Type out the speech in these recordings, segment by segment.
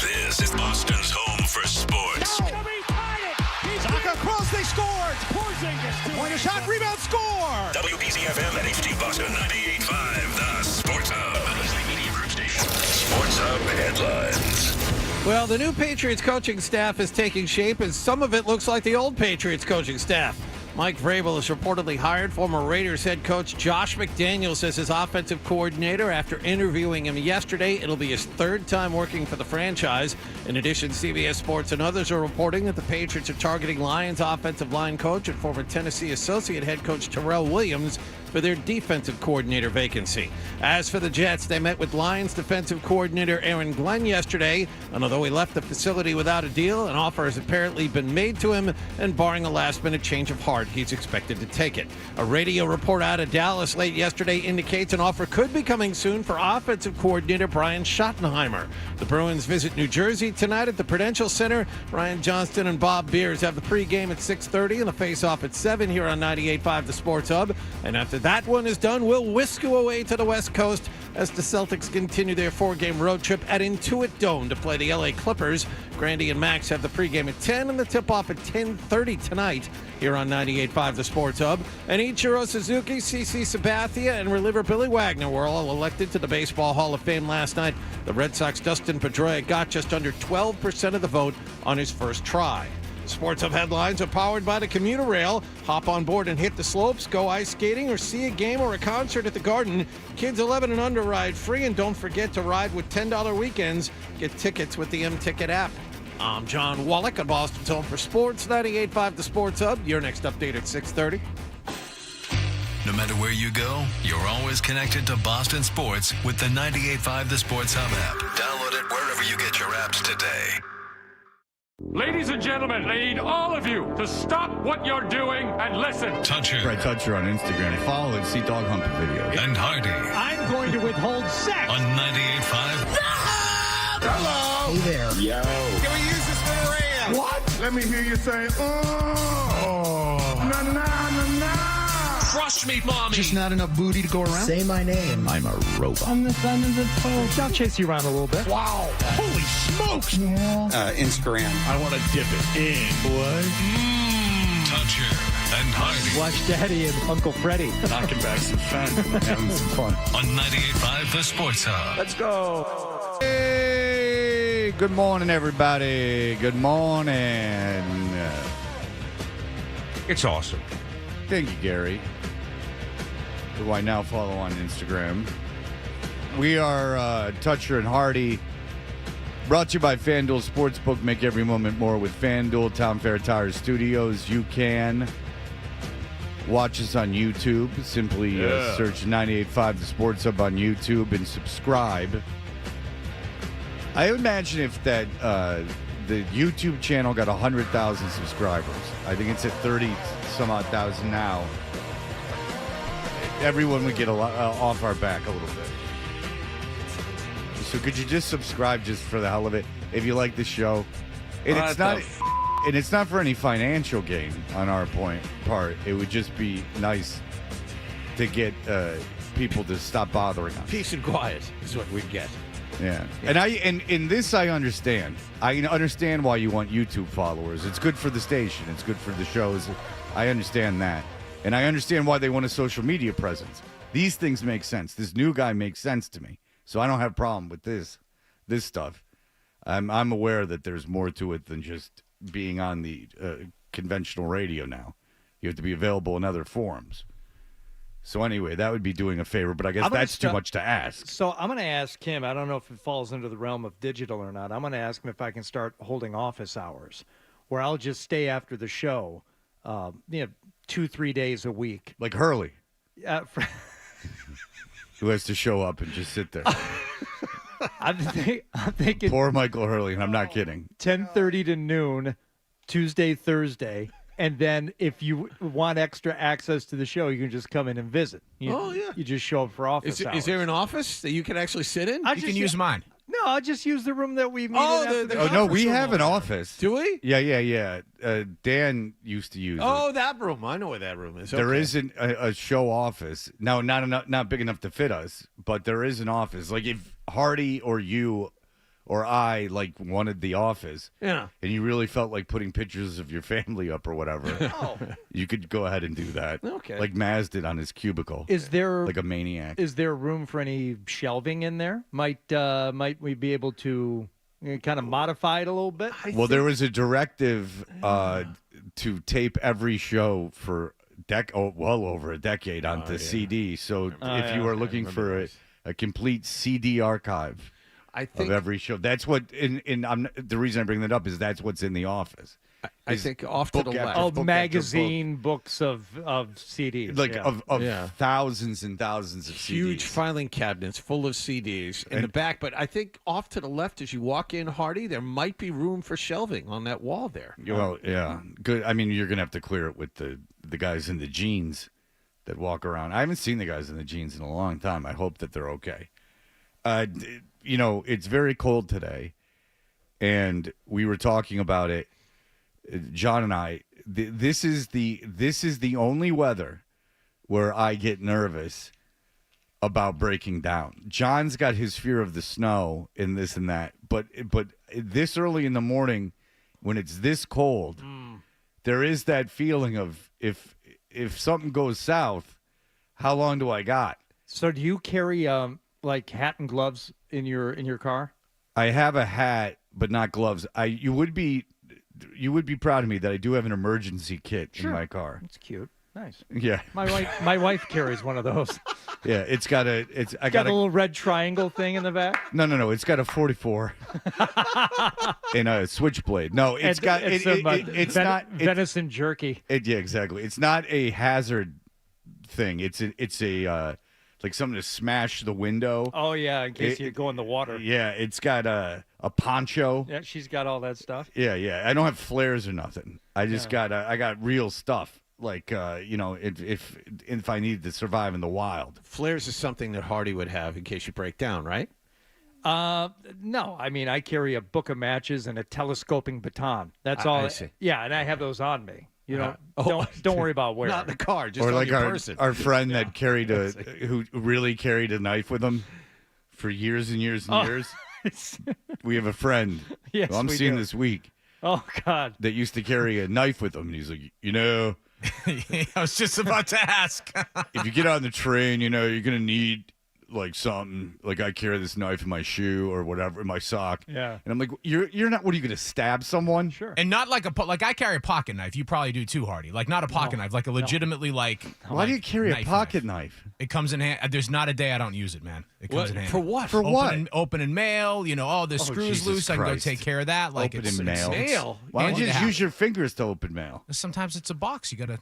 This is Boston's home for sports. Saga across, they scored. Point a shot, rebound, score. WBZ-FM and HD Boston 98.5, the Sports Hub. Media Group Station. Sports Hub headlines. Well, the new Patriots coaching staff is taking shape, and some of it looks like the old Patriots coaching staff. Mike Vrabel has reportedly hired former Raiders head coach Josh McDaniels as his offensive coordinator after interviewing him yesterday. It'll be his third time working for the franchise. In addition, CBS Sports and others are reporting that the Patriots are targeting Lions offensive line coach and former Tennessee associate head coach Terrell Williams for their defensive coordinator vacancy. As for the Jets, they met with Lions defensive coordinator Aaron Glenn yesterday, and although he left the facility without a deal, an offer has apparently been made to him, and barring a last-minute change of heart, he's expected to take it. A radio report out of Dallas late yesterday indicates an offer could be coming soon for offensive coordinator Brian Schottenheimer. The Bruins visit New Jersey tonight at the Prudential Center. Ryan Johnston and Bob Beers have the pregame at 6:30 and the face-off at 7 here on 98.5 The Sports Hub. And after that one is done, we'll whisk you away to the West Coast as the Celtics continue their 4-game road trip at Intuit Dome to play the LA Clippers. Grandy and Max have the pregame at 10 and the tip-off at 10:30 tonight here on 98.5 The Sports Hub. And Ichiro Suzuki, CC Sabathia, and reliever Billy Wagner were all elected to the Baseball Hall of Fame last night. The Red Sox Dustin Pedroia got just under 12% of the vote on his first try. Sports Hub headlines are powered by the commuter rail. Hop on board and hit the slopes, go ice skating, or see a game or a concert at the Garden. Kids 11 and under ride free, and don't forget to ride with $10 weekends. Get tickets with the M-Ticket app. I'm John Wallach at Boston's Home for Sports, 98.5 The Sports Hub. Your next update at 6:30. No matter where you go, you're always connected to Boston sports with the 98.5 The Sports Hub app. Download it wherever you get your apps today. Ladies and gentlemen, I need all of you to stop what you're doing and listen. Toucher. Brett Toucher on Instagram. Follow and see dog humping videos. And Hardy I'm going to withhold sex. on 98.5. Hello. Hey there. Yo. Can we use this for the radio? What? Let me hear you say, oh. Na, na, na, na. Crush me, mommy. Just not enough booty to go around? Say my name. I'm a robot. I'm the son of the post. I'll chase you around a little bit. Wow. Holy smokes. Yeah. Instagram. I want to dip it in, boy. Toucher and Hardy Watch Daddy and Uncle Freddie. Knocking back some fun. Having some fun. on 98.5 The Sports Hub. Let's go. Hey, good morning, everybody. Good morning. It's awesome. Thank you, Gary, who I now follow on Instagram. We are Toucher and Hardy, brought to you by FanDuel Sportsbook. Make every moment more with FanDuel. Town Fair Tire Studios. You can watch us on YouTube. Simply search 98.5 The Sports Hub on YouTube and subscribe. I imagine if that the YouTube channel got 100,000 subscribers. I think it's at 30-some-odd thousand now. Everyone would get a lot off our back a little bit. So could you just subscribe just for the hell of it if you like the show? And it's not for any financial gain on our part. It would just be nice to get people to stop bothering us. Peace and quiet is what we get. Yeah. And in this I understand. I understand why you want YouTube followers. It's good for the station. It's good for the shows. I understand that. And I understand why they want a social media presence. These things make sense. This new guy makes sense to me. So I don't have a problem with this stuff. I'm aware that there's more to it than just being on the conventional radio now. You have to be available in other forums. So anyway, that would be doing a favor, but I guess that's too much to ask. So I'm going to ask him. I don't know if it falls into the realm of digital or not. I'm going to ask him if I can start holding office hours where I'll just stay after the show, 2-3 days a week. Like Hurley, For who has to show up and just sit there. I'm thinking Poor Michael Hurley, and I'm not kidding. 10:30 to noon, Tuesday, Thursday. And then if you want extra access to the show, you can just come in and visit. You just show up for office hours. Is there an office that you can actually sit in? You can use mine. No, I'll just use the room that we meet in after the Oh, no, we have an office. Do we? Yeah. Dan used to use it. Oh, that room. I know where that room is. There Okay. isn't a show office. No, not big enough to fit us, but there is an office. Like if Hardy or you or I like wanted The Office, Yeah. and you really felt like putting pictures of your family up or whatever, you could go ahead and do that. Okay. Like Maz did on his cubicle. Is there like a maniac? Is there room for any shelving in there? Might we be able to kind of modify it a little bit? Well, there was a directive to tape every show for well over a decade onto CD. So if you are looking for a complete CD archive I think of every show, that's what. The reason I bring that up is that's what's in The Office. I think off to the book after left. Oh, book after magazine books of CDs, like yeah. of thousands and thousands of Huge CDs. filing cabinets full of CDs in the back. But I think off to the left as you walk in, Hardy, there might be room for shelving on that wall there. Well, yeah, good. I mean, you're gonna have to clear it with the guys in the jeans that walk around. I haven't seen the guys in the jeans in a long time. I hope that they're okay. It's very cold today, and we were talking about it. John and I. This is the only weather where I get nervous about breaking down. John's got his fear of the snow and this and that, but this early in the morning, when it's this cold, there is that feeling of if something goes south, how long do I got? So do you carry like hat and gloves in your car? I have a hat, but not gloves. You would be proud of me that I do have an emergency kit in my car. That's cute. Nice. Yeah, My wife carries one of those. yeah. I got a little red triangle thing in the back. No. It's got a 44 and a switchblade. No, it's not venison jerky. Yeah, exactly. It's not a hazard thing. It's a like something to smash the window. Oh yeah, in case you go in the water. Yeah, it's got a poncho. Yeah, she's got all that stuff. Yeah. I don't have flares or nothing. I just I got real stuff. Like if I needed to survive in the wild. Flares is something that Hardy would have in case you break down, right? No, I mean I carry a book of matches and a telescoping baton. That's all. I see. Yeah, and I have those on me. You know, Oh, don't worry about where. Not in the car, just Or on like your person. our friend that carried who really carried a knife with him for years and years and years. We have a friend Yes, who I'm we seeing do. this week Oh God. that used to carry a knife with him, and he's like, I was just about to ask. if you get on the train, you're gonna need like something. Like I carry this knife in my shoe or whatever in my sock. Yeah. And I'm like, you're not. What are you gonna stab someone? Sure. And not like like I carry a pocket knife. You probably do too, Hardy. Like not a pocket knife, like a legitimately like. Why do you carry a pocket knife? It comes in hand. There's not a day I don't use it, man. It comes in hand. For what? For what? Open and mail. The screws Jesus loose. I can go Christ. take care of that. Like Open it's and mail. Mail? Why don't handy you to just have. use your fingers to open mail? Sometimes it's a box. You gotta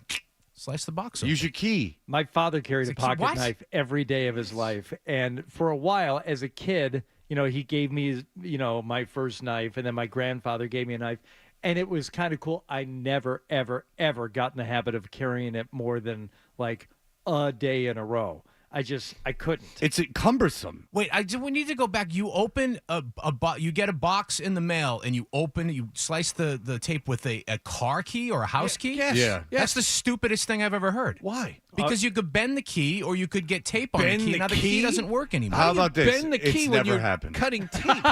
slice the box open. Use your key. My father carried a It's like, pocket what? knife every day of his life, and for a while, as a kid, he gave me, my first knife, and then my grandfather gave me a knife, and it was kind of cool. I never, ever, ever got in the habit of carrying it more than like a day in a row. I couldn't. It's cumbersome. Wait, we need to go back. You open you get a box in the mail, and you slice the tape with a car key or a house key. Yes. Yeah. That's the stupidest thing I've ever heard. Why? Because you could bend the key, or you could get tape on the Bend key. the Now the key key? doesn't work anymore. How about this? Bend the key It's when never you're happened. cutting tape.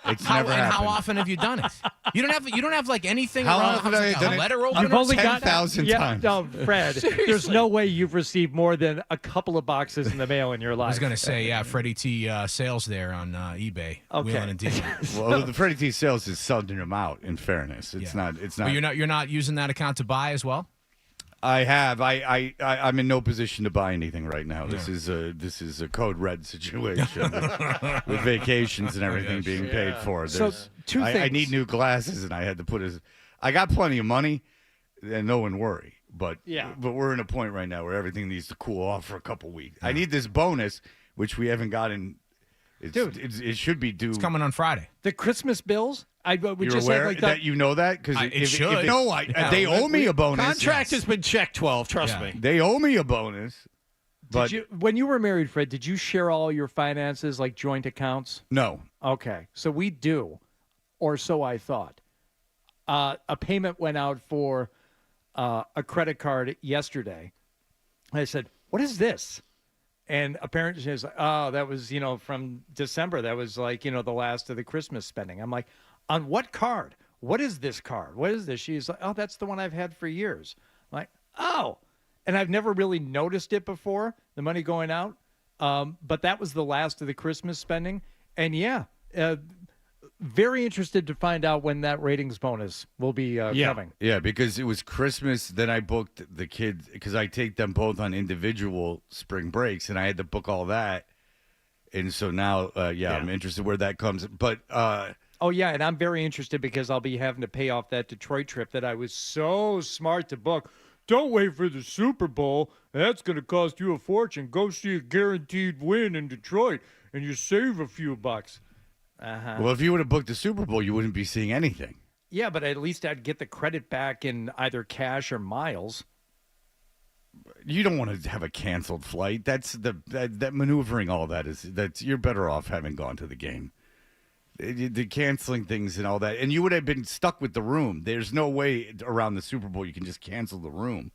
It's How, never and happened. how often have you done it? You don't have like anything How around often the have house, I like done a it? letter opener? You've only got 10,000 times. No, Fred. There's no way you've received more than a couple of boxes in the mail in your life. I was gonna say, yeah, Freddie T sales there on eBay, Okay. wheeling and dealing. Well, the Freddie T sales is selling them out. In fairness, it's Yeah. not. It's not. Well, you're not using that account to buy as well. I have. I'm in no position to buy anything right now. This is a code red situation with vacations and everything being paid for. So, There's, two I things. need new glasses, and I had to put I got plenty of money, and no one worry. But but we're in a point right now where everything needs to cool off for a couple weeks. I need this bonus, which we haven't gotten. It should be due. It's coming on Friday. The Christmas bills. We You're just aware had like that you know that because It should. no, they owe me a bonus. Contract has been checked 12, trust me. They owe me a bonus. But when you were married, Fred, did you share all your finances like joint accounts? no, Okay, so we do, or so I thought. A payment went out for a credit card yesterday. I said, "What is this?" And apparently she's like, oh, that was, from December. That was like, the last of the Christmas spending. I'm like, on what card? What is this card? What is this? She's like, oh, that's the one I've had for years. I'm like, oh. And I've never really noticed it before, the money going out. But that was the last of the Christmas spending. And yeah, very interested to find out when that ratings bonus will be coming. Yeah, because it was Christmas. Then I booked the kids because I take them both on individual spring breaks, and I had to book all that. And so now, I'm interested where that comes. But oh yeah, and I'm very interested because I'll be having to pay off that Detroit trip that I was so smart to book. Don't wait for the Super Bowl. That's going to cost you a fortune. Go see a guaranteed win in Detroit, and you save a few bucks. Well, if you would have booked the Super Bowl, you wouldn't be seeing anything. Yeah, but at least I'd get the credit back in either cash or miles. You don't want to have a canceled flight. That's that maneuvering. All that's you're better off having gone to the game. The canceling things and all that, and you would have been stuck with the room. There's no way around the Super Bowl you can just cancel the room.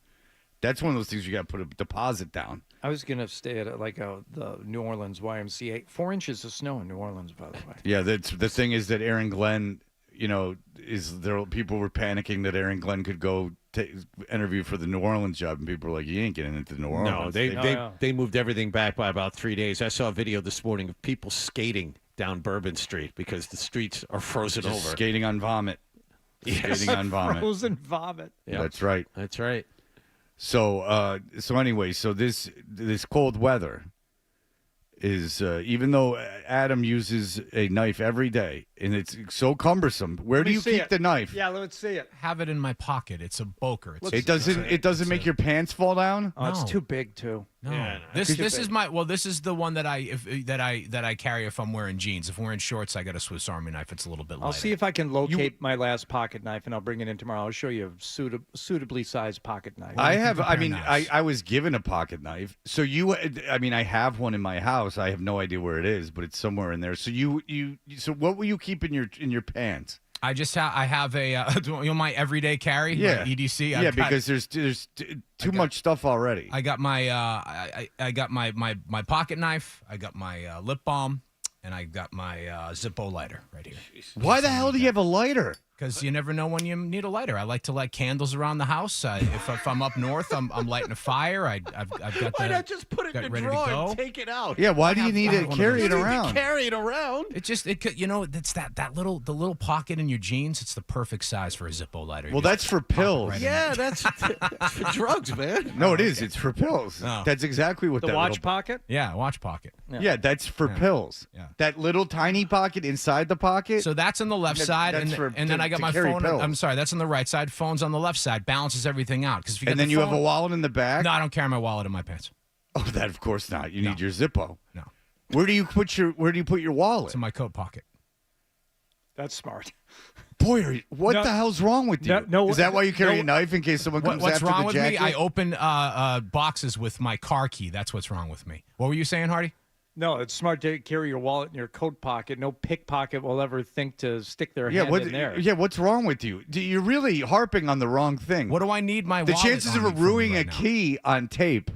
That's one of those things you got to put a deposit down. I was going to stay at the New Orleans YMCA. 4 inches of snow in New Orleans, by the way. Yeah, that's the thing is that Aaron Glenn, is there? People were panicking that Aaron Glenn could go interview for the New Orleans job, and people were like, "You ain't getting into New Orleans." No, they moved everything back by about 3 days. I saw a video this morning of people skating down Bourbon Street because the streets are frozen Just over. Skating on vomit. Yes. Skating on vomit. Frozen vomit. Yep. That's right. That's right. So anyway, this cold weather is even though Adam uses a knife every day and it's so cumbersome. Where do you keep the knife? Yeah, let's see it. Have it in my pocket. It's a boker. It doesn't make your pants fall down. Oh, it's too big too. No. Yeah, This is this is the one that I carry if I'm wearing jeans. If I'm wearing shorts, I got a Swiss Army knife. It's a little bit lighter. I'll see if I can locate my last pocket knife, and I'll bring it in tomorrow. I'll show you a suitably sized pocket knife. I was given a pocket knife. So I have one in my house. I have no idea where it is, but it's somewhere in there. So so what will you keep in your pants? I just I have a my everyday carry. Yeah, my EDC. Because there's too much stuff already. I got my I got my pocket knife. I got my lip balm, and I got my Zippo lighter right here. Why the hell do you have a lighter? Because you never know when you need a lighter. I like to light candles around the house. If I'm up north, I'm lighting a fire. I've got Why not just put it in the drawer and take it out? Yeah, why do you need to carry it around? Carry it around. It's that little pocket in your jeans. It's the perfect size for a Zippo lighter. Well, that's for pills. Right Yeah, that's for drugs, man. No, it is. It's for pills. No. That's exactly what The that watch pocket? Yeah, watch pocket. Yeah, that's for pills. Yeah. That little tiny pocket inside the pocket. So that's on the left side, that's and then I got to my carry phone. pills. I'm sorry, that's on the right side. Phone's on the left side. Balances everything out. Because and then you have a wallet in the back. No, I don't carry my wallet in my pants. Oh, that of course not. You need your Zippo. No, Where do you put your wallet? it's in my coat pocket. That's smart. Boy, what the hell's wrong with you? No, is that why you carry a knife in case someone comes What's after wrong the with jacket? me? I open boxes with my car key. That's what's wrong with me. What were you saying, Hardy? No, it's smart to carry your wallet in your coat pocket. No pickpocket will ever think to stick their hand in there. Yeah, what's wrong with you? You're really harping on the wrong thing. What do I need my The wallet chances on of me for ruining right a now? key on tape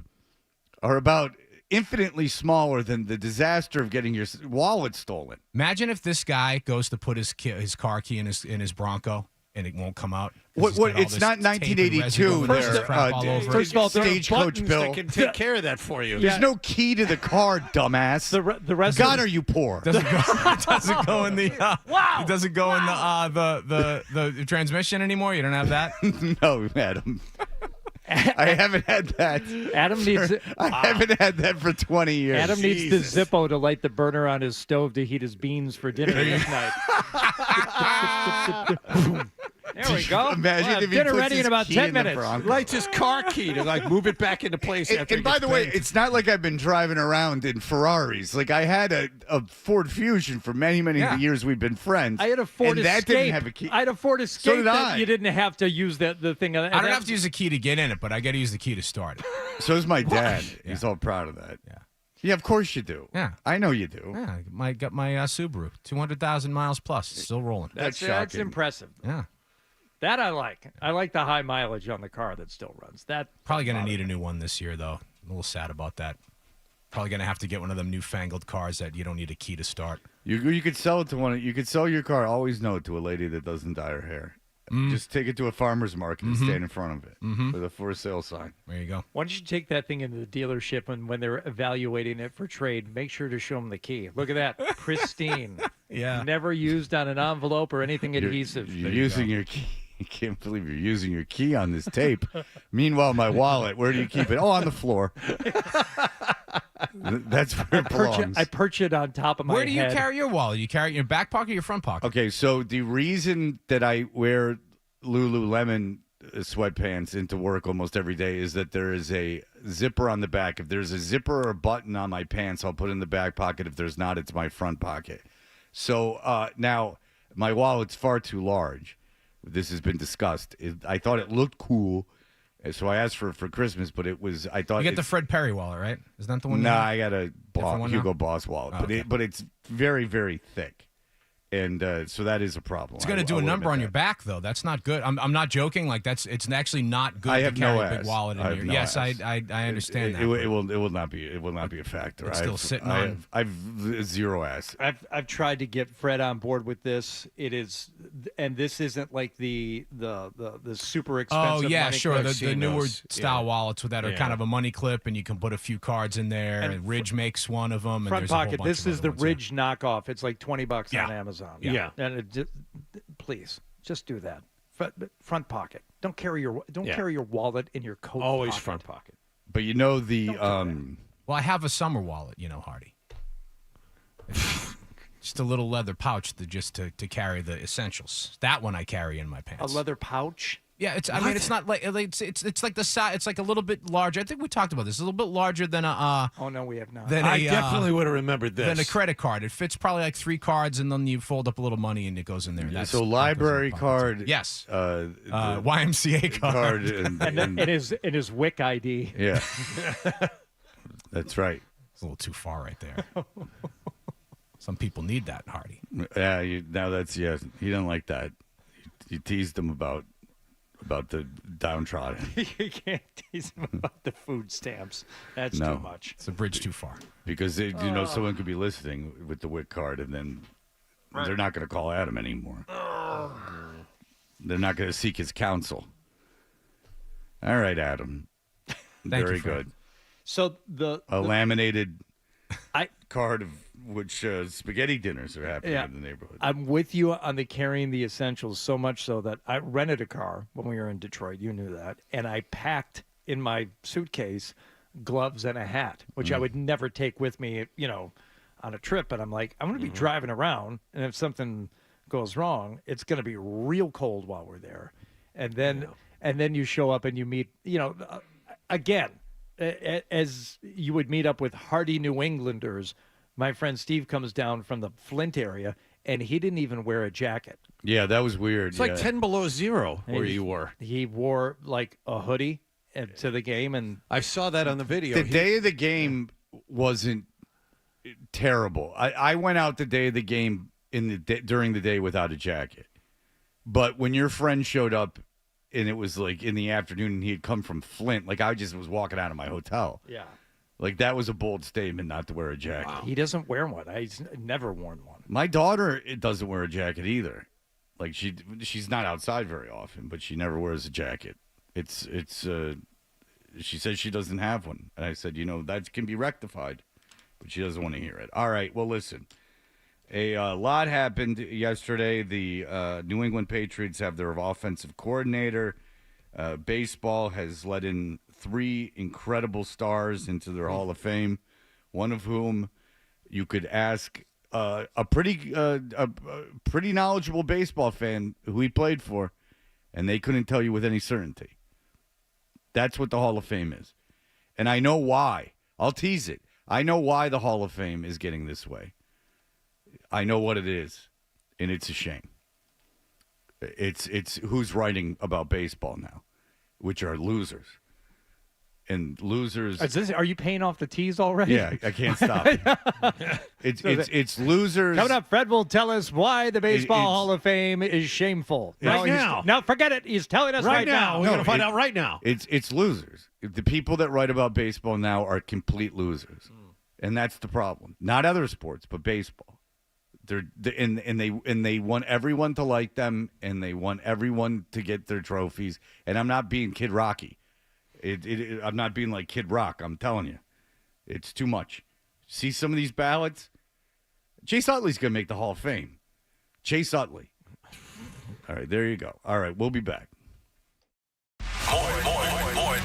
are about infinitely smaller than the disaster of getting your wallet stolen. Imagine if this guy goes to put his car key in his Bronco and it won't come out. What? It's not 1982. There, First of all, there are Stagecoach Bill that can take care of that for you. There's no key to the car, dumbass. the rest God, of are you poor? Doesn't go in the wow. It doesn't go in the transmission anymore. You don't have that. No, Adam. I haven't had that. Adam needs. I haven't had that for 20 years. Adam needs the Zippo to light the burner on his stove to heat his beans for dinner this night. There we go. Imagine We'll have if he dinner puts ready his in about key 10 in the minutes. Bronco. Lights his car key to move it back into place. after And by the way, it's not like I've been driving around in Ferraris. Like I had a Ford Fusion for many of the years we've been friends. I had a Ford and Escape. that didn't have a key. I had a Ford Escape did that I. you didn't have to use the thing. I don't have to use the key to get in it, but I got to use the key to start it. So is my dad. He's all proud of that. Yeah. Yeah, of course you do. Yeah. I know you do. Yeah, I got my Subaru, 200,000 miles plus, it's still rolling. That's That's shocking. impressive. Yeah. That I like. I like the high mileage on the car that still runs. That Probably going to need a new one this year, though. I'm a little sad about that. Probably going to have to get one of them newfangled cars that you don't need a key to start. You could sell it to one. You could sell your car. Always know it to a lady that doesn't dye her hair. Just take it to a farmer's market and stand in front of it with a for sale sign. There you go. Why don't you take that thing into the dealership and when they're evaluating it for trade, make sure to show them the key. Look at that. Pristine. Yeah. Never used on an envelope or anything adhesive. You're using your key. I can't believe you're using your key on this tape. Meanwhile, my wallet, where do you keep it? Oh, on the floor. That's where it belongs. I perch it on top of my head. Where do you carry your wallet? You carry it in your back pocket or your front pocket? Okay, so the reason that I wear Lululemon sweatpants into work almost every day is that there is a zipper on the back. If there's a zipper or a button on my pants, I'll put it in the back pocket. If there's not, it's my front pocket. So now my wallet's far too large. This has been discussed. I thought it looked cool, so I asked for Christmas, but it was, I thought... You get the Fred Perry wallet, right? Is that the one? Nah, I got a Hugo now? Boss wallet, Oh, okay. but it's very, very thick. And so that is a problem. It's going to do a number on your back, though. That's not good. I'm not joking. Like it's actually not good to carry a big wallet in your. Yes, I understand that. It will not be. It will not be a factor. It's still sitting on. I've zero ass. I've tried to get Fred on board with this. It is, and this isn't like the super expensive. Oh yeah, money sure. clips. The newer style wallets that are kind of a money clip, and you can put a few cards in there. And Ridge makes one of them. And front there's a whole pocket. bunch This of is other the ones, Ridge knockoff. It's like $20 Yeah. on Amazon. Yeah. And please just do that. Front pocket. Don't carry your wallet in your coat. Always pocket. front pocket. But you know the Well, I have a summer wallet, Hardy. It's just a little leather pouch to carry the essentials. That one I carry in my A pants. leather pouch. Yeah, it's. I mean, it's not like it's like the size. It's like a little bit larger. I think we talked about this. It's a little bit larger than a. Oh no, we have not. I definitely would have remembered this. Than a credit card. It fits probably like 3 cards, and then you fold up a little money, and it goes in there. so library card. Yes. The YMCA card. and in his WIC ID. Yeah. That's right. It's a little too far right there. Some people need that, Hardy. Yeah. He doesn't like that. You teased him about the downtrodden. You can't tease him about the food stamps. That's No. too much. It's a bridge too far. Because someone could be listening with the WIC card, and then they're not going to call Adam anymore. They're not going to seek his counsel. All right, Adam. Thank Very you, Fred. good. So A laminated I card of which spaghetti dinners are happening Yeah. in the neighborhood. I'm with you on the carrying the essentials so much so that I rented a car when we were in Detroit. You knew that. And I packed in my suitcase gloves and a hat, which I would never take with me, on a trip. But I'm like, I'm going to be driving around, and if something goes wrong, it's going to be real cold while we're there. And then you show up and you meet, again, as you would meet up with hardy New Englanders. My friend Steve comes down from the Flint area, and he didn't even wear a jacket. Yeah, that was weird. It's like 10 below zero where you were. He wore like a hoodie to the game, and I saw that on the video. The day of the game wasn't terrible. I went out the day of the game during the day without a jacket. But when your friend showed up and it was like in the afternoon and he had come from Flint, like I just was walking out of my hotel. yeah, Like that was a bold statement not to wear a jacket. he doesn't wear one. He's never worn one. My daughter doesn't wear a jacket either. Like she's not outside very often, but she never wears a jacket. She says she doesn't have one. And I said, that can be rectified, but she doesn't want to hear it. All right, well, listen. A lot happened yesterday. The New England Patriots have their offensive coordinator. Baseball has let in 3 incredible stars into their Hall of Fame, one of whom you could ask a pretty knowledgeable baseball fan who he played for, and they couldn't tell you with any certainty. That's what the Hall of Fame is. And I know why. I'll tease it. I know why the Hall of Fame is getting this way. I know what it is, and it's a shame. It's who's writing about baseball now, which are losers. And losers. Are you paying off the tees already? Yeah, I can't stop. It's losers. Coming up, Fred will tell us why the Baseball Hall of Fame is shameful. Right now. No, forget it. He's telling us right now. We're going to find out right now. It's losers. The people that write about baseball now are complete losers. And that's the problem. Not other sports, but baseball. They want everyone to like them, and they want everyone to get their trophies. And I'm not being Kid Rocky. I'm not being like Kid Rock. I'm telling you, it's too much. See some of these ballots. Chase Utley's gonna make the Hall of Fame. Chase Utley. All right, there you go. All right, we'll be back. More.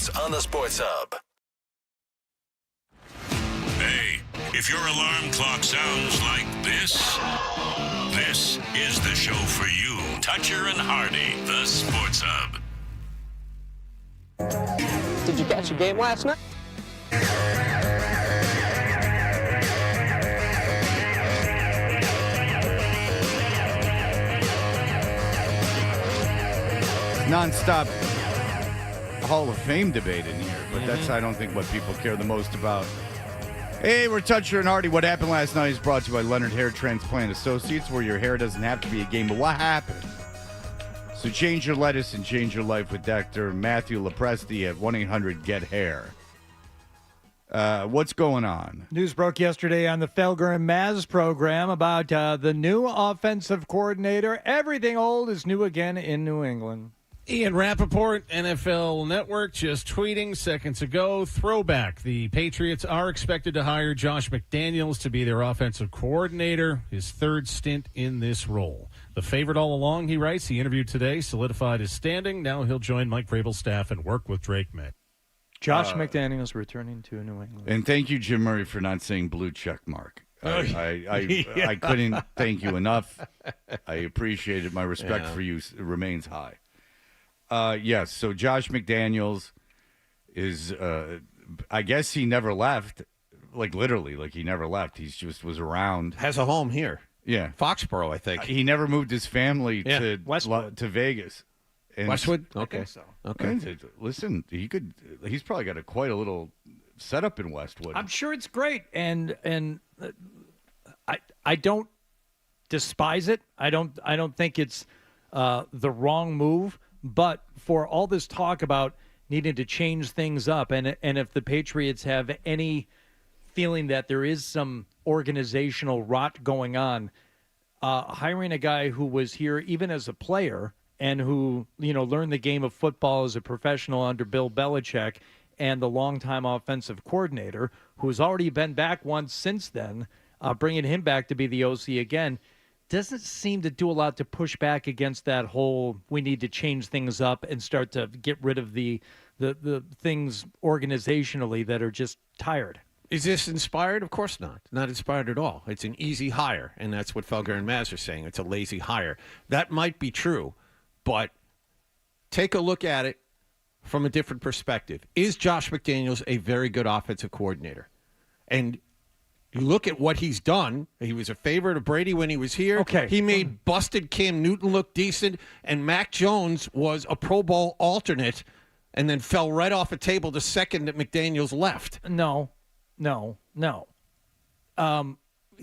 Sports on the Sports Hub. Hey, if your alarm clock sounds like this is the show for you. Toucher and Hardy, the Sports Hub. Did you catch the game last night? Non-stop Hall of Fame debate in here, but that's, I don't think, what people care the most about. Hey, we're Toucher and Hardy. What happened last night is brought to you by Leonard Hair Transplant Associates, where your hair doesn't have to be a game, but what happened? So change your lettuce and change your life with Dr. Matthew Lepresti at 1-800-GET-HAIR. What's going on? News broke yesterday on the Felger and Maz program about the new offensive coordinator. Everything old is new again in New England. Ian Rappaport, NFL Network, just tweeting seconds ago. Throwback. The Patriots are expected to hire Josh McDaniels to be their offensive coordinator, his third stint in this role. The favorite all along, he writes. He interviewed today, solidified his standing. Now he'll join Mike Vrabel's staff and work with Drake May. Josh McDaniels returning to New England. And thank you, Jim Murray, for not saying blue check mark. I couldn't thank you enough. I appreciate it. My respect for you remains high. Yes, so Josh McDaniels is, I guess he never left, like literally, like he never left. He just was around. Has a home here. Yeah. Foxborough, I think. He never moved his family to Vegas. And Westwood? Okay. So. Okay. Listen, he's probably got quite a little setup in Westwood. I'm sure it's great, and I don't despise it. I don't think it's the wrong move. But for all this talk about needing to change things up, and if the Patriots have any feeling that there is some organizational rot going on, hiring a guy who was here even as a player and who, learned the game of football as a professional under Bill Belichick, and the longtime offensive coordinator who's already been back once since then, bringing him back to be the OC again, doesn't seem to do a lot to push back against that whole we need to change things up and start to get rid of the things organizationally that are just tired. Is this inspired? Of course not. Not inspired at all. It's an easy hire, and that's what Felger and Maz are saying. It's a lazy hire. That might be true, but take a look at it from a different perspective. Is Josh McDaniels a very good offensive coordinator? And you look at what he's done. He was a favorite of Brady when he was here. Okay. He made busted Cam Newton look decent, and Mac Jones was a Pro Bowl alternate and then fell right off a table the second that McDaniels left. No.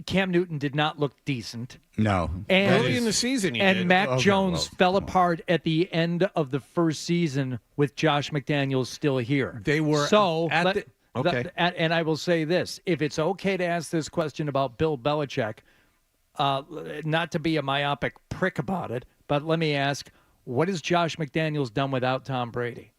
Cam Newton did not look decent. No. And early in the season he and did. Mac Jones fell apart at the end of the first season with Josh McDaniels still here. They were Okay. And I will say this. If it's okay to ask this question about Bill Belichick, not to be a myopic prick about it, but let me ask, what has Josh McDaniels done without Tom Brady?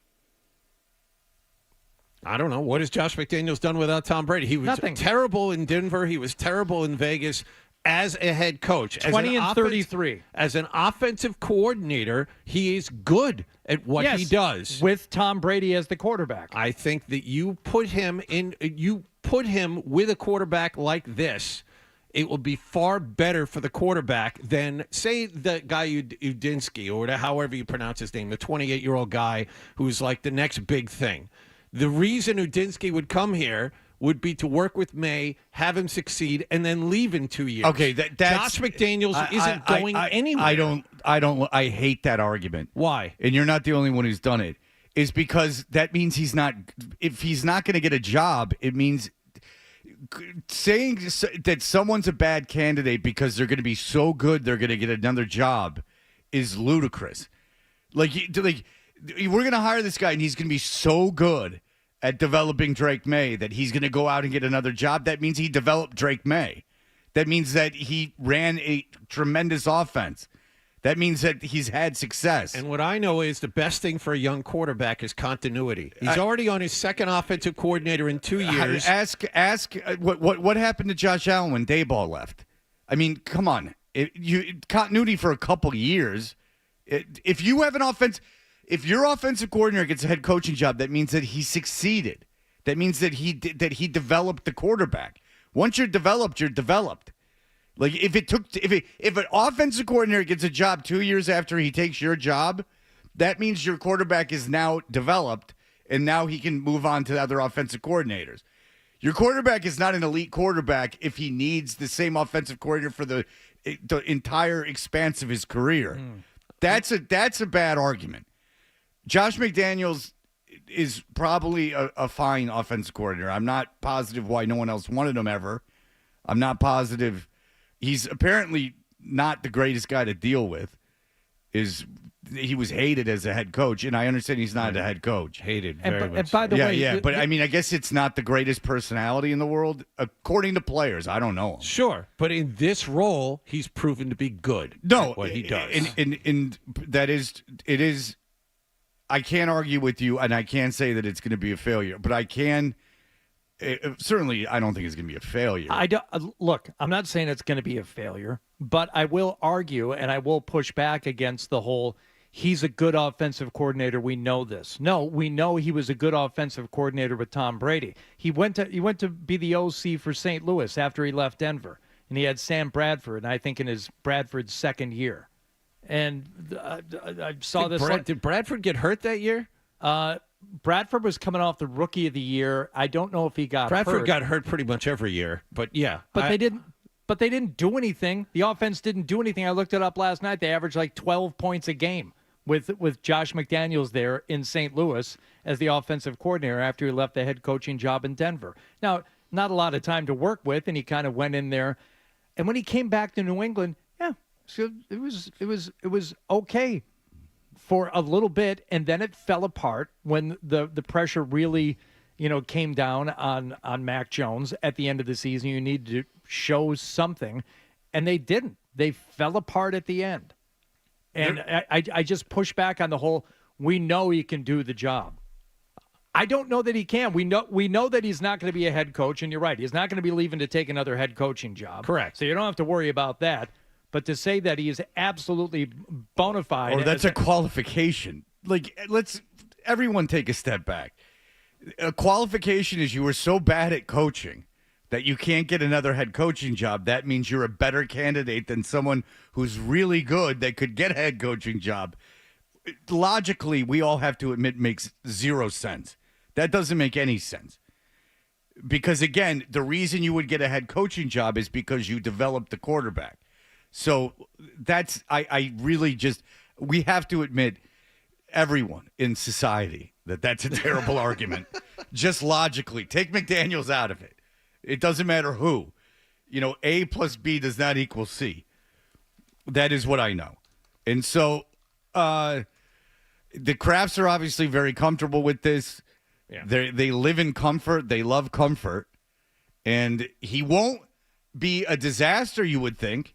I don't know. What has Josh McDaniels done without Tom Brady? He was Nothing. terrible in Denver. He was terrible in Vegas as a head coach. 20-33. As an offensive coordinator, he is good at what he does. With Tom Brady as the quarterback. I think that you put him with a quarterback like this, it will be far better for the quarterback than, say, the guy Udinsky, or however you pronounce his name, the 28-year-old guy who's like the next big thing. The reason Udinsky would come here would be to work with May, have him succeed, and then leave in 2 years. Okay, that's Josh McDaniels isn't going anywhere. I hate that argument. Why? And you're not the only one who's done it. Is because that means if he's not going to get a job, it means saying that someone's a bad candidate because they're going to be so good they're going to get another job is ludicrous. Like we're going to hire this guy and he's going to be so good at developing Drake May that he's going to go out and get another job. That means he developed Drake May. That means that he ran a tremendous offense. That means that he's had success. And what I know is the best thing for a young quarterback is continuity. He's already on his second offensive coordinator in 2 years. Ask what happened to Josh Allen when Dayball left? I mean, come on. Continuity for a couple years. If you have an offense, if your offensive coordinator gets a head coaching job, that means that he succeeded. That means that he developed the quarterback. Once you're developed, you're developed. Like if an offensive coordinator gets a job 2 years after he takes your job, that means your quarterback is now developed, and now he can move on to the other offensive coordinators. Your quarterback is not an elite quarterback if he needs the same offensive coordinator for the entire expanse of his career. That's a bad argument. Josh McDaniels is probably a fine offensive coordinator. I'm not positive why no one else wanted him ever. I'm not positive. He's apparently not the greatest guy to deal with. He was hated as a head coach, and I understand he's not a head coach. Hated And, very b- much. and by the way, Yeah, but I mean, I guess it's not the greatest personality in the world, according to players. I don't know him. Sure, but in this role, he's proven to be good. No, at what he does. and that is, it is. I can't argue with you, and I can't say that it's going to be a failure, but I can. Certainly, I don't think it's going to be a failure. I don't look. I'm not saying it's going to be a failure, but I will argue and I will push back against the whole. He's a good offensive coordinator. We know this. No, we know he was a good offensive coordinator with Tom Brady. He went to be the OC for St. Louis after he left Denver, and he had Sam Bradford, and I think in his Bradford's second year. And I saw this. Did Bradford get hurt that year? Bradford was coming off the Rookie of the Year. I don't know if he got Bradford hurt. got hurt pretty much every year, but yeah. But they didn't. But they didn't do anything. The offense didn't do anything. I looked it up last night. They averaged like 12 points a game with Josh McDaniels there in St. Louis as the offensive coordinator after he left the head coaching job in Denver. Now, not a lot of time to work with, and he kind of went in there. And when he came back to New England, yeah, so it was okay for a little bit, and then it fell apart when the pressure really, came down on Mac Jones at the end of the season. You need to show something, and they didn't. They fell apart at the end. And I just push back on the whole, we know he can do the job. I don't know that he can. We know that he's not going to be a head coach, and you're right. He's not going to be leaving to take another head coaching job. Correct. So you don't have to worry about that. But to say that he is absolutely bona fide. Or that's a qualification. Like, everyone take a step back. A qualification is you were so bad at coaching that you can't get another head coaching job. That means you're a better candidate than someone who's really good that could get a head coaching job. Logically, we all have to admit makes zero sense. That doesn't make any sense. Because, again, the reason you would get a head coaching job is because you developed the quarterback. So that's, I really just, we have to admit, everyone in society, that's a terrible argument. Just logically, take McDaniels out of it. It doesn't matter who. A plus B does not equal C. That is what I know. And so the Crafts are obviously very comfortable with this. Yeah. They live in comfort. They love comfort. And he won't be a disaster, you would think.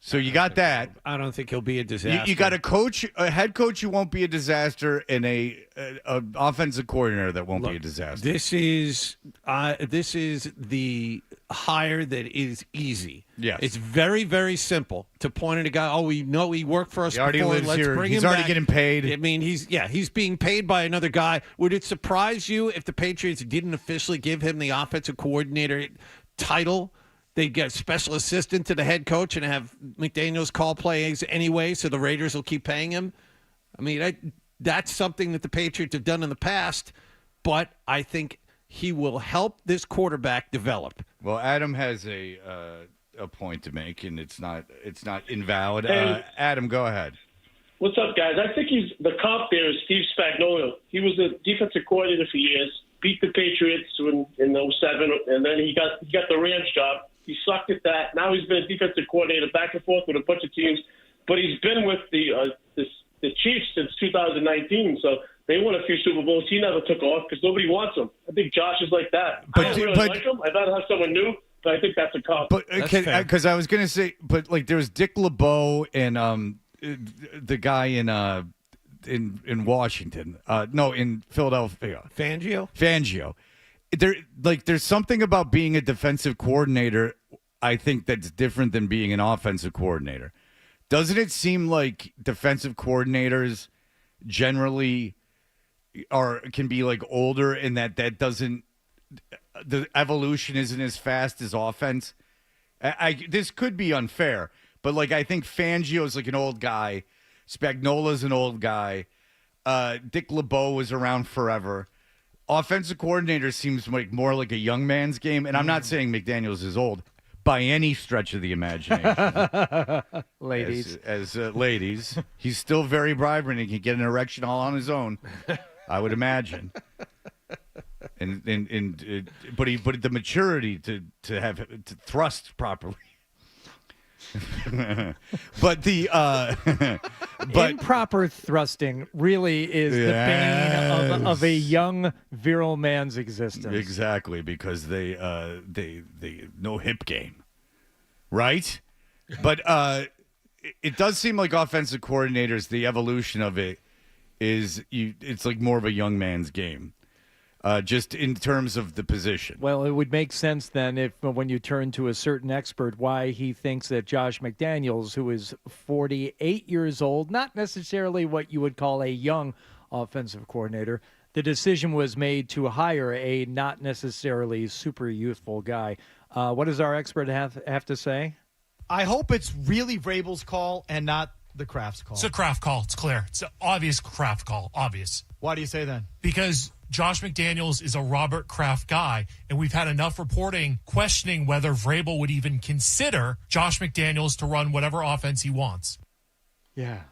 So you got that. I don't think he'll be a disaster. You got a head coach who won't be a disaster, and a offensive coordinator that won't be a disaster. This is the hire that is easy. Yes. It's very, very simple to point at a guy. Oh, we know he worked for us He already before. lives Let's here. bring He's him already back. getting paid. I mean, he's being paid by another guy. Would it surprise you if the Patriots didn't officially give him the offensive coordinator title? They get special assistant to the head coach and have McDaniels call plays anyway, so the Raiders will keep paying him. I mean, that's something that the Patriots have done in the past, but I think he will help this quarterback develop. Well, Adam has a point to make, and it's not invalid. Hey. Adam, go ahead. What's up, guys? I think the comp there is Steve Spagnuolo. He was a defensive coordinator for years, beat the Patriots in 07, and then he got the Rams job. He sucked at that. Now he's been a defensive coordinator back and forth with a bunch of teams, but he's been with the Chiefs since 2019. So they won a few Super Bowls. He never took off because nobody wants him. I think Josh is like that. I don't really like him. I'd rather have someone new, but I think that's a comp. But because I was going to say, but like there was Dick LeBeau and the guy in Washington. No, in Philadelphia. Fangio. There's something about being a defensive coordinator, I think, that's different than being an offensive coordinator. Doesn't it seem like defensive coordinators generally can be like older, and that doesn't, the evolution isn't as fast as offense. This could be unfair, but like I think Fangio's like an old guy, Spagnola's an old guy, Dick LeBeau was around forever. Offensive coordinator seems like more like a young man's game, and I'm not saying McDaniels is old by any stretch of the imagination. Ladies. As ladies, he's still very vibrant and can get an erection all on his own, I would imagine. But the maturity to thrust properly. But the improper thrusting really is the bane of a young virile man's existence. Exactly, because they no hip game, right? But it does seem like offensive coordinators, the evolution of it it's like more of a young man's game. Just in terms of the position. Well, it would make sense then if when you turn to a certain expert why he thinks that Josh McDaniels, who is 48 years old, not necessarily what you would call a young offensive coordinator, the decision was made to hire a not necessarily super youthful guy. What does our expert have to say? I hope it's really Vrabel's call and not the Kraft's call. It's a Kraft call. It's clear. It's an obvious Kraft call. Obvious. Why do you say that? Because Josh McDaniels is a Robert Kraft guy, and we've had enough reporting questioning whether Vrabel would even consider Josh McDaniels to run whatever offense he wants. Yeah.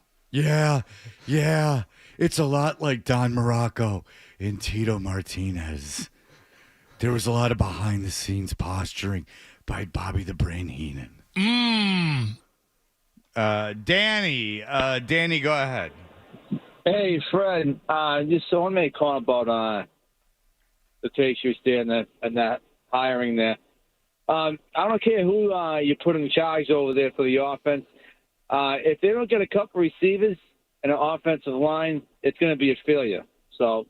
It's a lot like Don Morocco and Tito Martinez. There was a lot of behind-the-scenes posturing by Bobby the Brain Heenan. Danny, go ahead. Hey, Fred. Just I want to make a comment about the Patriots there and that hiring there. I don't care who you put in charge over there for the offense. If they don't get a couple receivers and an offensive line, it's going to be a failure. So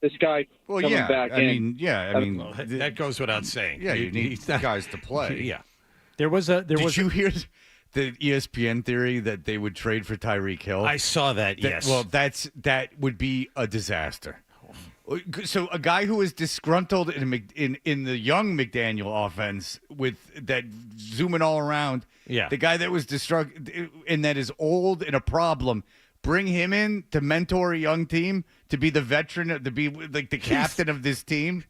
this guy coming back in. That goes without saying. Yeah, you need guys to play. Yeah. Did you hear the ESPN theory that they would trade for Tyreek Hill? I saw that, yes. Well, that would be a disaster. So a guy who is disgruntled in the young McDaniel offense with that zooming all around, the guy that was destructive and that is old and a problem, bring him in to mentor a young team, to be the veteran, to be like the captain of this team.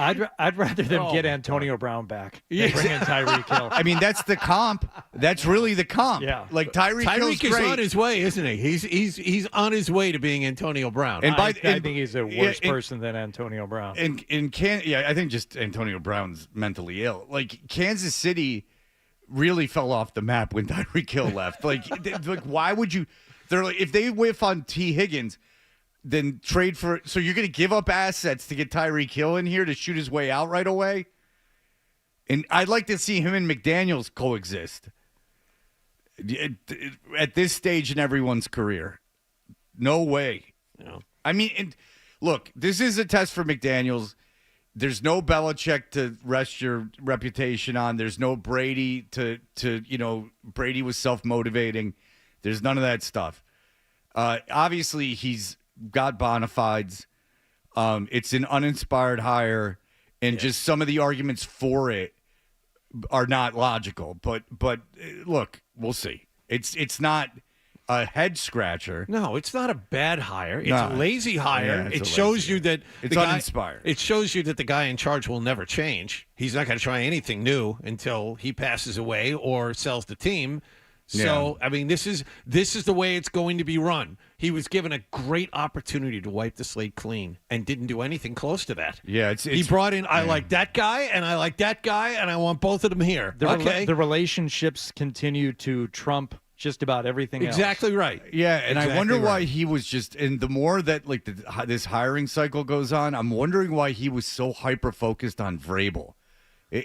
I'd rather them get Antonio Brown back than bring in Tyreek Hill. I mean, that's the comp. That's really the comp. Yeah. Like Tyreek is on his way, isn't he? He's on his way to being Antonio Brown. And I think he's a worse person than Antonio Brown. I think just Antonio Brown's mentally ill. Like Kansas City really fell off the map when Tyreek Hill left. Like why would you? They're like, if they whiff on T. Higgins, then trade for. So you're going to give up assets to get Tyreek Hill in here to shoot his way out right away? And I'd like to see him and McDaniels coexist at this stage in everyone's career. No way. No. I mean, look, this is a test for McDaniels. There's no Belichick to rest your reputation on. There's no Brady to Brady was self-motivating. There's none of that stuff. Obviously, he's got bona fides. It's an uninspired hire, and just some of the arguments for it are not logical. But look, we'll see. It's not a head scratcher. No, it's not a bad hire. It's a lazy hire. Yeah, it shows you that it's uninspired. It shows you that the guy in charge will never change. He's not going to try anything new until he passes away or sells the team. So, I mean, this is the way it's going to be run. He was given a great opportunity to wipe the slate clean and didn't do anything close to that. Yeah, he brought in, I like that guy, and I like that guy, and I want both of them here. The relationships continue to trump just about everything else. Exactly right. Yeah, and exactly I wonder why he was just, and the more that this hiring cycle goes on, I'm wondering why he was so hyper-focused on Vrabel.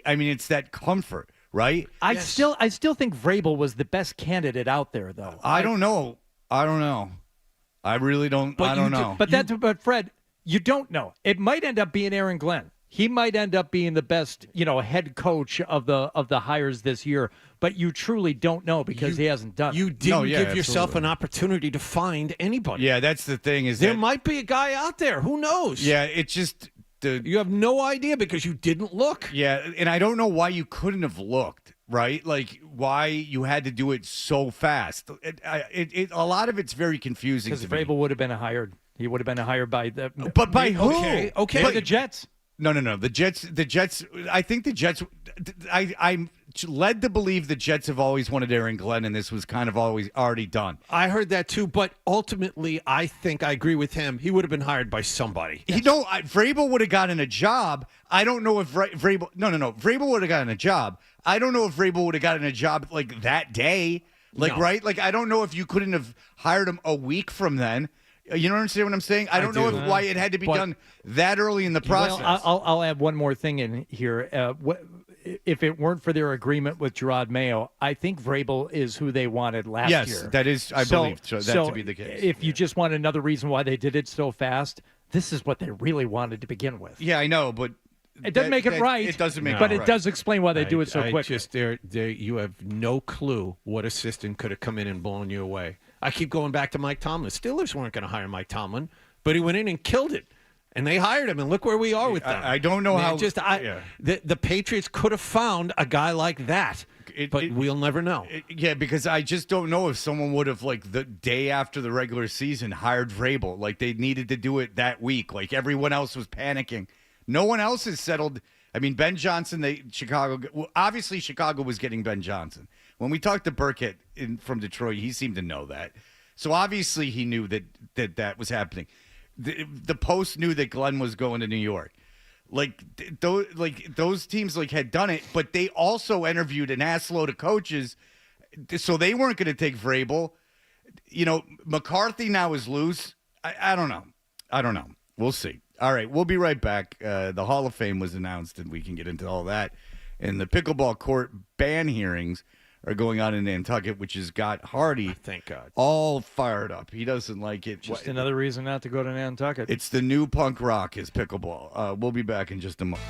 I mean, it's that comfort. Right? I still think Vrabel was the best candidate out there, though. I don't know. I really don't. I don't know. But Fred, you don't know. It might end up being Aaron Glenn. he might end up being the best, head coach of the hires this year. But you truly don't know because he hasn't done it. You didn't give yourself an opportunity to find anybody. Yeah, that's the thing. There might be a guy out there. Who knows? Yeah, it's just you have no idea because you didn't look. Yeah, and I don't know why you couldn't have looked, right? Like why you had to do it so fast. A lot of it's very confusing. Because Vrabel would have been hired. He would have been hired by the. But by who? Okay, the Jets. No. The Jets. I think the Jets. I'm led to believe the Jets have always wanted Aaron Glenn, and this was kind of always already done. I heard that too, but ultimately, I think I agree with him. He would have been hired by somebody. Vrabel would have gotten a job. I don't know if Vrabel. No. Vrabel would have gotten a job. I don't know if Vrabel would have gotten a job like that day. Right? Like I don't know if you couldn't have hired him a week from then. You know what I'm saying? I don't know why it had to be done that early in the process. Well, I'll add one more thing in here. If it weren't for their agreement with Gerard Mayo, I think Vrabel is who they wanted last year. Yes, that is, I believe that to be the case. If you just want another reason why they did it so fast, this is what they really wanted to begin with. Yeah, I know, but it doesn't make it right. It doesn't make it but right. But it does explain why they do it so quickly. Just you have no clue what assistant could have come in and blown you away. I keep going back to Mike Tomlin. Steelers weren't going to hire Mike Tomlin, but he went in and killed it. And they hired him, and look where we are with them. I don't know how. The Patriots could have found a guy like that, but we'll never know. Because I just don't know if someone would have, the day after the regular season, hired Vrabel. Like, they needed to do it that week. Like, everyone else was panicking. No one else has settled. I mean, Ben Johnson, obviously Chicago was getting Ben Johnson. When we talked to Burkett from Detroit, he seemed to know that. So, obviously, he knew that was happening. The Post knew that Glenn was going to New York. Those teams had done it, but they also interviewed an assload of coaches, so they weren't going to take Vrabel. McCarthy now is loose. I don't know. We'll see. All right, we'll be right back. The Hall of Fame was announced, and we can get into all that. And the pickleball court ban hearings are going on in Nantucket, which has got Hardy, thank God, all fired up. He doesn't like it. Just another reason not to go to Nantucket. It's the new punk rock is pickleball. We'll be back in just a moment.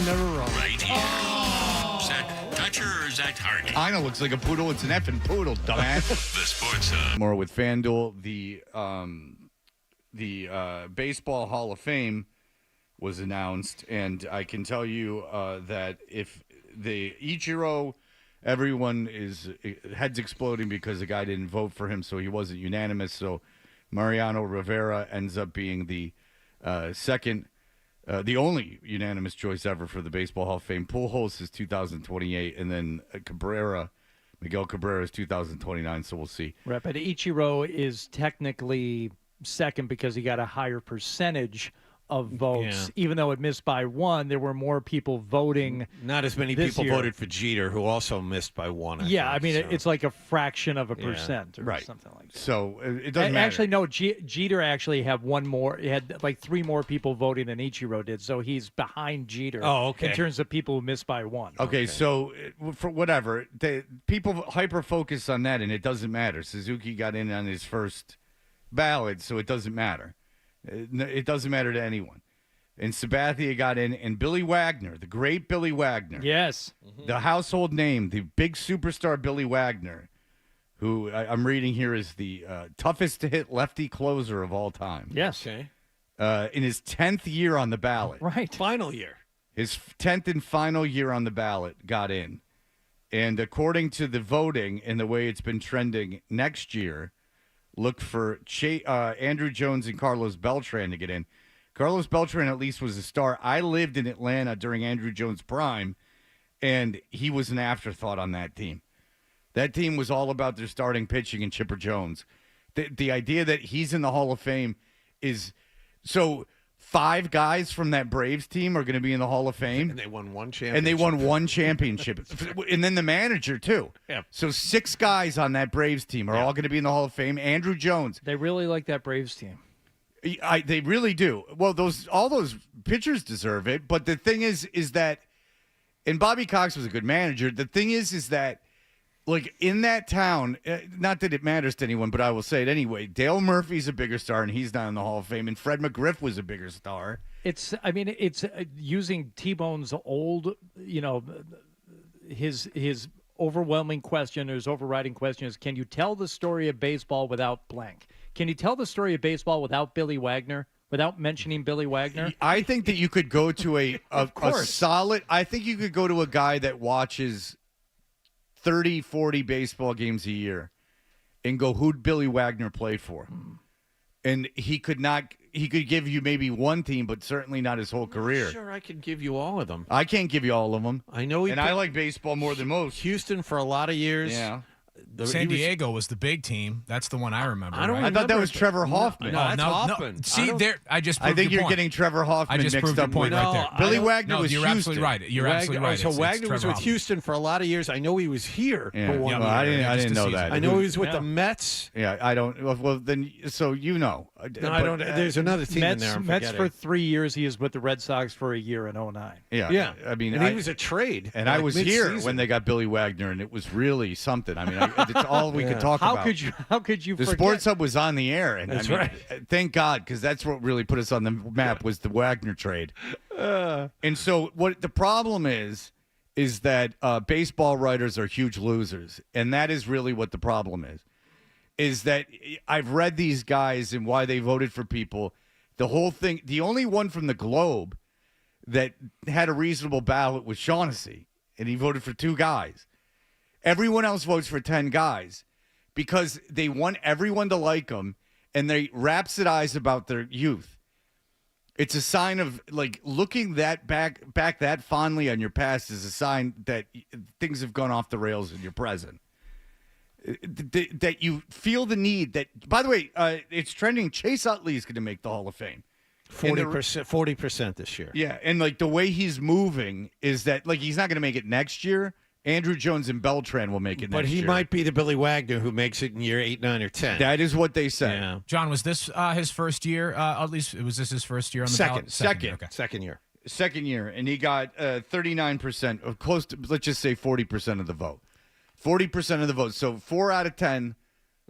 never wrong. Right here. Is that Dutcher or is that Hardy? Kinda looks like a poodle. It's an effing poodle, dumbass. The Sports Hub. More with FanDuel. The Baseball Hall of Fame was announced, and I can tell you that if the Ichiro, everyone is heads exploding because the guy didn't vote for him, so he wasn't unanimous. So Mariano Rivera ends up being the second, the only unanimous choice ever for the Baseball Hall of Fame. Pujols is 2028, and then Miguel Cabrera is 2029. So we'll see. Right, but Ichiro is technically second because he got a higher percentage of votes. Even though it missed by one, there were more people voting. Not as many people voted for Jeter, who also missed by one. I mean, think, so. it's like a fraction of a percent or something like that. So it doesn't matter. Actually, no, Jeter actually had one more. He had like three more people voting than Ichiro did, so he's behind Jeter. Oh, okay. In terms of people who missed by one. Okay, so for whatever, people hyper focus on that, and it doesn't matter. Suzuki got in on his first ballot, so it doesn't matter. It doesn't matter to anyone. And Sabathia got in, and Billy Wagner, the great Billy Wagner. Yes. The household name, the big superstar Billy Wagner, who I'm reading here is the toughest to hit lefty closer of all time. Yes. Okay. In his 10th year on the ballot. Right. Final year. His 10th and final year on the ballot got in. And according to the voting and the way it's been trending next year, look for Andrew Jones and Carlos Beltran to get in. Carlos Beltran at least was a star. I lived in Atlanta during Andrew Jones' prime, and he was an afterthought on that team. That team was all about their starting pitching and Chipper Jones. The idea that he's in the Hall of Fame is so 5 guys from that Braves team are going to be in the Hall of Fame. And they won one championship. And they won one championship. And then the manager, too. Yeah. So 6 guys on that Braves team are all going to be in the Hall of Fame. Andrew Jones. They really like that Braves team. They really do. Well, all those pitchers deserve it. But the thing is that, and Bobby Cox was a good manager. The thing is that, like, in that town, not that it matters to anyone, but I will say it anyway, Dale Murphy's a bigger star, and he's not in the Hall of Fame, and Fred McGriff was a bigger star. It's using T-Bone's old, his overwhelming question, or his overriding question is, can you tell the story of baseball without blank? Can you tell the story of baseball without Billy Wagner, without mentioning Billy Wagner? I think that you could go to a solid, I think you could go to a guy that watches 30, 40 baseball games a year and go, who'd Billy Wagner play for? And he could give you maybe one team, but certainly not his whole career. Sure, I can give you all of them. I can't give you all of them. I know I like baseball more than most. Houston for a lot of years. Yeah. San Diego was the big team. That's the one I remember. I thought that was Trevor Hoffman. No, that's Hoffman. See, I just proved I think your you're point. getting Trevor Hoffman I just mixed proved your up point with right there. Billy Wagner was you're Houston. absolutely right. You're absolutely right. So It's Wagner was Trevor with Hoffman. Houston for a lot of years. I know he was here Yeah. for one Well, I year. didn't know that. I know he was with the Mets. Yeah, I don't. Well, then, so you know. No, I don't. There's another team in there. I'm Mets forgetting. for 3 years. He is with the Red Sox for a year in 2009. Yeah. I mean, and he was a trade. And I was here when they got Billy Wagner, and it was really something. I mean, it's all we could talk about. How could you The forget? Sports Hub was on the air, and That's I mean, right. Thank God, because that's what really put us on the map was the Wagner trade. And so, what the problem is that baseball writers are huge losers, and that is really what the problem is. Is that I've read these guys and why they voted for people. The whole thing. The only one from the Globe that had a reasonable ballot was Shaughnessy, and he voted for 2 guys. Everyone else votes for 10 guys. Because they want everyone to like them, and they rhapsodize about their youth. It's a sign of, like, looking that back that fondly on your past is a sign that things have gone off the rails in your present. That you feel the need that, by the way, it's trending. Chase Utley is going to make the Hall of Fame. 40% this year. Yeah, and, like, the way he's moving is that, like, he's not going to make it next year. Andrew Jones and Beltran will make it next year. But he might be the Billy Wagner who makes it in year 8, 9, or 10. That is what they say. Yeah. John, was this his first year? At least was this his first year on the ballot? Second. Okay. Second year. Second year, and he got 39%, or close to, let's just say 40% of the vote. 40% of the vote. So 4 out of 10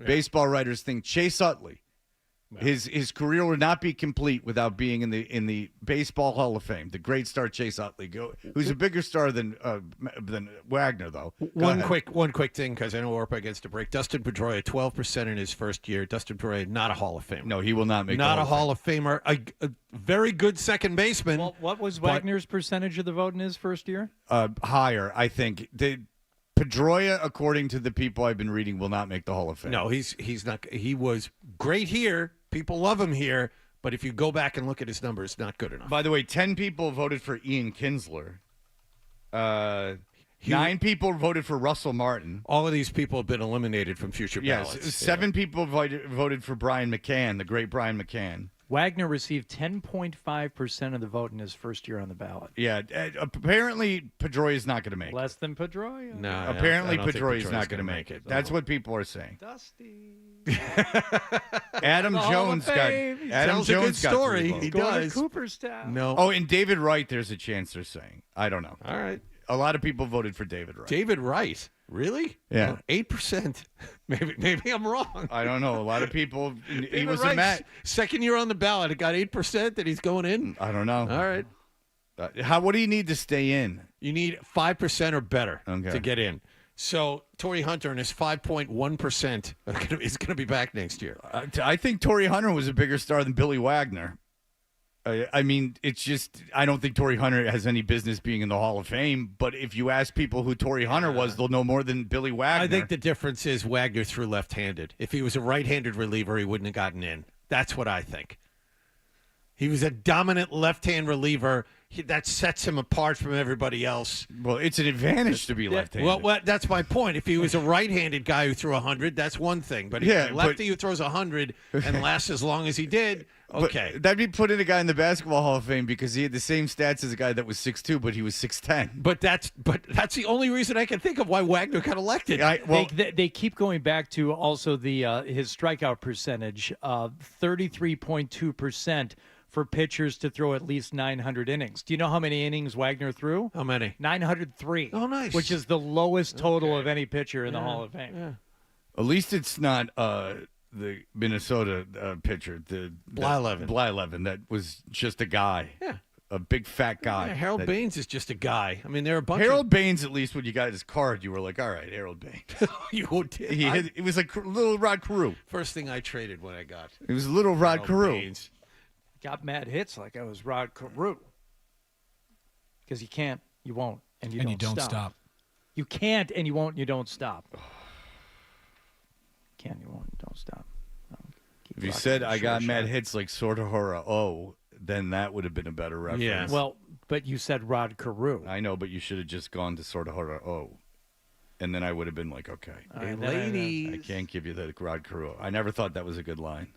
baseball writers think Chase Utley His career would not be complete without being in the Baseball Hall of Fame. The great star Chase Utley, who's a bigger star than Wagner, though. One quick thing, because I know we're up against a break. Dustin Pedroia, 12% in his first year. Dustin Pedroia, not a Hall of Famer. No, he will not make. Not a Hall of Famer. A very good second baseman. Well, what was Wagner's percentage of the vote in his first year? Higher, I think. Pedroia, according to the people I've been reading, will not make the Hall of Fame. No, he's not. He was great here. People love him here. But if you go back and look at his numbers, not good enough. By the way, 10 people voted for Ian Kinsler. 9 people voted for Russell Martin. All of these people have been eliminated from future ballots. Yes, 7 people voted for Brian McCann, the great Brian McCann. Wagner received 10.5% of the vote in his first year on the ballot. Yeah, apparently Pedroia is not going to make it. Less than Pedroia. No, apparently Pedroia is not going to make it. That's what people are saying. Dusty. Adam Jones got. Adam Tells Jones a good got story. 3 votes. He Going does. to Cooperstown. No. Oh, and David Wright, there's a chance they're saying. I don't know. All right. A lot of people voted for David Wright. David Wright. Really? Yeah. 8%. Maybe I'm wrong. I don't know. A lot of people. He David was Wright's a Met. second year on the ballot. It got 8% that he's going in. I don't know. All right. What do you need to stay in? You need 5% or better Okay. to get in. So Torrey Hunter and his 5.1% is going to be back next year. I think Torrey Hunter was a bigger star than Billy Wagner. I mean, it's just I don't think Torrey Hunter has any business being in the Hall of Fame. But if you ask people who Torrey Hunter was, they'll know more than Billy Wagner. I think the difference is Wagner threw left-handed. If he was a right-handed reliever, he wouldn't have gotten in. That's what I think. He was a dominant left-hand reliever. That sets him apart from everybody else. Well, it's an advantage to be left-handed. Well, that's my point. If he was a right-handed guy who threw 100, that's one thing. But if he's a lefty who throws 100 and lasts as long as he did, okay. But that'd be putting a guy in the Basketball Hall of Fame because he had the same stats as a guy that was 6'2", but he was 6'10". But that's the only reason I can think of why Wagner got elected. They keep going back to also the his strikeout percentage of 33.2%. For pitchers to throw at least 900 innings. Do you know how many innings Wagner threw? How many? 903. Oh, nice. Which is the lowest total of any pitcher in the Hall of Fame. Yeah. At least it's not the Minnesota pitcher, the Blyleven, that was just a guy. Yeah. A big fat guy. Yeah, Harold Baines is just a guy. I mean, there are a bunch Harold Baines, at least when you got his card, you were like, all right, Harold Baines. You did. It was like little Rod Carew. First thing I traded when I got. It was little Rod Carew. Baines. Got mad hits like I was Rod Carew. Because you can't, you won't, and you don't stop. You can't, and you won't, and you don't stop. Can, you won't, you don't stop. No, if you said I got mad hits like Sortahora then that would have been a better reference. Yeah. Well, but you said Rod Carew. I know, but you should have just gone to Sortahora and then I would have been like, okay. Hey, ladies. I can't give you the Rod Carew. I never thought that was a good line.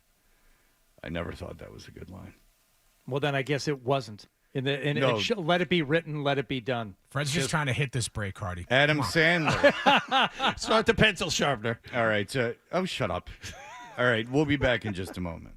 Well, then I guess it wasn't. No. Let it be written, let it be done. Fred's just trying to hit this break, Hardy. Adam Sandler. Start the pencil sharpener. All right. Shut up. All right. We'll be back in just a moment.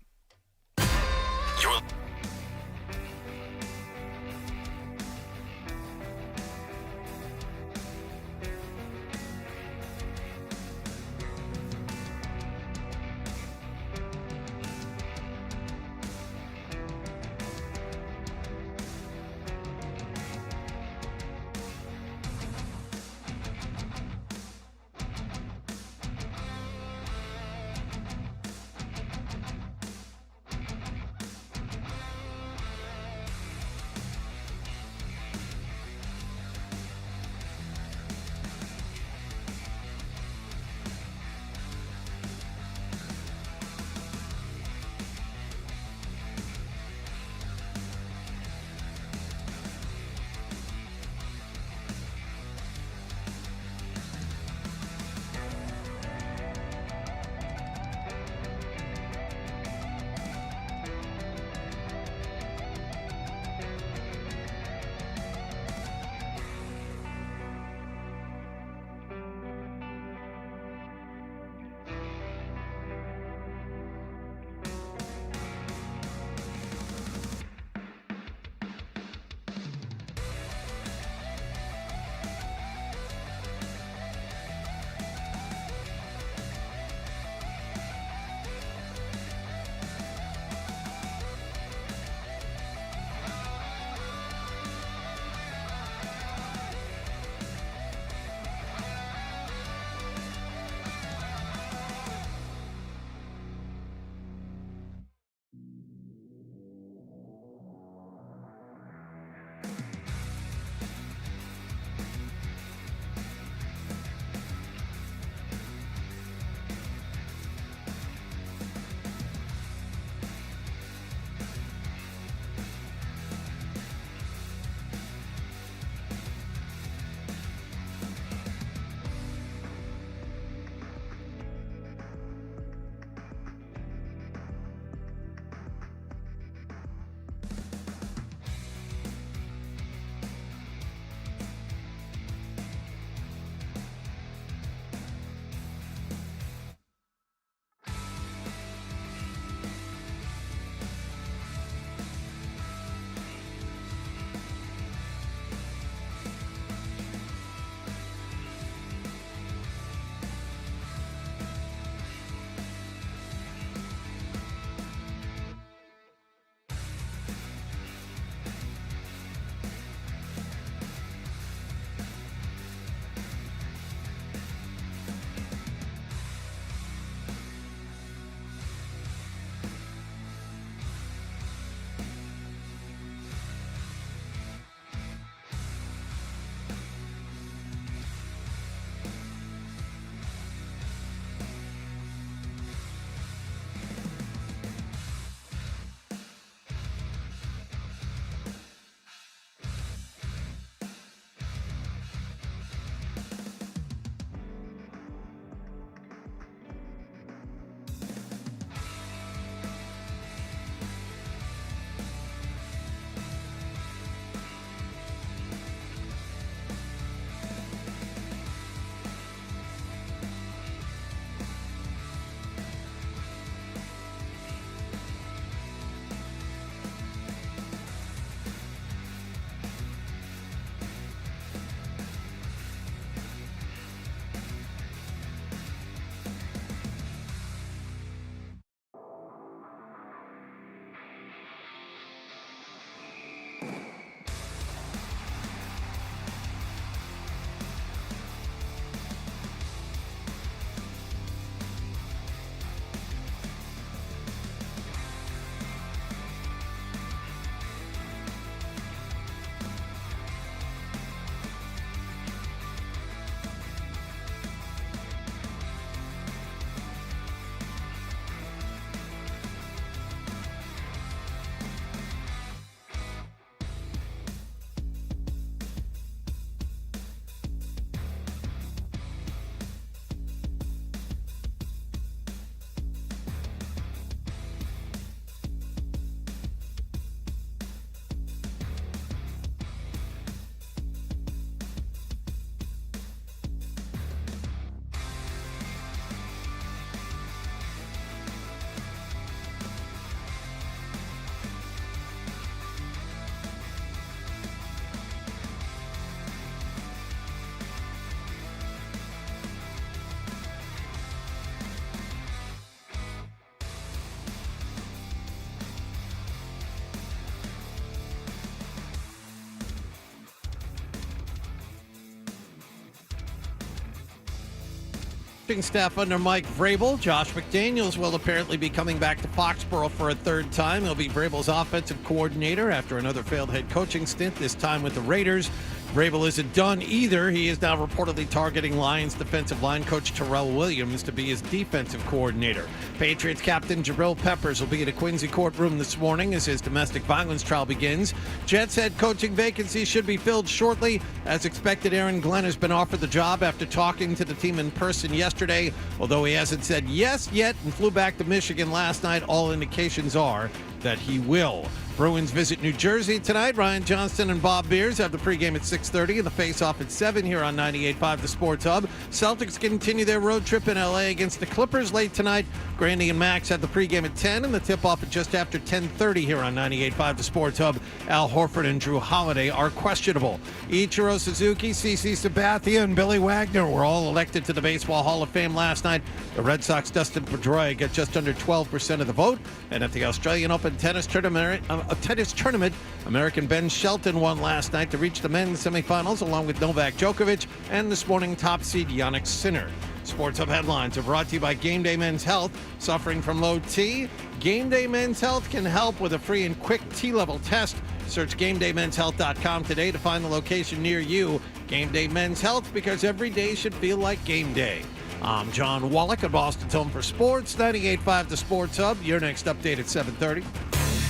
Coaching staff under Mike Vrabel. Josh McDaniels will apparently be coming back to Foxborough for a third time. He'll be Vrabel's offensive coordinator after another failed head coaching stint, this time with the Raiders. Vrabel isn't done either. He is now reportedly targeting Lions defensive line coach Terrell Williams to be his defensive coordinator. Patriots captain Jabril Peppers will be at a Quincy courtroom this morning as his domestic violence trial begins. Jets head coaching vacancy should be filled shortly. As expected, Aaron Glenn has been offered the job after talking to the team in person yesterday. Although he hasn't said yes yet and flew back to Michigan last night, all indications are that he will. Bruins visit New Jersey tonight. Ryan Johnston and Bob Beers have the pregame at 6:30 and the face-off at 7 here on 98.5 The Sports Hub. Celtics continue their road trip in L.A. against the Clippers late tonight. Grandy and Max have the pregame at 10 and the tip-off at just after 10:30 here on 98.5 The Sports Hub. Al Horford and Drew Holiday are questionable. Ichiro Suzuki, CC Sabathia, and Billy Wagner were all elected to the Baseball Hall of Fame last night. The Red Sox Dustin Pedroia got just under 12% of the vote. And at the Australian Open tennis tournament, American Ben Shelton won last night to reach the men's semifinals along with Novak Djokovic and this morning top seed Jannik Sinner. Sports Hub headlines are brought to you by Game Day Men's Health. Suffering from low T? Game Day Men's Health can help with a free and quick T-level test. Search GameDayMen'sHealth.com today to find the location near you. Game Day Men's Health, because every day should feel like game day. I'm John Wallach at Boston's Home for Sports, 98.5 The Sports Hub. Your next update at 7:30.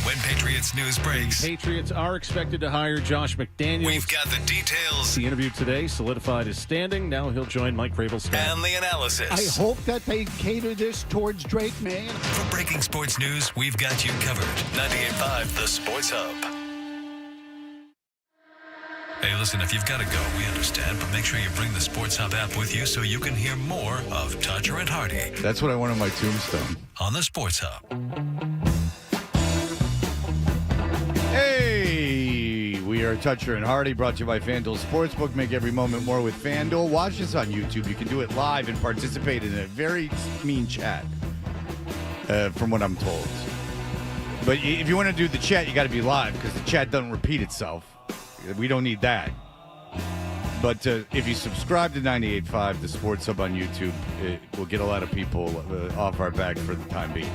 When Patriots news breaks, Patriots are expected to hire Josh McDaniels. we've got the details The interview today solidified his standing. Now he'll join Mike Vrabel's staff. and the analysis. I hope that they cater this towards Drake May. For breaking sports news, we've got you covered. 98.5 The Sports Hub. Hey, listen, if you've got to go, we understand, but make sure you bring the Sports Hub app with you so you can hear more of Toucher and Hardy That's what I want on my tombstone. on the Sports Hub. Hey, we are Toucher and Hardy, brought to you by FanDuel Sportsbook. Make every moment more with FanDuel. Watch us on YouTube. You can do it live and participate in a very mean chat, from what I'm told. But if you want to do the chat, you got to be live because the chat doesn't repeat itself. We don't need that. But if you subscribe to 98.5, the Sports Hub on YouTube, it will get a lot of people off our back for the time being.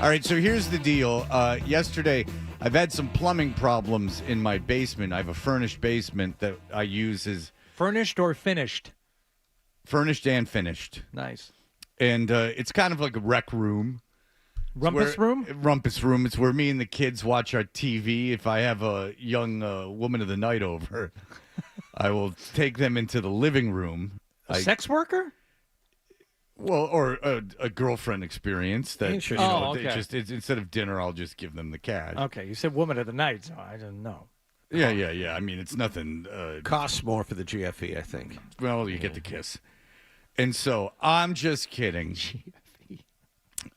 All right, so here's the deal. Yesterday, I've had some plumbing problems in my basement. I have a furnished basement that I use as... Furnished or finished? Furnished and finished. Nice. And it's kind of like a rec room. Rumpus room? Rumpus room. It's where me and the kids watch our TV. If I have a young woman of the night over, I will take them into the living room. A sex worker? Well, or a girlfriend experience. That Interesting. okay. Instead of dinner, I'll just give them the cash. Okay, you said woman of the night, so I didn't know. Yeah. I mean, it's nothing. Costs more for the GFE, I think. Well, you get the kiss. And so, I'm just kidding.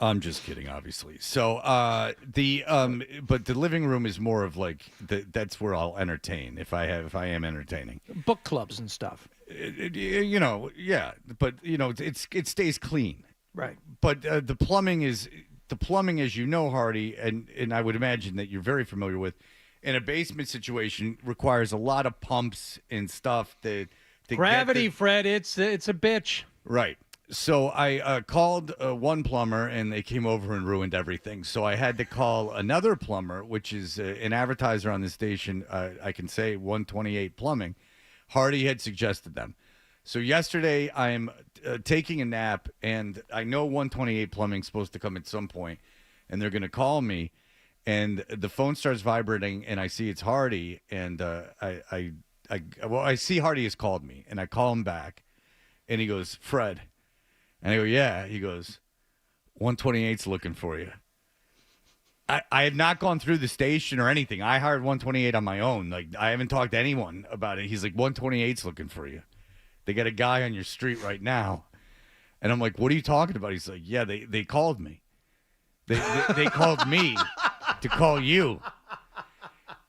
I'm just kidding, obviously. So but the living room is more of like that's where I'll entertain if I am entertaining. Book clubs and stuff. Yeah, but it stays clean. Right. But the plumbing, as you know, Hardy, and I would imagine that you're very familiar with, in a basement situation requires a lot of pumps and stuff to Gravity, Fred, it's a bitch. Right. So I called one plumber, and they came over and ruined everything. So I had to call another plumber, which is an advertiser on the station. I can say 128 Plumbing. Hardy had suggested them. So yesterday I am taking a nap, and I know 128 Plumbing's supposed to come at some point, and they're going to call me. And the phone starts vibrating, and I see it's Hardy, and I see Hardy has called me, and I call him back, and he goes, Fred. And I go, yeah. He goes, 128's looking for you. I have not gone through the station or anything. I hired 128 on my own. Like, I haven't talked to anyone about it. He's like, 128's looking for you. They got a guy on your street right now. And I'm like, what are you talking about? He's like, yeah, they called me. They called me to call you.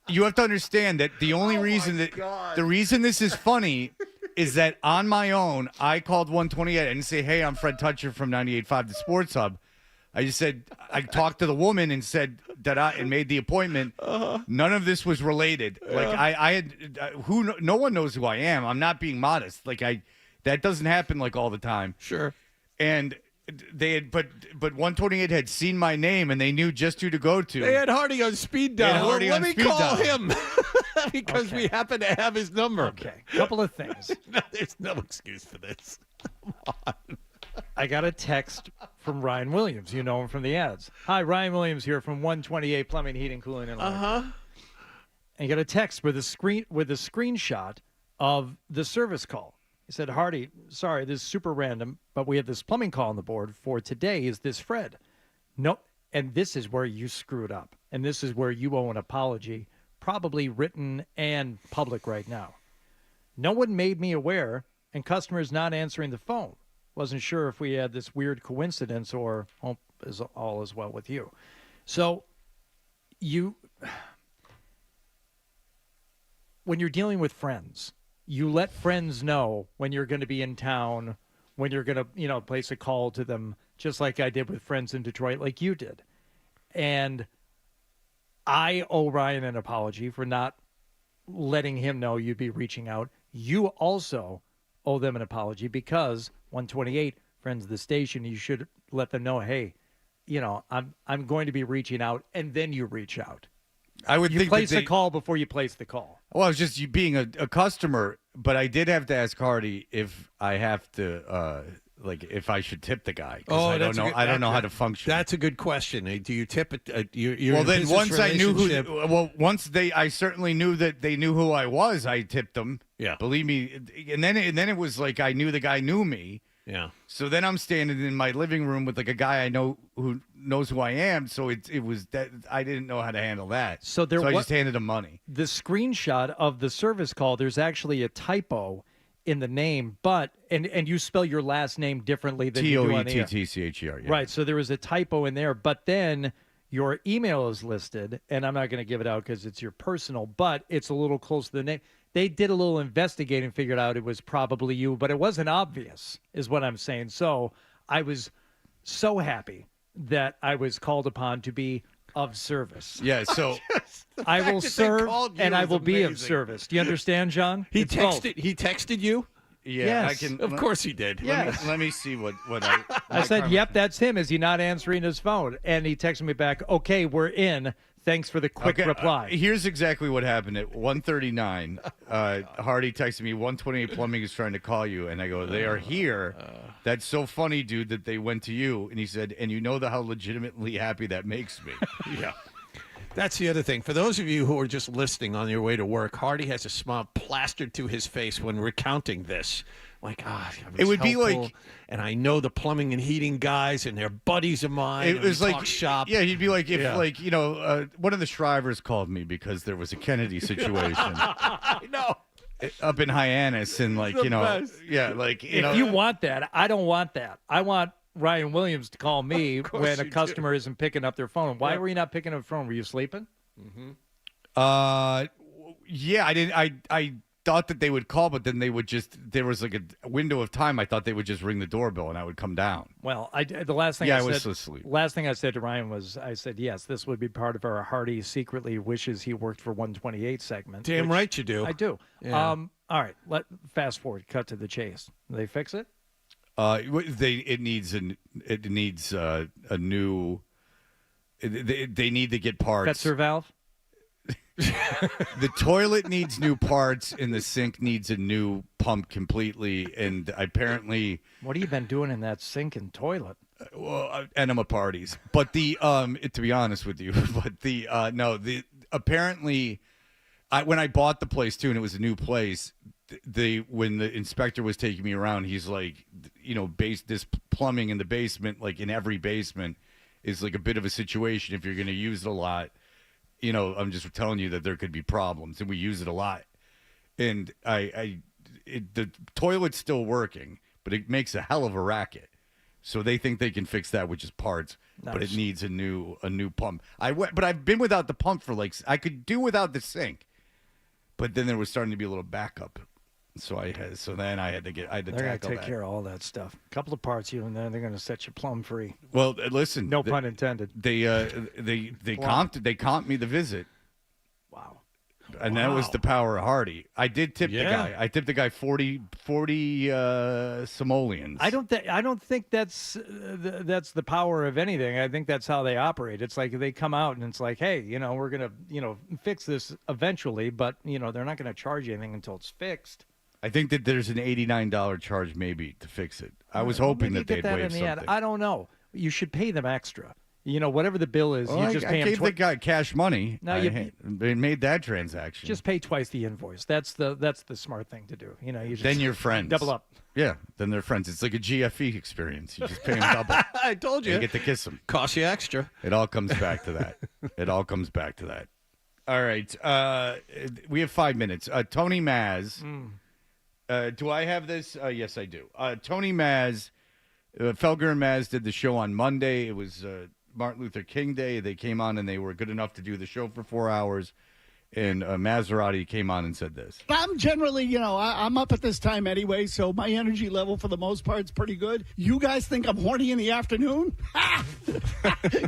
You have to understand that the only reason the reason this is funny is that on my own, I called 128. I didn't say, hey, I'm Fred Toucher from 98.5 The Sports Hub. I just said, I talked to the woman and said that and made the appointment. None of this was related. Like I had, no one knows who I am. I'm not being modest. Like that doesn't happen like all the time. Sure. and they had, but 128 had seen my name, and they knew just who to go to. They had Hardy on speed dial. Well, let me call dial. him because we happen to have his number. Okay, couple of things. No, there's no excuse for this. Come on. I got a text from Ryan Williams. You know him from the ads. Hi, Ryan Williams here from 128 Plumbing, Heating, Cooling, and Electric. And you got a text with a screenshot of the service call. He said, Hardy, sorry, this is super random, but we have this plumbing call on the board for today. Is this Fred? No, and this is where you screwed up. And this is where you owe an apology, probably written and public right now. No one made me aware, and customers not answering the phone. Wasn't sure if we had this weird coincidence or all is well with you. So when you're dealing with friends, you let friends know when you're going to be in town, when you're going to, place a call to them, just like I did with friends in Detroit, like you did. And I owe Ryan an apology for not letting him know you'd be reaching out. You also owe them an apology because 128 friends of the station, you should let them know, hey, I'm going to be reaching out, and then you reach out. I would think place a call before you place the call. Well, it's just you being a customer, but I did have to ask Hardy if I have to, if I should tip the guy. I don't know. I don't know how to function. That's a good question. Do you tip it? Well, then once I knew I certainly knew that they knew who I was. I tipped them. Yeah, believe me. And then it was like I knew the guy knew me. Yeah. So then I'm standing in my living room with like a guy I know who knows who I am. So it was that I didn't know how to handle that. So I just handed him money. The screenshot of the service call, there's actually a typo in the name, but and you spell your last name differently than you do on the air. Toettcher. Yeah. Right. So there was a typo in there, but then your email is listed, and I'm not going to give it out because it's your personal, but it's a little close to the name. They did a little investigating, figured out it was probably you, but it wasn't obvious, is what I'm saying. So I was so happy that I was called upon to be of service. Yeah, so I will serve and I will be of service. Do you understand, John? He texted you? Yeah, yes. I can. Of course he did. Yes. Let me see what I said, yep, that's him. Is he not answering his phone? And he texted me back, okay, we're in. Thanks for the quick reply. Here's exactly what happened at 1:39. Hardy texted me, 128 Plumbing is trying to call you. And I go, they are here. That's so funny, dude, that they went to you. And he said, and you know how legitimately happy that makes me. Yeah. That's the other thing. For those of you who are just listening on your way to work, Hardy has a smile plastered to his face when recounting this. Like, it would be like, and I know the plumbing and heating guys, and they're buddies of mine. It was like shop. Yeah, he'd be like, if one of the Shrivers called me because there was a Kennedy situation. I know. Up in Hyannis, and best. Yeah, if you want that, I don't want that. I want Ryan Williams to call me when a customer isn't picking up their phone. Why were you not picking up the phone? Were you sleeping? Mm-hmm. Yeah, I didn't. I thought that they would call, but then they would just. There was like a window of time. I thought they would just ring the doorbell and I would come down. Well, the last thing I was said. asleep. Last thing I said to Ryan was, I said, yes, this would be part of our Hardy secretly wishes he worked for 128 segment. Damn right you do. I do. Yeah. All right. Fast forward. Cut to the chase. Did they fix it? It needs a new. They need to get parts. Fetzer valve. The toilet needs new parts, and the sink needs a new pump completely. And apparently, what have you been doing in that sink and toilet? Enema parties. But to be honest with you, apparently, when I bought the place too, and it was a new place. When the inspector was taking me around, he's like, this plumbing in the basement, like in every basement, is like a bit of a situation if you're going to use it a lot. I'm just telling you that there could be problems, and we use it a lot. And the toilet's still working, but it makes a hell of a racket. So they think they can fix that with just parts, but it needs a new pump. But I've been without the pump for I could do without the sink, but then there was starting to be a little backup. So then I had to They're going to take care of all that stuff. A couple of parts, and then they're going to set you plumb free. Well, listen. No pun intended. They comped me the visit. Wow. And that was the power of Hardy. I did tip the guy. I tipped the guy 40 simoleons. I don't think that's the power of anything. I think that's how they operate. It's like they come out and it's like, hey, we're gonna fix this eventually, but they're not gonna charge you anything until it's fixed. I think that there's an $89 charge maybe to fix it. I was hoping that they'd waive something. End. I don't know. You should pay them extra. Whatever the bill is, you just pay I them. gave the guy cash money. No, they made that transaction. Just pay twice the invoice. That's the smart thing to do. You just then you're friends. Double up. Yeah, then they're friends. It's like a GFE experience. You just pay them double. I told you. You get to kiss them. Cost you extra. It all comes back to that. All right. We have 5 minutes. Tony Maz. Do I have this? Yes, I do. Tony Maz, Felger and Maz did the show on Monday. It was Martin Luther King Day. They came on and they were good enough to do the show for 4 hours. And Maserati came on and said this. I'm generally, I'm up at this time anyway, so my energy level for the most part is pretty good. You guys think I'm horny in the afternoon?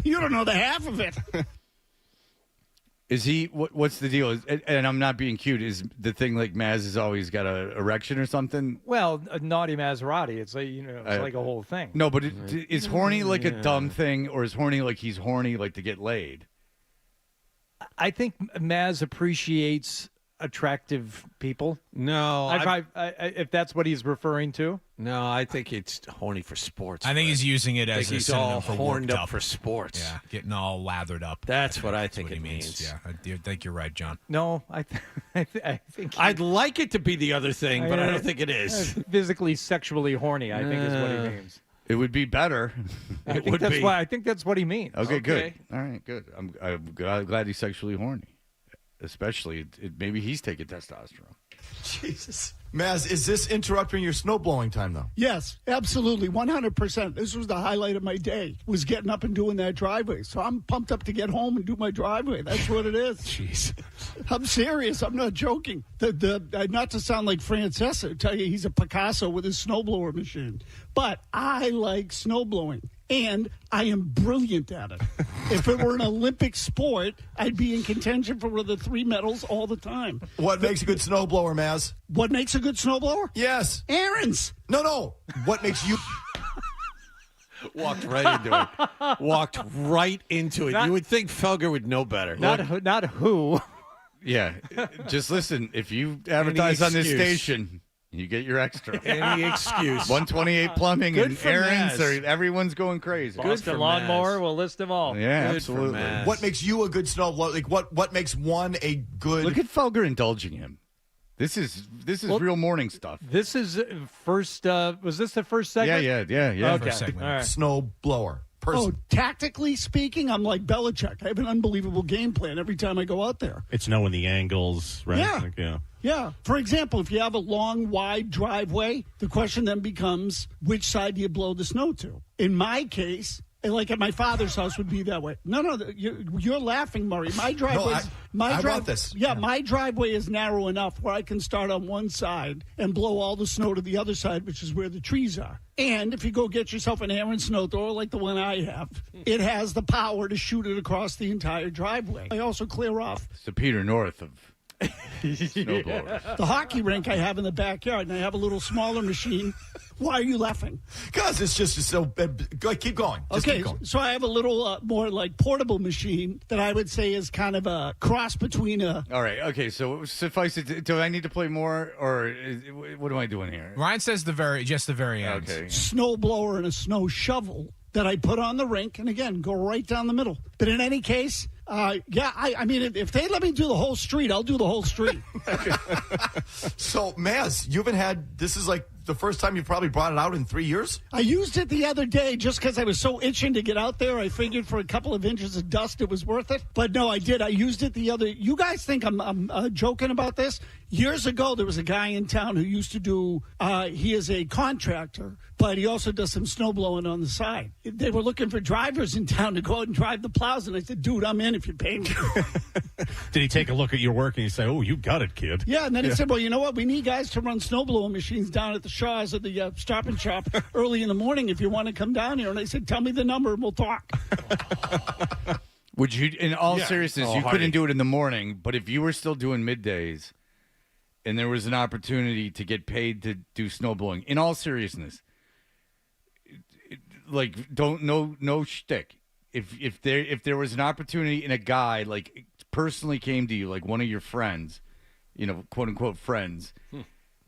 You don't know the half of it. Is he? What's the deal? And I'm not being cute. Is the thing like Maz has always got an erection or something? Well, a naughty Maserati. It's like it's like a whole thing. No, but is horny like a dumb thing, or is horny like he's horny like to get laid? I think Maz appreciates attractive people. No, if that's what he's referring to. No, I think it's horny for sports. I think he's using it as a he's synonym all for horned worked up for sports. Yeah, getting all lathered up. That's what I think it means. Yeah, I think you're right, John. No, I think I'd like it to be the other thing, but I don't think it is. Physically, sexually horny, I think is what he means. It would be better. I think that's what he means. Okay, good. All right, good. I'm glad he's sexually horny. Especially, maybe he's taking testosterone. Jesus. Maz, is this interrupting your snow blowing time, though? Yes, absolutely, 100%. This was the highlight of my day, was getting up and doing that driveway. So I'm pumped up to get home and do my driveway. That's what it is. Jeez. I'm serious. I'm not joking. Not to sound like Francesa, tell you he's a Picasso with his snowblower machine. But I like snow blowing, and I am brilliant at it. If it were an Olympic sport, I'd be in contention for one of the 3 medals all the time. What makes a good snowblower, Maz? What makes a good snowblower? Yes. Aaron's. No. What makes you... Walked right into it. You would think Felger would know better. Not who. Yeah. Just listen. If you advertise on this station... You get your extra. Any excuse. 128 plumbing Good and for errands. Maz. Everyone's going crazy. Boston Lawnmower. We'll list them all. Yeah, Good absolutely. What makes you a good snowblower? Like what makes one a good? Look at Felger indulging him. This is real morning stuff. This is first. Was this the first segment? Yeah. Okay. First segment. All right. Snowblower. Oh, tactically speaking, I'm like Belichick. I have an unbelievable game plan every time I go out there. It's knowing the angles, right? Yeah. Yeah. For example, if you have a long, wide driveway, the question then becomes, which side do you blow the snow to? In my case, like at my father's house would be that way. No, you're laughing, Murray. My driveway. I want this. Yeah, my driveway is narrow enough where I can start on one side and blow all the snow to the other side, which is where the trees are. And if you go get yourself an Aaron snow thrower like the one I have, it has the power to shoot it across the entire driveway. I also clear off. It's the Peter North of snowblowers. The hockey rink I have in the backyard, and I have a little smaller machine. Why are you laughing? Because it's just so... keep going. Keep going. So I have a little more like portable machine that I would say is kind of a cross between a... All right, okay, so suffice it. Do I need to play more, or what am I doing here? Ryan says the very end. Okay. Snow blower and a snow shovel that I put on the rink, and again, go right down the middle. But in any case... I mean, if they let me do the whole street, I'll do the whole street. So, Maz, you haven't had, this is like the first time you've probably brought it out in 3 years? I used it the other day just because I was so itching to get out there. I figured for a couple of inches of dust it was worth it. But no, I did. I used it the other. You guys think I'm joking about this? Years ago, there was a guy in town who used to do, he is a contractor, but he also does some snow blowing on the side. They were looking for drivers in town to go out and drive the plows. And I said, dude, I'm in if you pay me. Did he take a look at your work and he say, oh, you got it, kid? Yeah, and then he said, well, you know what? We need guys to run snowblowing machines down at the Shaw's at the Stop and Shop early in the morning if you want to come down here. And I said, tell me the number and we'll talk. Would you, in all seriousness, you Hardy. couldn't do it in the morning, but if you were still doing middays and there was an opportunity to get paid to do snowblowing, in all seriousness, no shtick. If there was an opportunity and a guy like personally came to you, like one of your friends, quote unquote friends,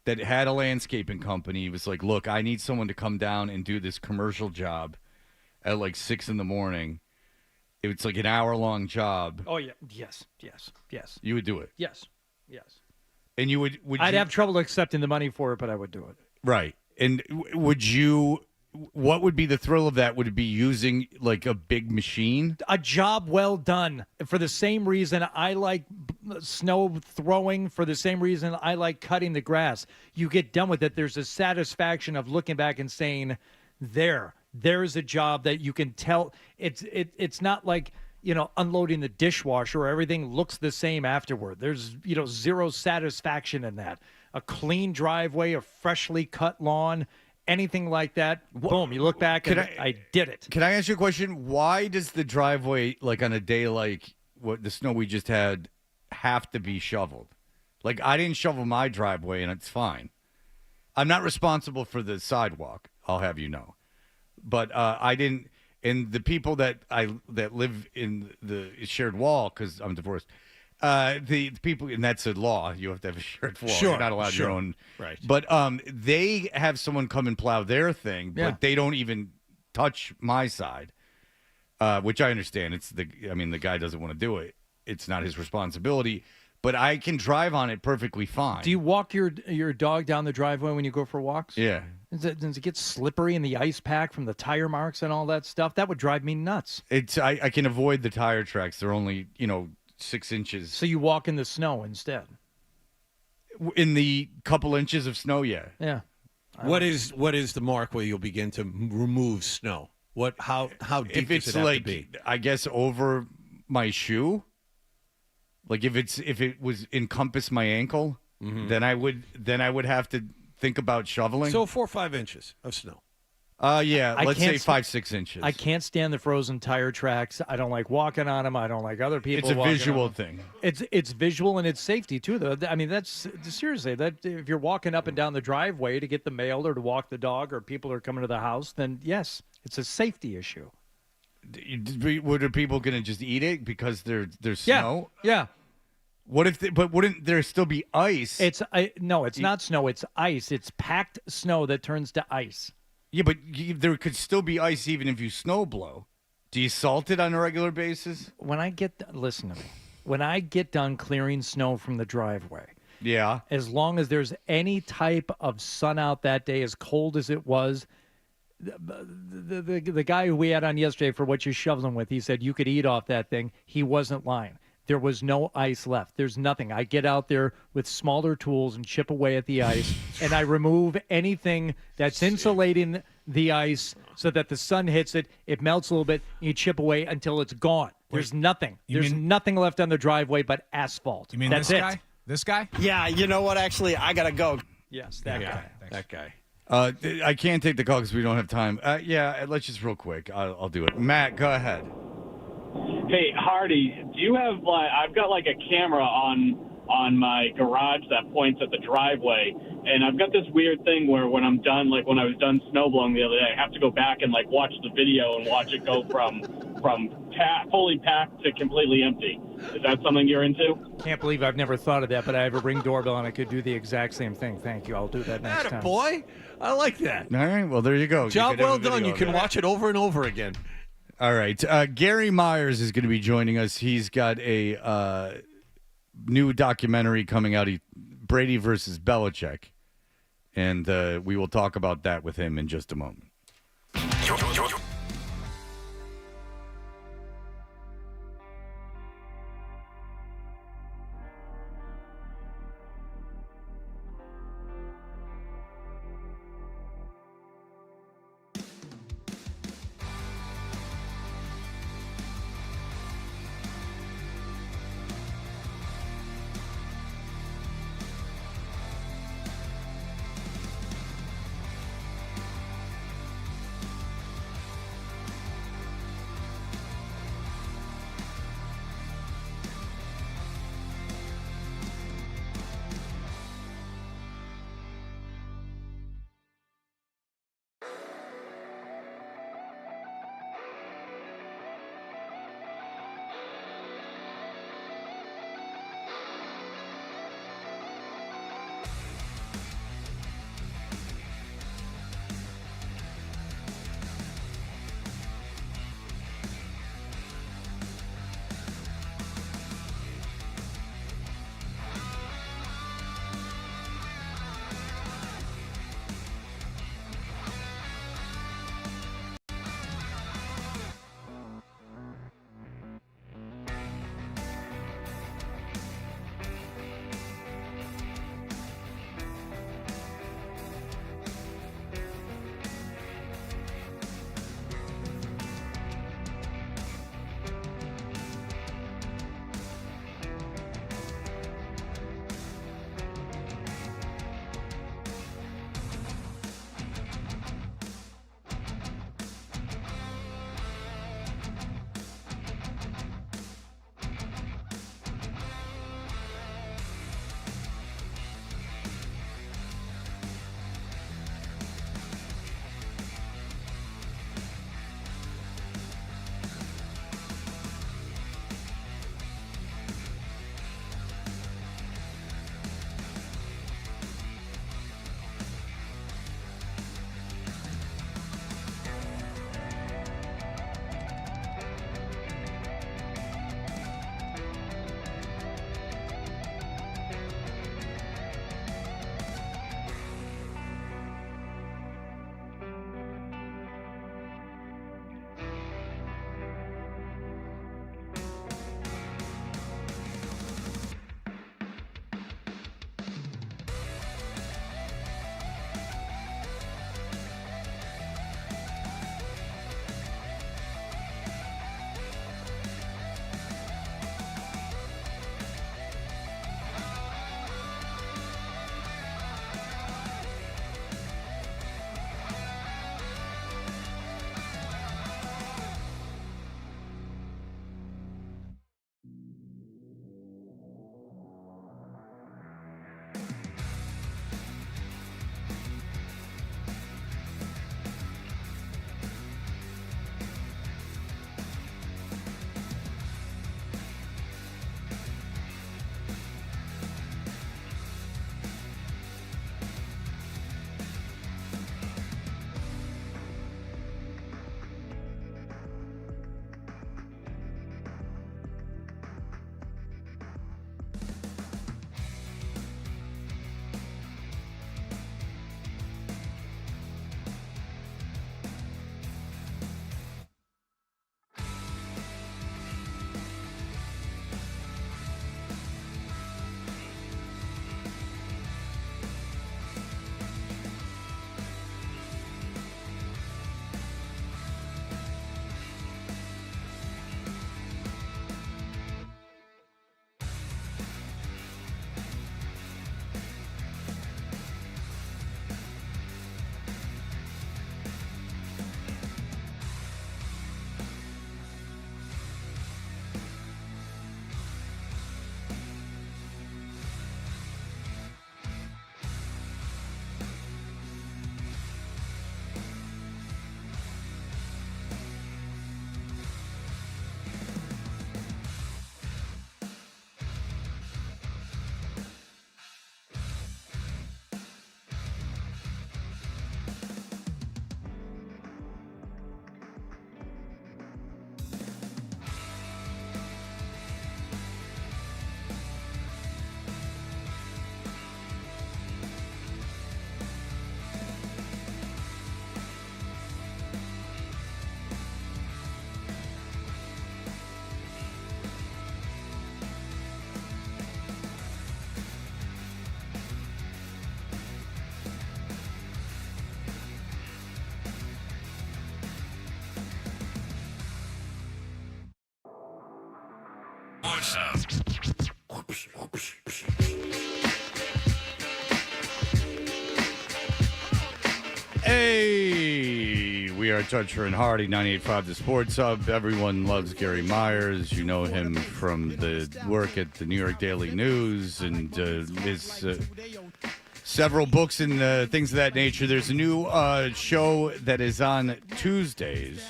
that had a landscaping company, was like, look, I need someone to come down and do this commercial job at like 6 a.m. It's like an hour-long job. Oh, yeah. Yes. You would do it. Yes. And you would I'd have trouble accepting the money for it, but I would do it. Right. And what would be the thrill of that? Would it be using like a big machine? A job well done. For the same reason I like snow throwing, for the same reason I like cutting the grass. You get done with it. There's a satisfaction of looking back and saying, there's a job that you can tell. It's not like, unloading the dishwasher where everything looks the same afterward. There's, zero satisfaction in that. A clean driveway, a freshly cut lawn, anything like that. Boom, you look back and I did it. Can I ask you a question? Why does the driveway, like on a day like what the snow we just had, have to be shoveled? Like, I didn't shovel my driveway and it's fine. I'm not responsible for the sidewalk, I'll have you know. But I didn't, and the people that live in the shared wall, because I'm divorced, the people, and that's a law, you have to have a shared wall. Sure, You're not allowed your own. Right. But they have someone come and plow their thing, but they don't even touch my side, which I understand. The guy doesn't want to do it. It's not his responsibility. But I can drive on it perfectly fine. Do you walk your dog down the driveway when you go for walks? Yeah. Does it get slippery in the ice pack from the tire marks and all that stuff? That would drive me nuts. I can avoid the tire tracks. They're only 6 inches. So you walk in the snow instead. In the couple inches of snow, yeah. Yeah. What is the mark where you'll begin to remove snow? How deep if it's does it have like, to be? I guess over my shoe. Like if it was encompass my ankle, then I would have to think about shoveling. So 4 or 5 inches of snow. Yeah, let's say 5-6 inches. I can't stand the frozen tire tracks. I don't like walking on them. I don't like other people. It's a walking visual on them. thing. It's visual and it's safety too, though. I mean, that's seriously that if you're walking up and down the driveway to get the mail or to walk the dog or people are coming to the house, then yes, it's a safety issue. Are people going to just eat it because there's snow? Yeah. What if? But wouldn't there still be ice? No, it's not snow. It's ice. It's packed snow that turns to ice. Yeah, but there could still be ice even if you snow blow. Do you salt it on a regular basis? Listen to me. When I get done clearing snow from the driveway, yeah, as long as there's any type of sun out that day, as cold as it was. The guy who we had on yesterday for what you're shoveling with, he said you could eat off that thing. He wasn't lying. There was no ice left. There's nothing. I get out there with smaller tools and chip away at the ice, and I remove anything that's insulating the ice so that the sun hits it, it melts a little bit, and you chip away until it's gone. There's nothing. There's nothing left on the driveway but asphalt. You mean that's this it. guy? This guy? Yeah, you know what? Actually, I got to go. Yes, that guy. That guy. I can't take the call because we don't have time. Let's just real quick. I'll do it. Matt, go ahead. Hey, Hardy, do you have I've got like a camera on my garage that points at the driveway, and I've got this weird thing where when I'm done, like when I was done snowblowing the other day, I have to go back and like watch the video and watch it go from fully packed to completely empty. Is that something you're into? Can't believe I've never thought of that, but I have a Ring doorbell and I could do the exact same thing. Thank you. I'll do that next time. Boy, I like that. All right, well, there you go. Job well done. You can watch it over and over again. All right. Gary Myers is going to be joining us. He's got a new documentary coming out, Brady versus Belichick. And we will talk about that with him in just a moment. Sports Hub. Hey, we are Toucher and Hardy, 98.5 The Sports Hub. Everyone loves Gary Myers. You know him from the work at the New York Daily News and his several books and things of that nature. There's a new show that is on Tuesdays.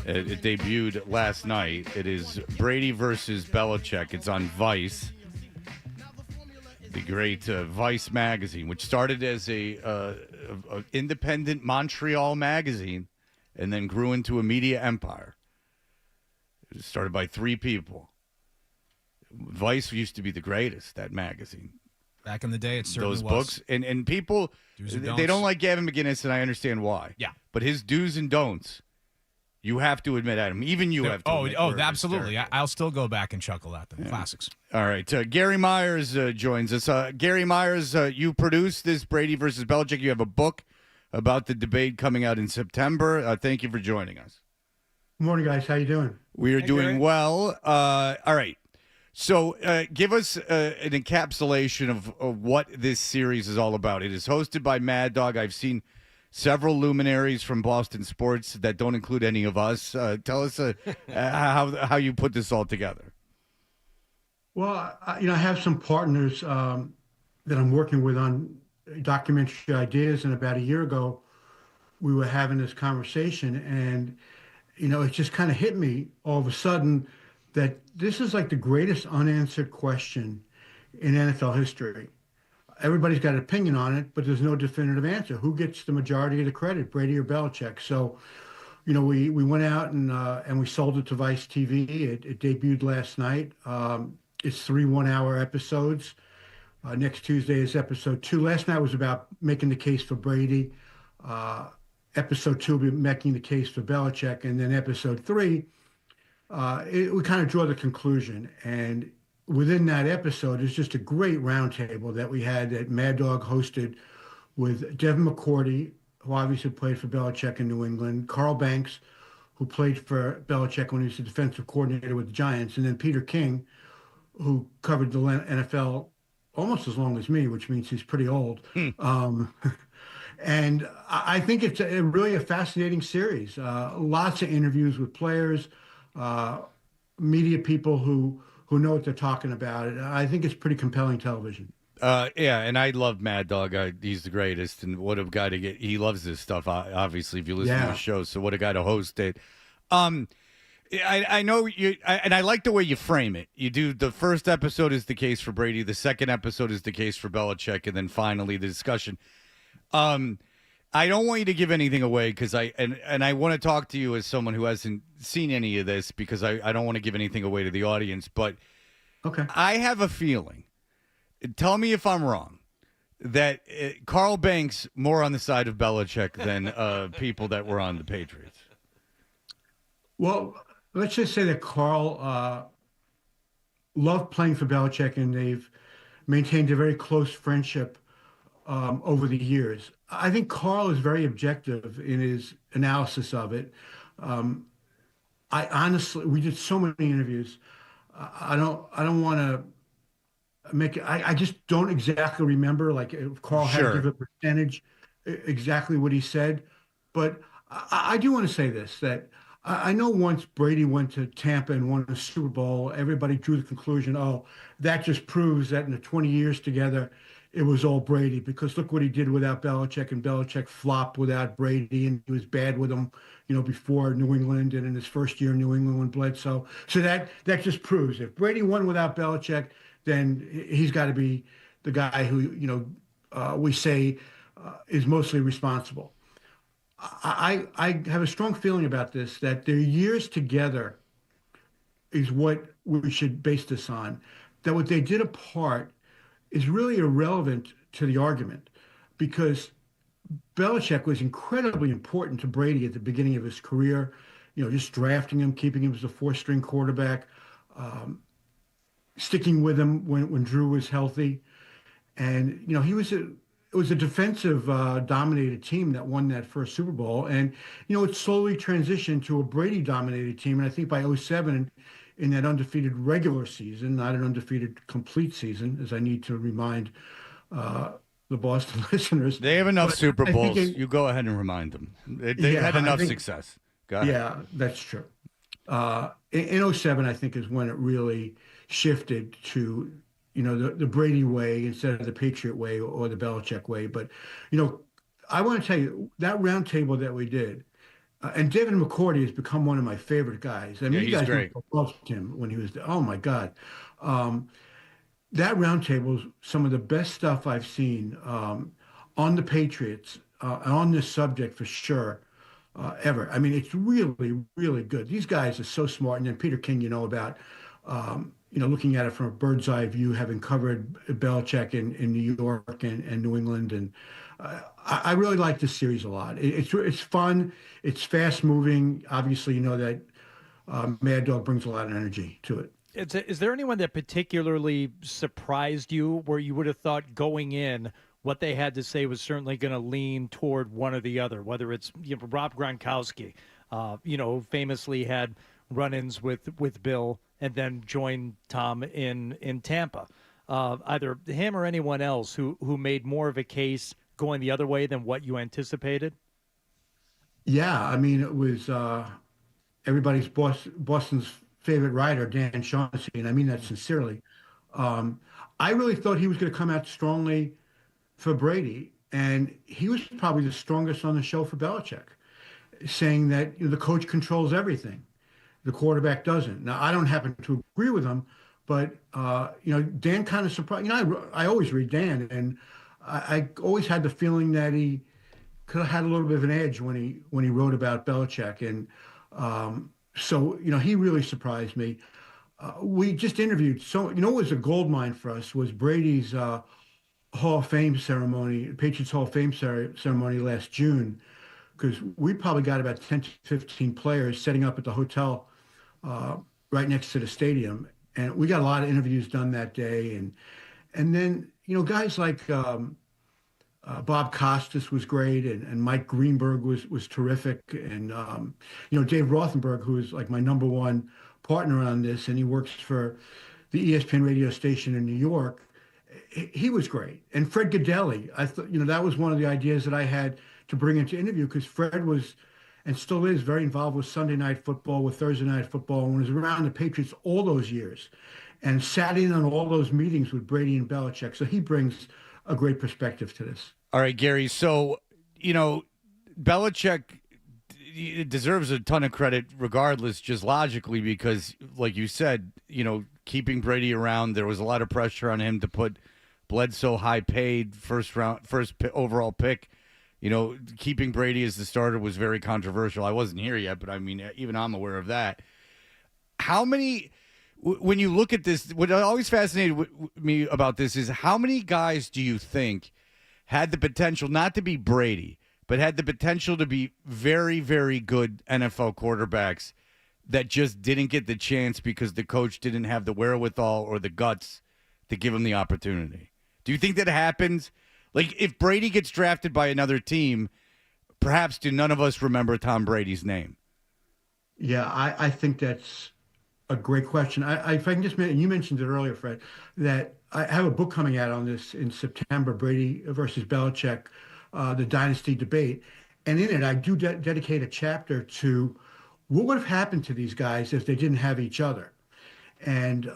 It debuted last night. It is Brady versus Belichick. It's on Vice. The great Vice magazine, which started as a independent Montreal magazine and then grew into a media empire. It was started by 3 people. Vice used to be the greatest, that magazine. Back in the day, it certainly Those was. books. And people, they don't like Gavin McInnes, and I understand why. Yeah. But his do's and don'ts, you have to admit, Adam. Even you have to admit. Absolutely. I'll still go back and chuckle at them. Yeah. Classics. All right. Gary Myers joins us. Gary Myers, you produced this Brady versus Belichick. You have a book about the debate coming out in September. Thank you for joining us. Good morning, guys. How you doing? We are doing well. All right. So give us an encapsulation of what this series is all about. It is hosted by Mad Dog. I've seen several luminaries from Boston sports that don't include any of us. Tell us how you put this all together. Well, I have some partners that I'm working with on documentary ideas, and about a year ago, we were having this conversation, and it just kind of hit me all of a sudden that this is like the greatest unanswered question in NFL history. Everybody's got an opinion on it, but there's no definitive answer. Who gets the majority of the credit, Brady or Belichick? So, we went out and we sold it to Vice TV. It debuted last night. It's 3 one-hour episodes. Next Tuesday is episode 2. Last night was about making the case for Brady. Episode 2 will be making the case for Belichick. And then episode 3, we kind of draw the conclusion. And within that episode is just a great roundtable that we had that Mad Dog hosted with Devin McCourty, who obviously played for Belichick in New England, Carl Banks, who played for Belichick when he was the defensive coordinator with the Giants, and then Peter King, who covered the NFL almost as long as me, which means he's pretty old. And I think it's really a fascinating series. Lots of interviews with players, media people who know what they're talking about. I think it's pretty compelling television. Yeah, and I love Mad Dog. He's the greatest, and what a guy to get. He loves this stuff, obviously, if you listen to his show, so what a guy to host it. I know you, and I like the way you frame it. You do the first episode is the case for Brady, the second episode is the case for Belichick, and then finally the discussion. I don't want you to give anything away because I want to talk to you as someone who hasn't seen any of this because I don't want to give anything away to the audience. But okay, I have a feeling. Tell me if I'm wrong. That Carl Banks more on the side of Belichick than people that were on the Patriots. Well, let's just say that Carl loved playing for Belichick, and they've maintained a very close friendship over the years. I think Carl is very objective in his analysis of it. I honestly, we did so many interviews. I don't want to make it. I just don't exactly remember. Like if Carl had to give a percentage, exactly what he said. But I do want to say this, that I know once Brady went to Tampa and won a Super Bowl, everybody drew the conclusion, oh, that just proves that in the 20 years together, it was all Brady, because look what he did without Belichick, and Belichick flopped without Brady, and he was bad with him, before New England and in his first year in New England when Bledsoe. So that just proves if Brady won without Belichick, then he's got to be the guy who, we say is mostly responsible. I have a strong feeling about this, that their years together is what we should base this on, that what they did apart is really irrelevant to the argument, because Belichick was incredibly important to Brady at the beginning of his career, just drafting him, keeping him as a 4-string quarterback, sticking with him when Drew was healthy. And, it was a defensive dominated team that won that first Super Bowl. And, it slowly transitioned to a Brady dominated team. And I think by 2007, in that undefeated regular season, not an undefeated complete season, as I need to remind the Boston listeners. They have enough But Super I think Bowls. You go ahead and remind them. They had enough success. Go ahead. Yeah, that's true. In 07, I think, is when it really shifted to, the Brady way instead of the Patriot way or the Belichick way. But, I want to tell you, that roundtable that we did, and David McCourty has become one of my favorite guys. I mean, you he's guys great. loved him when he was there. Oh, my God. That roundtable is some of the best stuff I've seen on the Patriots, on this subject for sure, ever. I mean, it's really, really good. These guys are so smart. And then Peter King, about, looking at it from a bird's eye view, having covered Belichick in New York and New England. And I really like this series a lot. It's fun. It's fast moving. Obviously, that Mad Dog brings a lot of energy to it. Is there anyone that particularly surprised you where you would have thought going in what they had to say was certainly going to lean toward one or the other, whether it's Rob Gronkowski, who famously had run-ins with Bill and then joined Tom in Tampa. Either him or anyone else who made more of a case going the other way than what you anticipated? Yeah, I mean, it was everybody's Boston's favorite writer, Dan Shaughnessy, and I mean that sincerely. I really thought he was going to come out strongly for Brady, and he was probably the strongest on the show for Belichick, saying that the coach controls everything, the quarterback doesn't. Now, I don't happen to agree with him, but Dan kind of surprised. I always read Dan, and I always had the feeling that he could have had a little bit of an edge when he wrote about Belichick, and so he really surprised me. We just interviewed. So what was a gold mine for us was Brady's Hall of Fame ceremony, Patriots Hall of Fame ceremony last June, because we probably got about 10 to 15 players setting up at the hotel right next to the stadium, and we got a lot of interviews done that day, and then guys like Bob Costas was great, and Mike Greenberg was terrific, and Dave Rothenberg, who is like my number one partner on this, and he works for the ESPN radio station in New York. He was great, and Fred Gaudelli. I thought that was one of the ideas that I had to bring into interview, because Fred was and still is very involved with Sunday Night Football, with Thursday Night Football, and was around the Patriots all those years, and sat in on all those meetings with Brady and Belichick. So he brings a great perspective to this. All right, Gary. So, Belichick deserves a ton of credit regardless, just logically, because, like you said, keeping Brady around, there was a lot of pressure on him to put Bledsoe high paid first overall pick. Keeping Brady as the starter was very controversial. I wasn't here yet, but I mean, even I'm aware of that. How many, when you look at this, what always fascinated me about this is how many guys do you think had the potential not to be Brady, but had the potential to be very, very good NFL quarterbacks that just didn't get the chance because the coach didn't have the wherewithal or the guts to give him the opportunity? Do you think that happens? Like, if Brady gets drafted by another team, perhaps do none of us remember Tom Brady's name? Yeah, I think that's a great question. If I can just mention, you mentioned it earlier, Fred, that I have a book coming out on this in September, Brady versus Belichick, the Dynasty Debate. And in it, I do dedicate a chapter to what would have happened to these guys if they didn't have each other. And,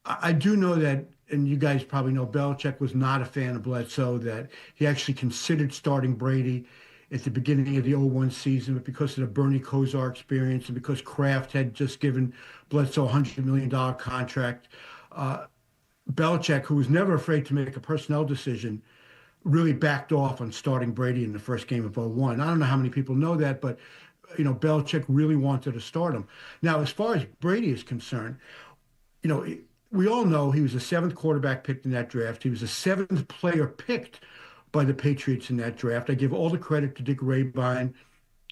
I do know that, and you guys probably know, Belichick was not a fan of Bledsoe, that he actually considered starting Brady at the beginning of the 01 season, but because of the Bernie Kosar experience and because Kraft had just given Bledsoe a $100 million contract, Belichick, who was never afraid to make a personnel decision, really backed off on starting Brady in the first game of 01. I don't know how many people know that, but Belichick really wanted to start him. Now, as far as Brady is concerned, we all know he was the 7th quarterback picked in that draft. He was the 7th player picked by the Patriots in that draft. I give all the credit to Dick Rabine,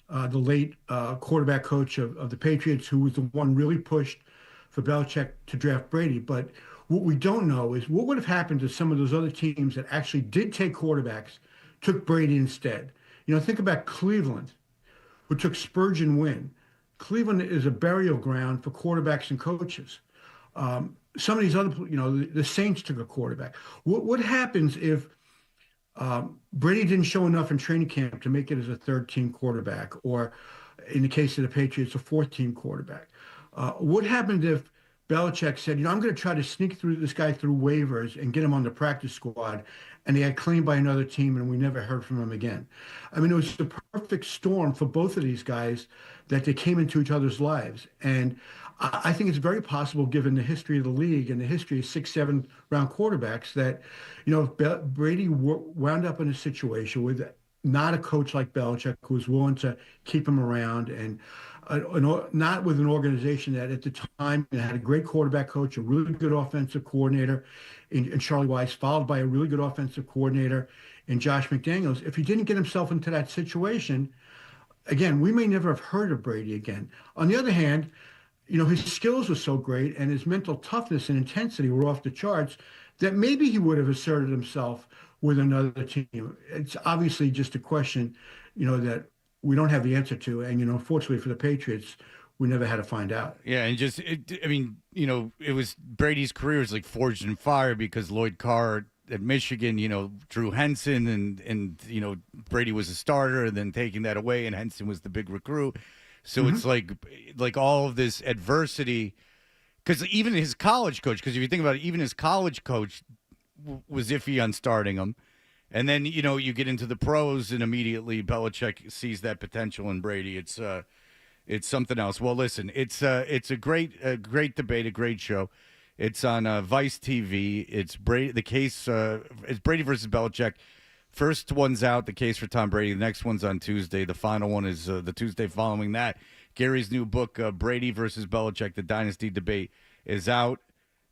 the late quarterback coach of the Patriots, who was the one really pushed for Belichick to draft Brady. But what we don't know is what would have happened to some of those other teams that actually did take quarterbacks, took Brady instead. Think about Cleveland, who took Spurgeon Wynn. Cleveland is a burial ground for quarterbacks and coaches. Some of these other, the Saints took a quarterback. What happens if Brady didn't show enough in training camp to make it as a third-team quarterback, or in the case of the Patriots, a fourth-team quarterback? What happened if Belichick said, I'm going to try to sneak through this guy through waivers and get him on the practice squad, and he got claimed by another team, and we never heard from him again? I mean, it was the perfect storm for both of these guys that they came into each other's lives. And I think it's very possible, given the history of the league and the history of 6, 7 round quarterbacks, that, if Brady wound up in a situation with not a coach like Belichick who was willing to keep him around, and not with an organization that at the time had a great quarterback coach, a really good offensive coordinator in Charlie Weiss, followed by a really good offensive coordinator in Josh McDaniels. If he didn't get himself into that situation, again, we may never have heard of Brady again. On the other hand, his skills were so great and his mental toughness and intensity were off the charts that maybe he would have asserted himself with another team. It's obviously just a question, that we don't have the answer to. And, unfortunately for the Patriots, we never had to find out. Yeah, and it was Brady's career was like forged in fire because Lloyd Carr at Michigan, Drew Henson, and Brady was a starter, and then taking that away, and Henson was the big recruit. So it's like all of this adversity, because even his college coach, because if you think about it, even his college coach was iffy on starting him. And then, you get into the pros, and immediately Belichick sees that potential in Brady. It's something else. Well, listen, it's a great debate, a great show. It's on Vice TV. It's Brady. The case it's Brady versus Belichick. First one's out, the case for Tom Brady. The next one's on Tuesday. The final one is the Tuesday following that. Gary's new book, Brady versus Belichick: The Dynasty Debate, is out.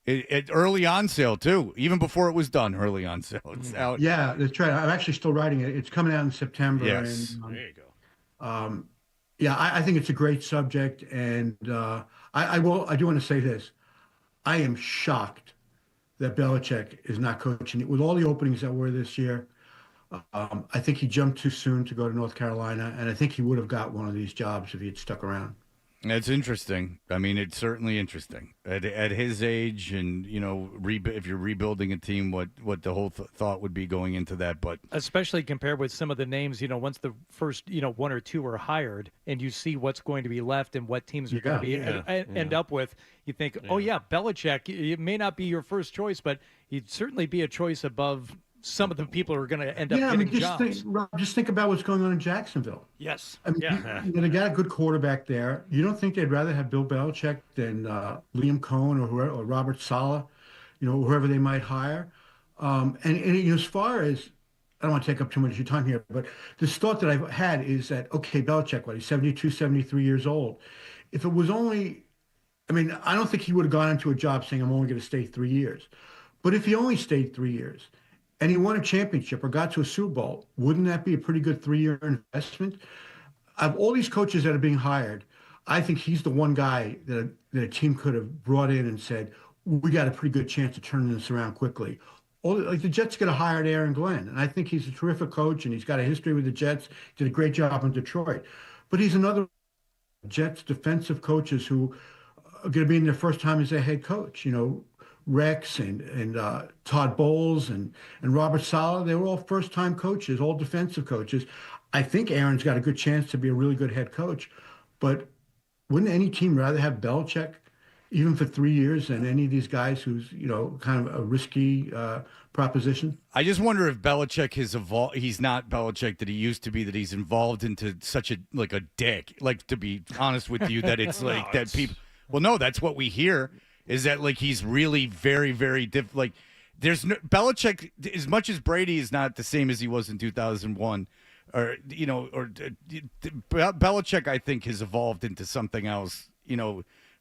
It early on sale too, even before it was done. Early on sale, it's out. Yeah, that's right. I'm actually still writing it. It's coming out in September. Yes, and, there you go. Yeah, I think it's a great subject, and I do want to say this: I am shocked that Belichick is not coaching it with all the openings that were this year. I think he jumped too soon to go to North Carolina, and I think he would have got one of these jobs if he had stuck around. It's interesting. I mean, it's certainly interesting at his age, and if you're rebuilding a team, what the whole thought would be going into that. But especially compared with some of the names, once the first 1 or 2 are hired, and you see what's going to be left and what teams are going to be end up with, you think, oh yeah, Belichick. It may not be your first choice, but he'd certainly be a choice above some of the people who are going to end up getting jobs. Just think about what's going on in Jacksonville. Yes. I mean, they got a good quarterback there. You don't think they'd rather have Bill Belichick than Liam Cohen or Robert Saleh, whoever they might hire? And as far as, I don't want to take up too much of your time here, but this thought that I've had is that, okay, Belichick, he's 72, 73 years old. If it was only, I don't think he would have gone into a job saying, I'm only going to stay 3 years. But if he only stayed 3 years, and he won a championship or got to a Super Bowl, wouldn't that be a pretty good 3-year investment? Of all these coaches that are being hired, I think he's the one guy that a team could have brought in and said, we got a pretty good chance of turning this around quickly. Like the Jets could have hired Aaron Glenn, and I think he's a terrific coach, and he's got a history with the Jets, did a great job in Detroit. But he's another Jets defensive coaches who are going to be in their first time as a head coach, Rex and Todd Bowles and Robert Saleh, they were all first-time coaches, all defensive coaches. I think Aaron's got a good chance to be a really good head coach, but wouldn't any team rather have Belichick, even for 3 years, than any of these guys who's, kind of a risky proposition? I just wonder if Belichick has evolved. He's not Belichick that he used to be, that he's evolved into such a dick, to be honest with you, that it's like that people, well, no, that's what we hear. Is that he's really very, very different? There's no Belichick, as much as Brady is not the same as he was in 2001, Belichick, I think, has evolved into something else.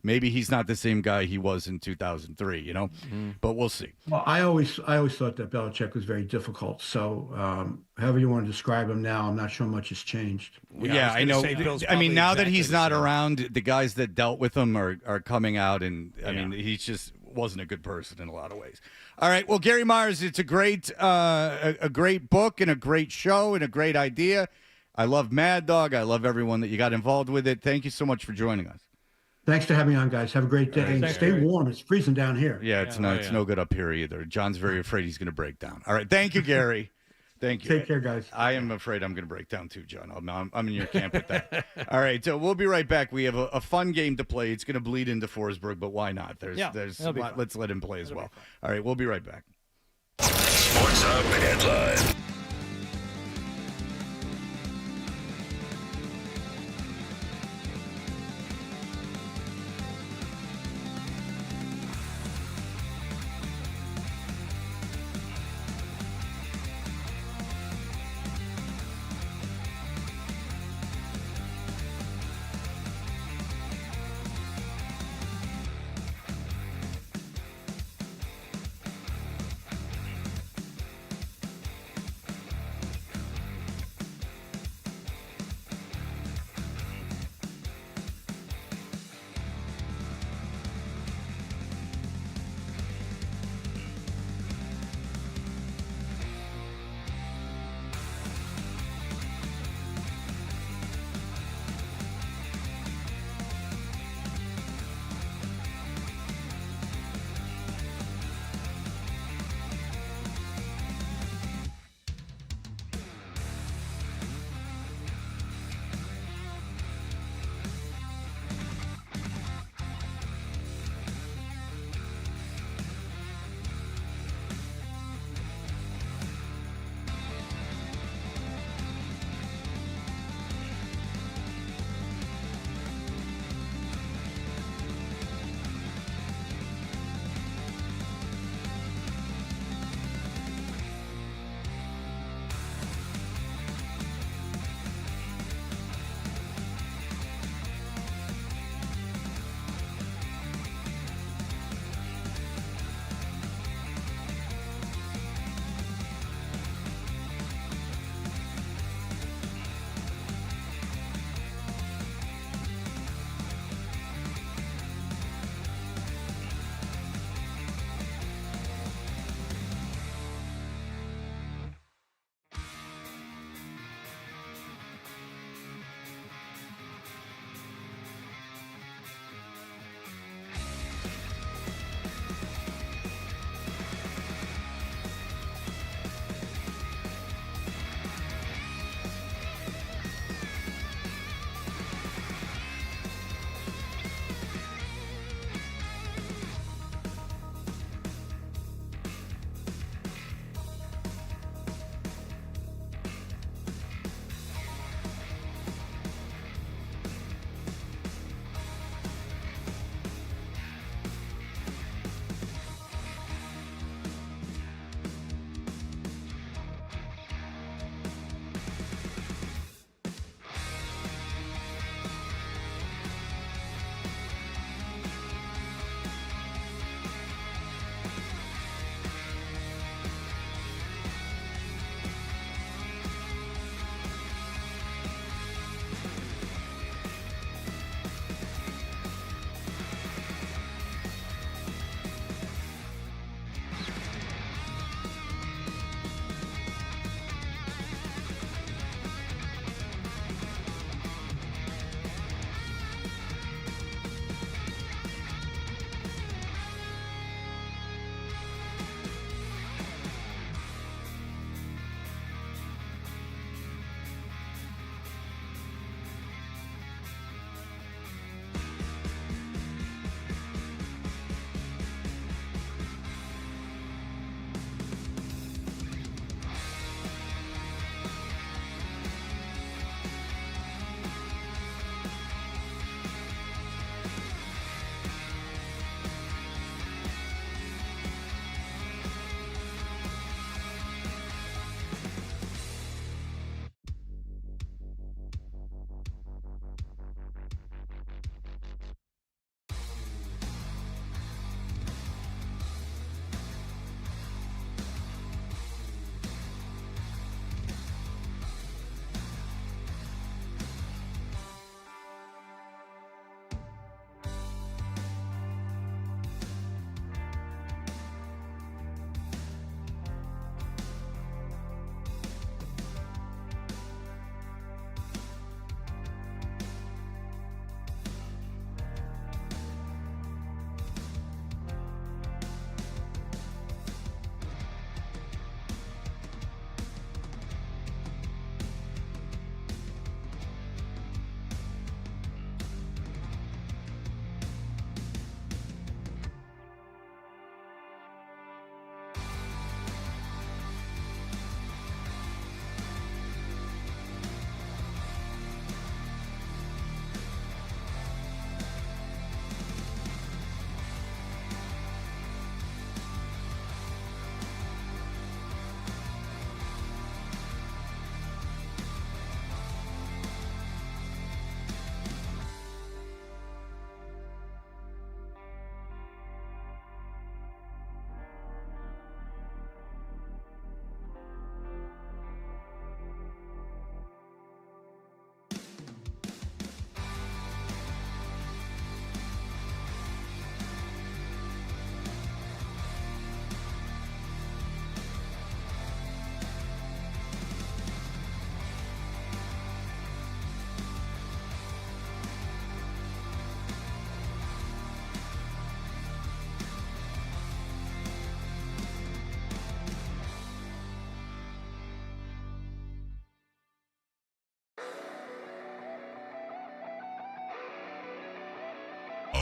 Maybe he's not the same guy he was in 2003. But we'll see. Well, I always thought that Belichick was very difficult. So, however you want to describe him now, I'm not sure much has changed. Yeah, I know. Now that he's not around, the guys that dealt with him are coming out, and he just wasn't a good person in a lot of ways. All right, well, Gary Myers, it's a great book and a great show and a great idea. I love Mad Dog. I love everyone that you got involved with it. Thank you so much for joining us. Thanks for having me on, guys. Have a great day. And stay warm. It's freezing down here. Yeah, it's no good up here either. John's very afraid he's going to break down. All right. Thank you, Gary. Thank you. Take care, guys. I am afraid I'm going to break down too, John. I'm in your camp with that. All right. So we'll be right back. We have a fun game to play. It's going to bleed into Forsberg, but why not? Let's let him play as well. All right. We'll be right back. Sports Hub headline.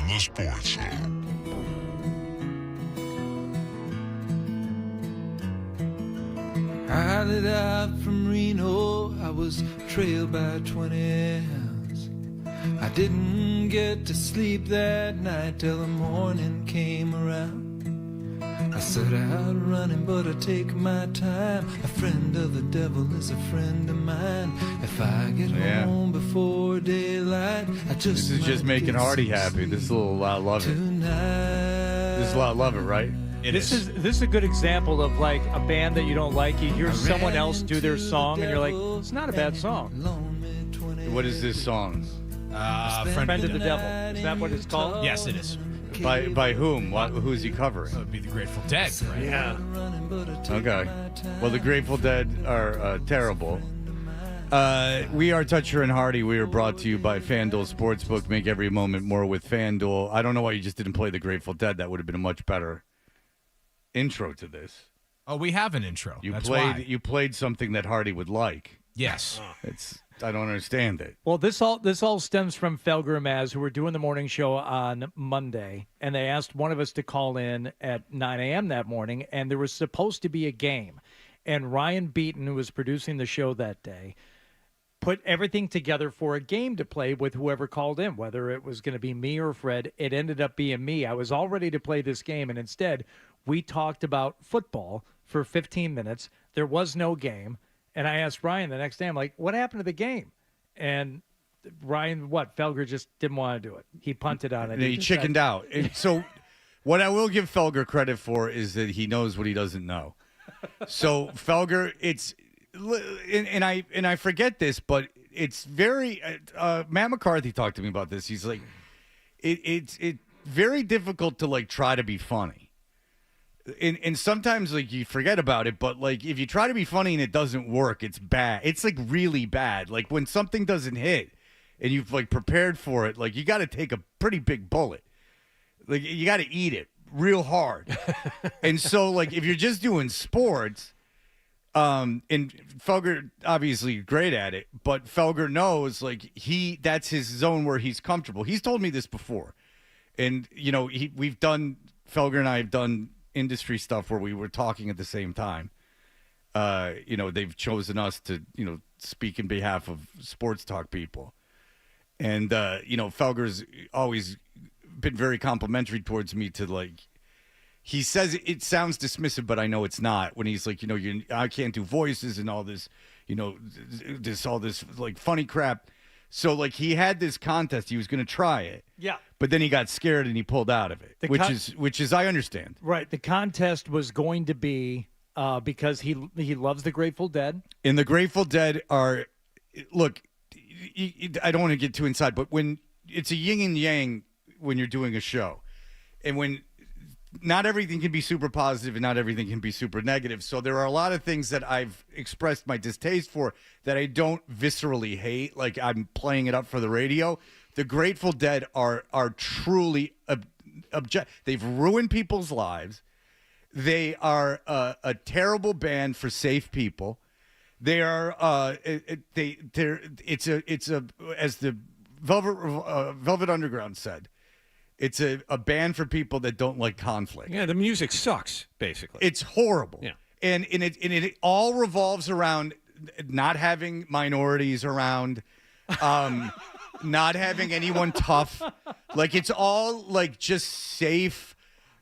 the Sports Hub. I lit out from Reno, I was trailed by 20 hounds. I didn't get to sleep that night till the morning came around. I set out running, but I take my time. A friend of the devil is a friend of mine. If I get home before daylight, This is just making Hardy happy. This is a little I love it. This is a lot love it, right? This is a good example of like a band that you don't like. You hear someone else do their song, and you're like, it's not a bad song. What is this song? Friend of the Devil. Is that what it's called? Yes, it is. By whom? Who is he covering? That would be the Grateful Dead, right? Yeah. Okay. Well, the Grateful Dead are terrible. We are Toucher and Hardy. We are brought to you by FanDuel Sportsbook. Make every moment more with FanDuel. I don't know why you just didn't play the Grateful Dead. That would have been a much better intro to this. Oh, we have an intro. That's played. why. You played something that Hardy would like. Yes. I don't understand it. Well, this all stems from Felger and Maz, who were doing the morning show on Monday, and they asked one of us to call in at 9 a.m. that morning, and there was supposed to be a game. And Ryan Beaton, who was producing the show that day, put everything together for a game to play with whoever called in, whether it was going to be me or Fred. It ended up being me. I was all ready to play this game, and instead we talked about football for 15 minutes. There was no game. And I asked Ryan the next day, I'm like, what happened to the game? And Ryan, Felger just didn't want to do it. He punted on it. He chickened out. And so what I will give Felger credit for is that he knows what he doesn't know. So Felger, and I forget this, but it's very Matt McCarthy talked to me about this. He's like, it's very difficult to like try to be funny. And sometimes like you forget about it, but like if you try to be funny and it doesn't work, it's bad. It's like really bad. Like when something doesn't hit and you've like prepared for it, like you got to take a pretty big bullet. Like you got to eat it real hard. And so like if you're just doing sports, and Felger obviously great at it, but Felger knows like that's his zone where he's comfortable. He's told me this before, and you know Felger and I have done industry stuff where we were talking at the same time. They've chosen us to speak in behalf of sports talk people, and Felger's always been very complimentary towards me. To like, he says it sounds dismissive, but I know it's not. When he's like, I can't do voices and all this, all this like funny crap. So like he had this contest, he was going to try it. Yeah. But then he got scared and he pulled out of it, which is I understand. Right. The contest was going to be because he loves the Grateful Dead. And the Grateful Dead are, look, I don't want to get too inside, but when it's a yin and yang when you're doing a show, and when not everything can be super positive and not everything can be super negative. So there are a lot of things that I've expressed my distaste for that I don't viscerally hate. Like I'm playing it up for the radio. The Grateful Dead are truly they've ruined people's lives. They are a terrible band for safe people. They are it's a as the Velvet Underground said, it's a band for people that don't like conflict. Yeah, the music sucks, basically. It's horrible. Yeah. And it all revolves around not having minorities around, not having anyone tough. Like, it's all, like, just safe,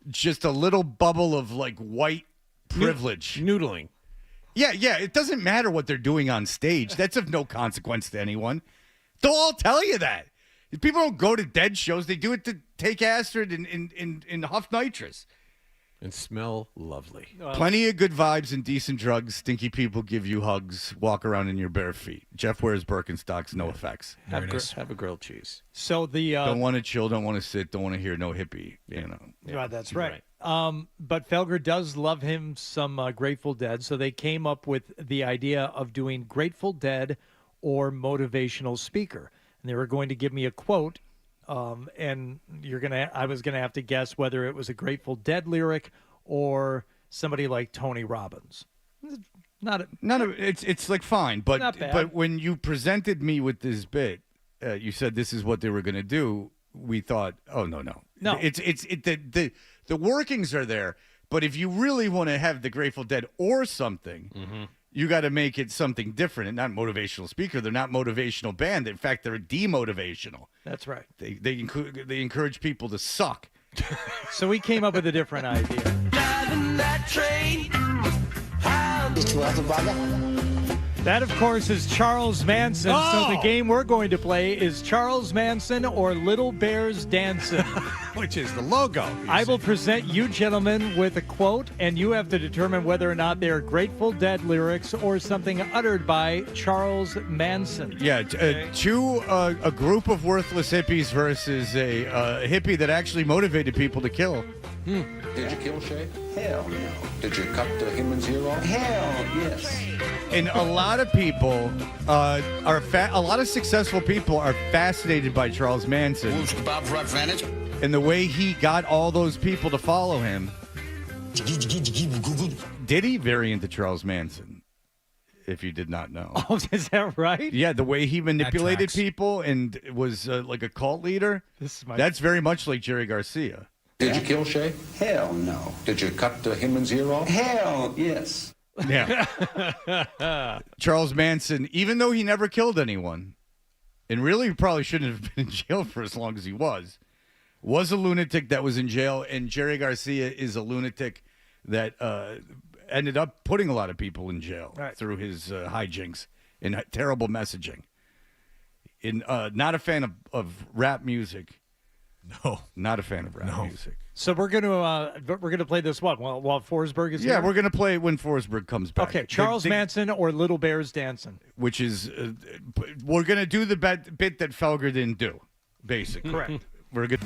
just a little bubble of, like, white privilege. Noodling. Yeah, it doesn't matter what they're doing on stage. That's of no consequence to anyone. They'll all tell you that. People don't go to Dead shows. They do it to take acid and huff nitrous. And smell lovely. Plenty of good vibes and decent drugs. Stinky people give you hugs. Walk around in your bare feet. Jeff wears Birkenstocks. No effects. Have a grilled cheese. So the don't want to chill. Don't want to sit. Don't want to hear no hippie. Yeah, that's right. But Felger does love him some Grateful Dead. So they came up with the idea of doing Grateful Dead or motivational speaker. And they were going to give me a quote, and I was gonna have to guess whether it was a Grateful Dead lyric or somebody like Tony Robbins. It's like fine, but Not bad. but when you presented me with this bit, you said this is what they were gonna do. we thought, oh no. No. The workings are there, but if you really want to have the Grateful Dead or something, you got to make it something different. And not motivational speaker. They're not motivational band. In fact, they're demotivational. That's right. They encourage people to suck. So we came up with a different idea. That train. That, of course, is Charles Manson. So Oh! the game we're going to play is Charles Manson or Little Bears Dancing. Which is the logo. I will present you gentlemen with a quote, and you have to determine whether or not they are Grateful Dead lyrics or something uttered by Charles Manson. Yeah, a group of worthless hippies versus a hippie that actually motivated people to kill. Did you kill Shay? Hell no. Did you cut Himmon's ear off? Hell yes. And a lot of people a lot of successful people are fascinated by Charles Manson and the way he got all those people to follow him. Did he? Very into Charles Manson, if you did not know. Oh, is that right? Yeah, the way he manipulated people and was like a cult leader. That's very much like Jerry Garcia. Did you kill Shay? Hell no. Did you cut Himmon's ear off? Hell yes. Yeah. Charles Manson, even though he never killed anyone, and really probably shouldn't have been in jail for as long as he was a lunatic that was in jail, and Jerry Garcia is a lunatic that ended up putting a lot of people in jail through his hijinks and terrible messaging. Not a fan of rap music. No. Not a fan of rap music. So we're gonna play this one while Forsberg is here? Yeah, we're going to play it when Forsberg comes back. Okay, Charles Manson or Little Bears Dancing. Which is, we're going to do the bit that Felger didn't do, basically. Correct. We're good.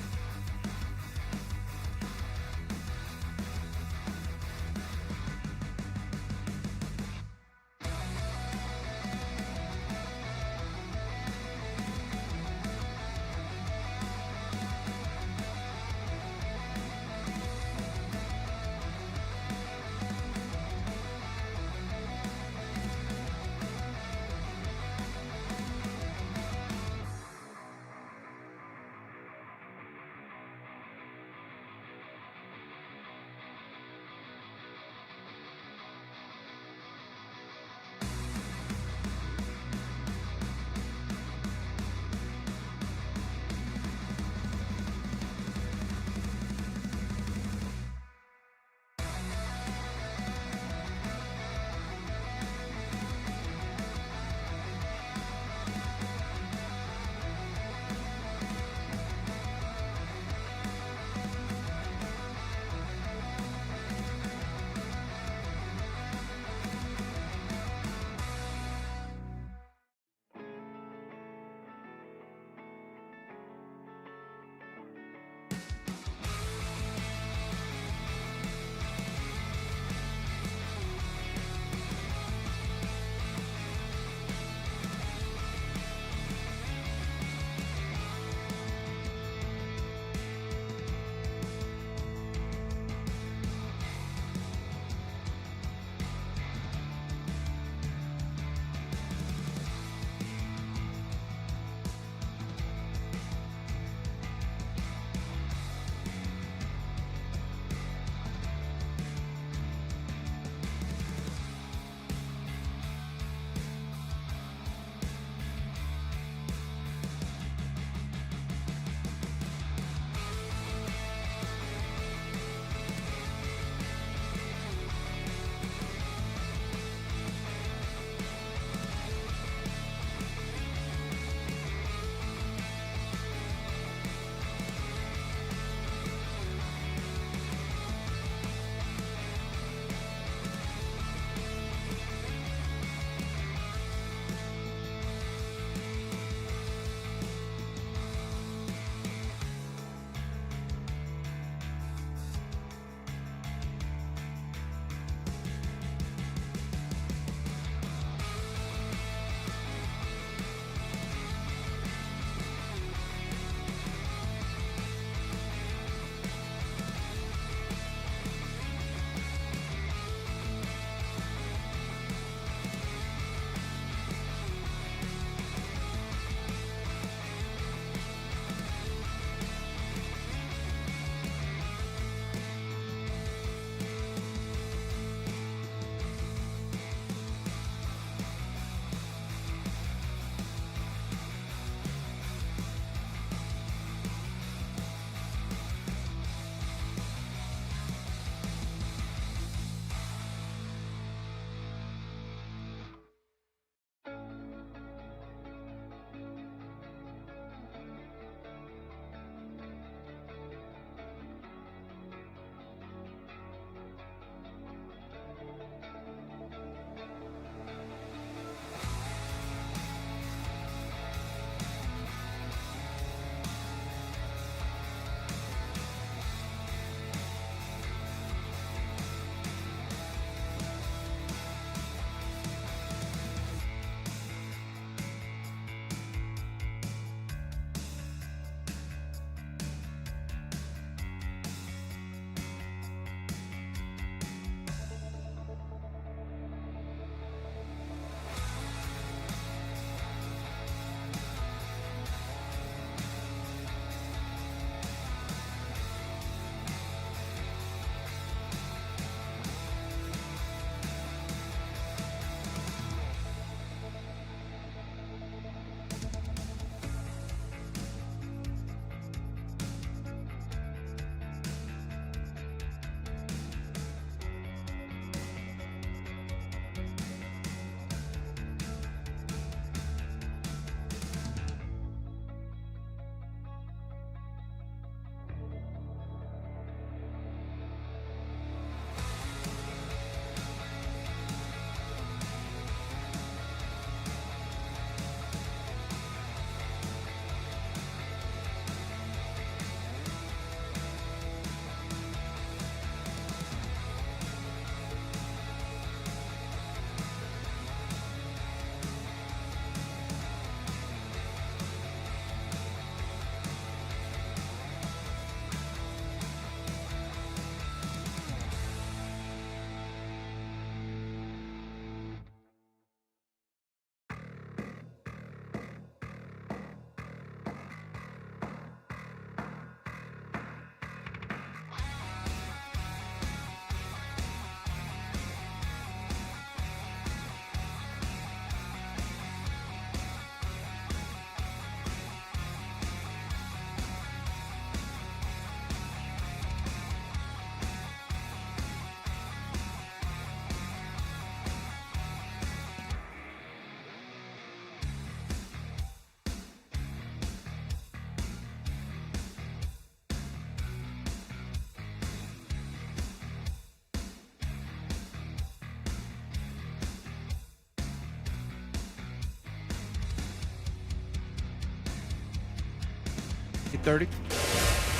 8:30.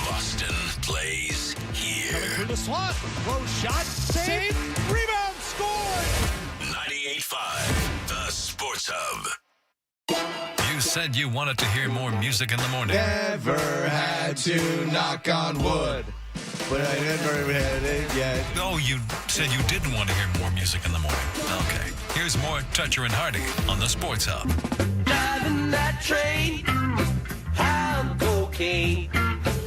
Boston plays here. Coming through the slot. Close shot. Save. Rebound. Scored. 98.5, the Sports Hub. You said you wanted to hear more music in the morning. Never had to knock on wood, but I never had it yet. Oh, you said you didn't want to hear more music in the morning. Okay. Here's more Toucher and Hardy on the Sports Hub. Driving that train, high on cocaine.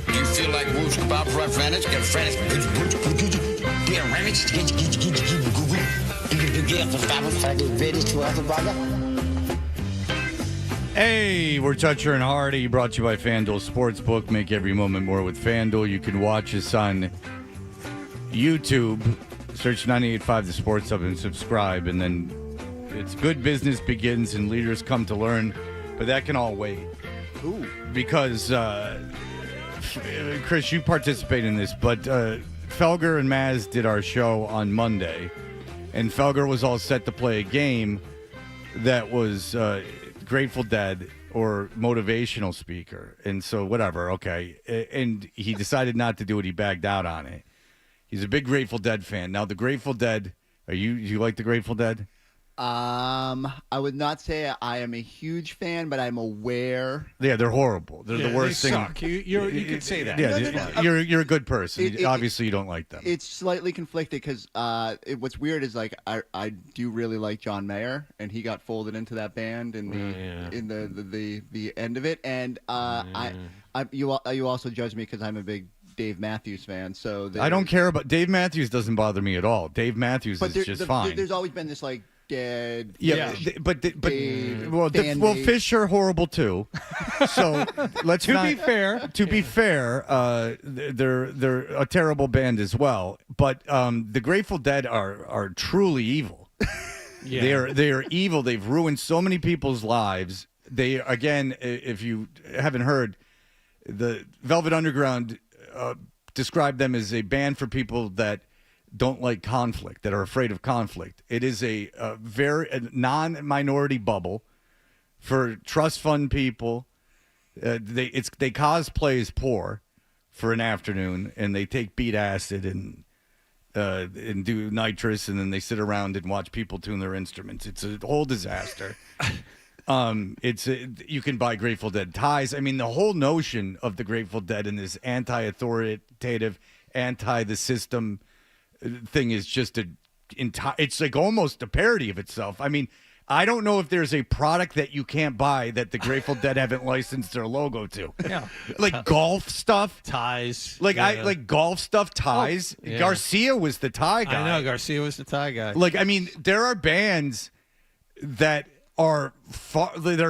You feel like Wolves Bob for advantage, get frantic. Be a remix, Hey, we're Toucher and Hardy, brought to you by FanDuel Sportsbook. Make every moment more with FanDuel. You can watch us on YouTube. Search 98.5 The Sports Hub and subscribe. And then it's good business begins and leaders come to learn. But that can all wait. Ooh. Because, Chris, you participate in this, but Felger and Maz did our show on Monday. And Felger was all set to play a game that was Grateful Dead or motivational speaker. And so whatever, okay. And he decided not to do it. He bagged out on it. He's a big Grateful Dead fan. Now, the Grateful Dead, do you like the Grateful Dead? I would not say I am a huge fan, but I'm aware. Yeah, they're horrible. They're the worst they thing. Suck. You can say that. Yeah, you're a good person. Obviously, you don't like them. It's slightly conflicted because what's weird is like I do really like John Mayer, and he got folded into that band in the end of it, and you also judge me because I'm a big Dave Matthews fan. So I don't care about Dave Matthews. Doesn't bother me at all. Dave Matthews is just fine. There's always been this like. Dead. Yeah, but Fish are horrible too. So let's To be fair, they're a terrible band as well. But the Grateful Dead are truly evil. Yeah. They are evil. They've ruined so many people's lives. They again, if you haven't heard, the Velvet Underground described them as a band for people that don't like conflict, that are afraid of conflict. It is a non-minority bubble for trust fund people. They cosplay as poor for an afternoon, and they take beat acid and do nitrous, and then they sit around and watch people tune their instruments. It's a whole disaster. You can buy Grateful Dead ties. I mean, the whole notion of the Grateful Dead and this anti-authoritative, anti-the system thing is just it's like almost a parody of itself. I mean, I don't know if there's a product that you can't buy that the Grateful Dead haven't licensed their logo to. Yeah. Like golf stuff, ties. Like golf stuff, ties. Oh, yeah. Garcia was the tie guy. I know Garcia was the tie guy. Like, I mean, there are bands that are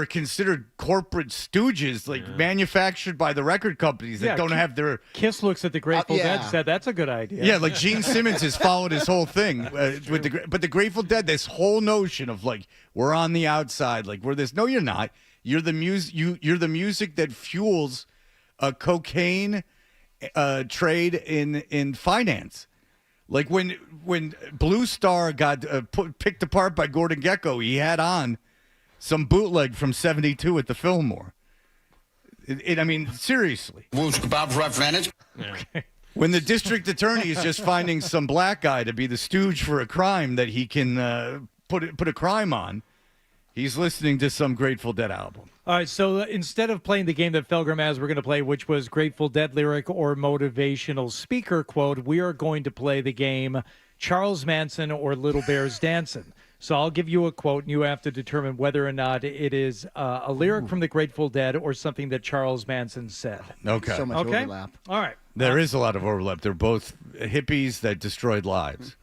considered corporate stooges, like manufactured by the record companies that don't have their. Kiss looks at the Grateful Dead and said, "That's a good idea." Yeah, like Gene Simmons has followed his whole thing with the Grateful Dead. This whole notion of like we're on the outside, like we're this. No, you're not. You're the You're the music that fuels a cocaine trade in finance. Like when Blue Star got picked apart by Gordon Gekko, he had on some bootleg from '72 at the Fillmore. I mean, seriously. When the district attorney is just finding some black guy to be the stooge for a crime that he can put a crime on, he's listening to some Grateful Dead album. All right, so instead of playing the game that Felgram has, we're going to play, which was Grateful Dead lyric or motivational speaker quote, we are going to play the game Charles Manson or Little Bears Dancing. So I'll give you a quote, and you have to determine whether or not it is a lyric from the Grateful Dead or something that Charles Manson said. Okay. So much overlap. All right. There is a lot of overlap. They're both hippies that destroyed lives.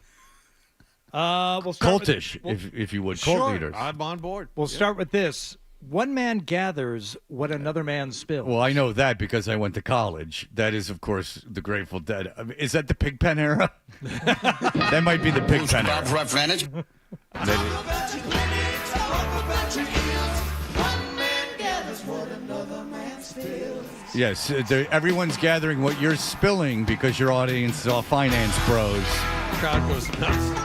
We'll start Cultish, if you would. Cult leaders. I'm on board. We'll start with this. One man gathers what another man spills. Well, I know that because I went to college. That is, of course, the Grateful Dead. I mean, is that the Pigpen era? That might be the Pigpen era. Yes, everyone's gathering what you're spilling because your audience is all finance bros. Crowd goes nuts.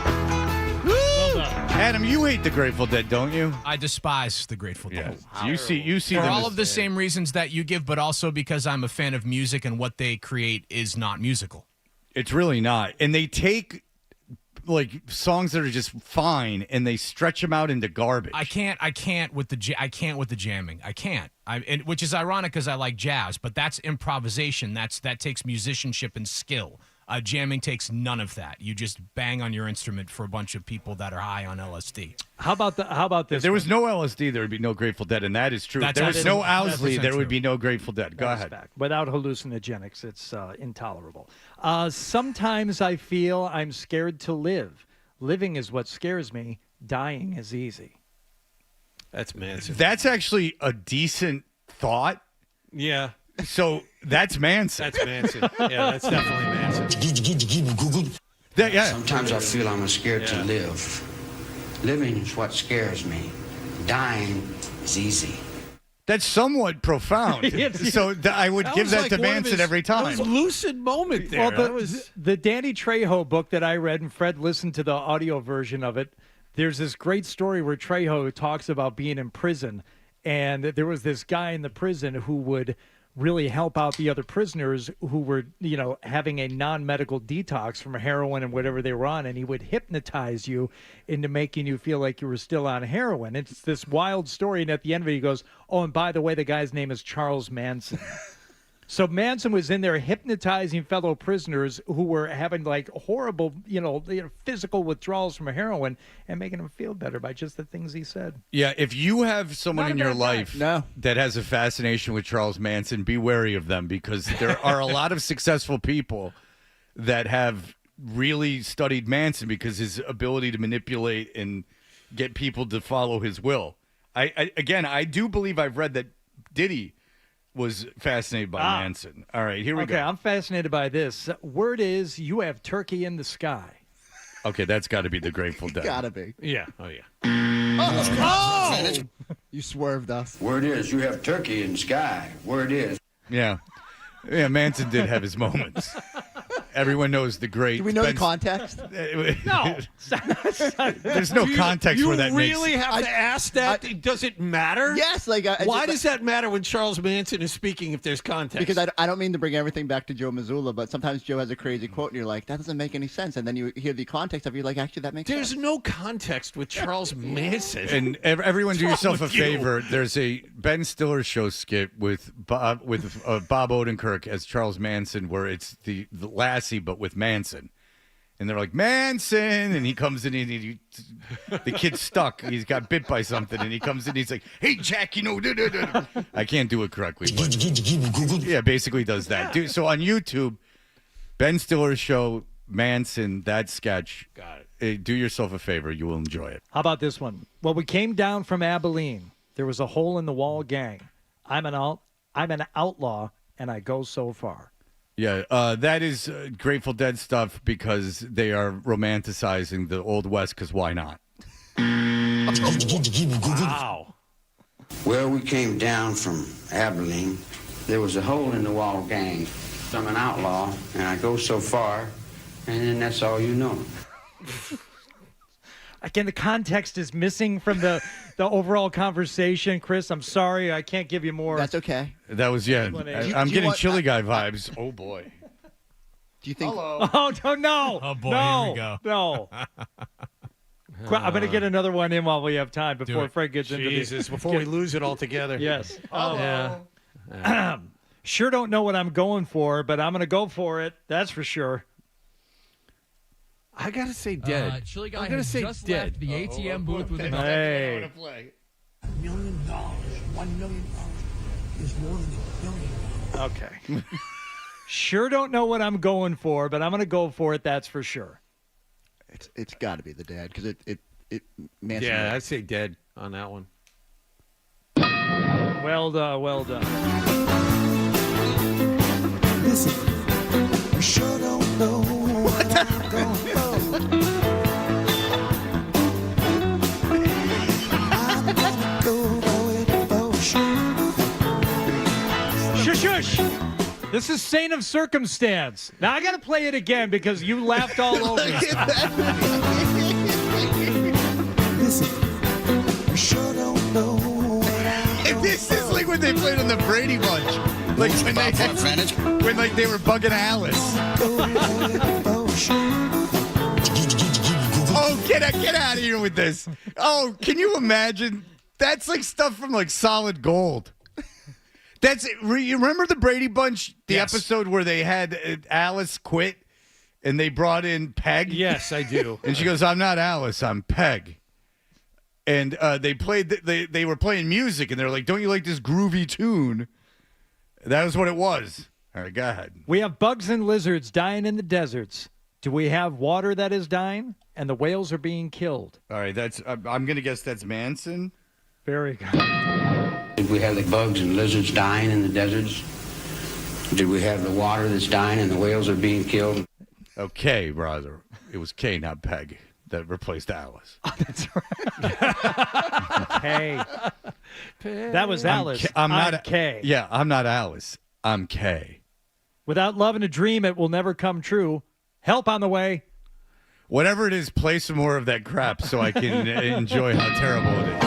Well done. Adam, you hate the Grateful Dead, don't you? I despise the Grateful Dead. You see for them all as- of the same reasons that you give, but also because I'm a fan of music and what they create is not musical. It's really not. And they take like songs that are just fine and they stretch them out into garbage. I can't with the jamming. I can't. Which is ironic because I like jazz, but that's improvisation. That takes musicianship and skill. Jamming takes none of that. You just bang on your instrument for a bunch of people that are high on LSD. How about this? If there was no LSD, there would be no Grateful Dead, and that is true. If there was no Owsley, there would be no Grateful Dead. Go ahead. Back. Without hallucinogenics, it's intolerable. Sometimes I feel I'm scared to live. Living is what scares me. Dying is easy. That's Manson. That's actually a decent thought. Yeah. So that's Manson. That's Manson. Yeah, that's definitely Manson. Sometimes I feel I'm scared to live. Living is what scares me. Dying is easy. That's somewhat profound. So I would give that to Manson every time. That was lucid moment there. Well, the Danny Trejo book that I read, and Fred listened to the audio version of it, there's this great story where Trejo talks about being in prison, and there was this guy in the prison who would really help out the other prisoners who were, having a non-medical detox from heroin and whatever they were on, and he would hypnotize you into making you feel like you were still on heroin. It's this wild story, and at the end of it, he goes, oh, and by the way, the guy's name is Charles Manson. So Manson was in there hypnotizing fellow prisoners who were having like horrible, physical withdrawals from heroin and making them feel better by just the things he said. Yeah, if you have someone in your life that has a fascination with Charles Manson, be wary of them because there are a lot of successful people that have really studied Manson because his ability to manipulate and get people to follow his will. I do believe I've read that Diddy was fascinated by Manson. All right, here we go. Okay, I'm fascinated by this. Word is you have turkey in the sky. Okay, that's got to be the Grateful Dead. Gotta be. Yeah. Oh, yeah. Oh! You swerved us. Word is you have turkey in the sky. Word is. Yeah. Yeah, Manson did have his moments. Everyone knows the great. Do we know the context? No. There's no context where that makes. You really have to ask that? Does it matter? Yes. Why does that matter when Charles Manson is speaking if there's context? Because I don't mean to bring everything back to Joe Mazzulla, but sometimes Joe has a crazy quote and you're like, that doesn't make any sense. And then you hear the context of it, you're like, actually, that makes sense. There's no context with Charles Manson. And everyone do yourself a with you? favor. There's a Ben Stiller show skit with Bob Odenkirk as Charles Manson where it's the Lassie but with Manson. And they're like, Manson! And he comes in and the kid's stuck. He's got bit by something. And he comes in and he's like, hey, Jack, I can't do it correctly. But yeah, basically does that. Dude, so on YouTube, Ben Stiller's show, Manson, that sketch. Got it. Do yourself a favor. You will enjoy it. How about this one? Well, we came down from Abilene. There was a hole in the wall gang. I'm an outlaw, and I go so far. Yeah, that is Grateful Dead stuff because they are romanticizing the Old West because why not? Wow. Where we came down from Abilene, there was a hole in the wall gang. I'm an outlaw, and I go so far, and then that's all you know. Again, the context is missing from the overall conversation. Chris, I'm sorry. I can't give you more. That's okay. That was, I'm getting Chili Guy vibes. Oh, boy. Do you think... Hello. Oh, no. Oh, boy, no, here we go. No. I'm going to get another one in while we have time before Fred gets into Jesus, before we lose it altogether. Yes. Yeah. Sure don't know what I'm going for, but I'm going to go for it. That's for sure. I got to say dead. Chili Guy I'm gonna has say just dead. left the ATM booth with an Hey. $1 million. $1 million is more than $1 billion. Okay. Sure don't know what I'm going for, but I'm going to go for it. That's for sure. It's got to be the dad because it Manson. Yeah, I'd say dead on that one. Well done. Well done. Listen, you sure don't know what I'm going for. I'm gonna go for it for sure. Shush. This is Saint of Circumstance. Now I got to play it again because you laughed all over it. when they played on the Brady Bunch. Like when they were bugging Alice. Oh, get out of here with this. Oh, can you imagine? That's like stuff from like Solid Gold. You remember the Brady Bunch, the episode where they had Alice quit and they brought in Peg? Yes, I do. And she goes, I'm not Alice, I'm Peg. And they were playing music and they're like, don't you like this groovy tune? That was what it was. All right, go ahead. We have bugs and lizards dying in the deserts. Do we have water that is dying? And the whales are being killed. All right, I'm going to guess that's Manson. Very good. Did we have the bugs and lizards dying in the deserts? Did we have the water that's dying and the whales are being killed? Okay, brother. It was K, not Peg, that replaced Alice. Oh, that's right. K. That was Alice. I'm not K. Yeah, I'm not Alice. I'm K. Without love and a dream, it will never come true. Help on the way. Whatever it is, play some more of that crap so I can enjoy how terrible it is.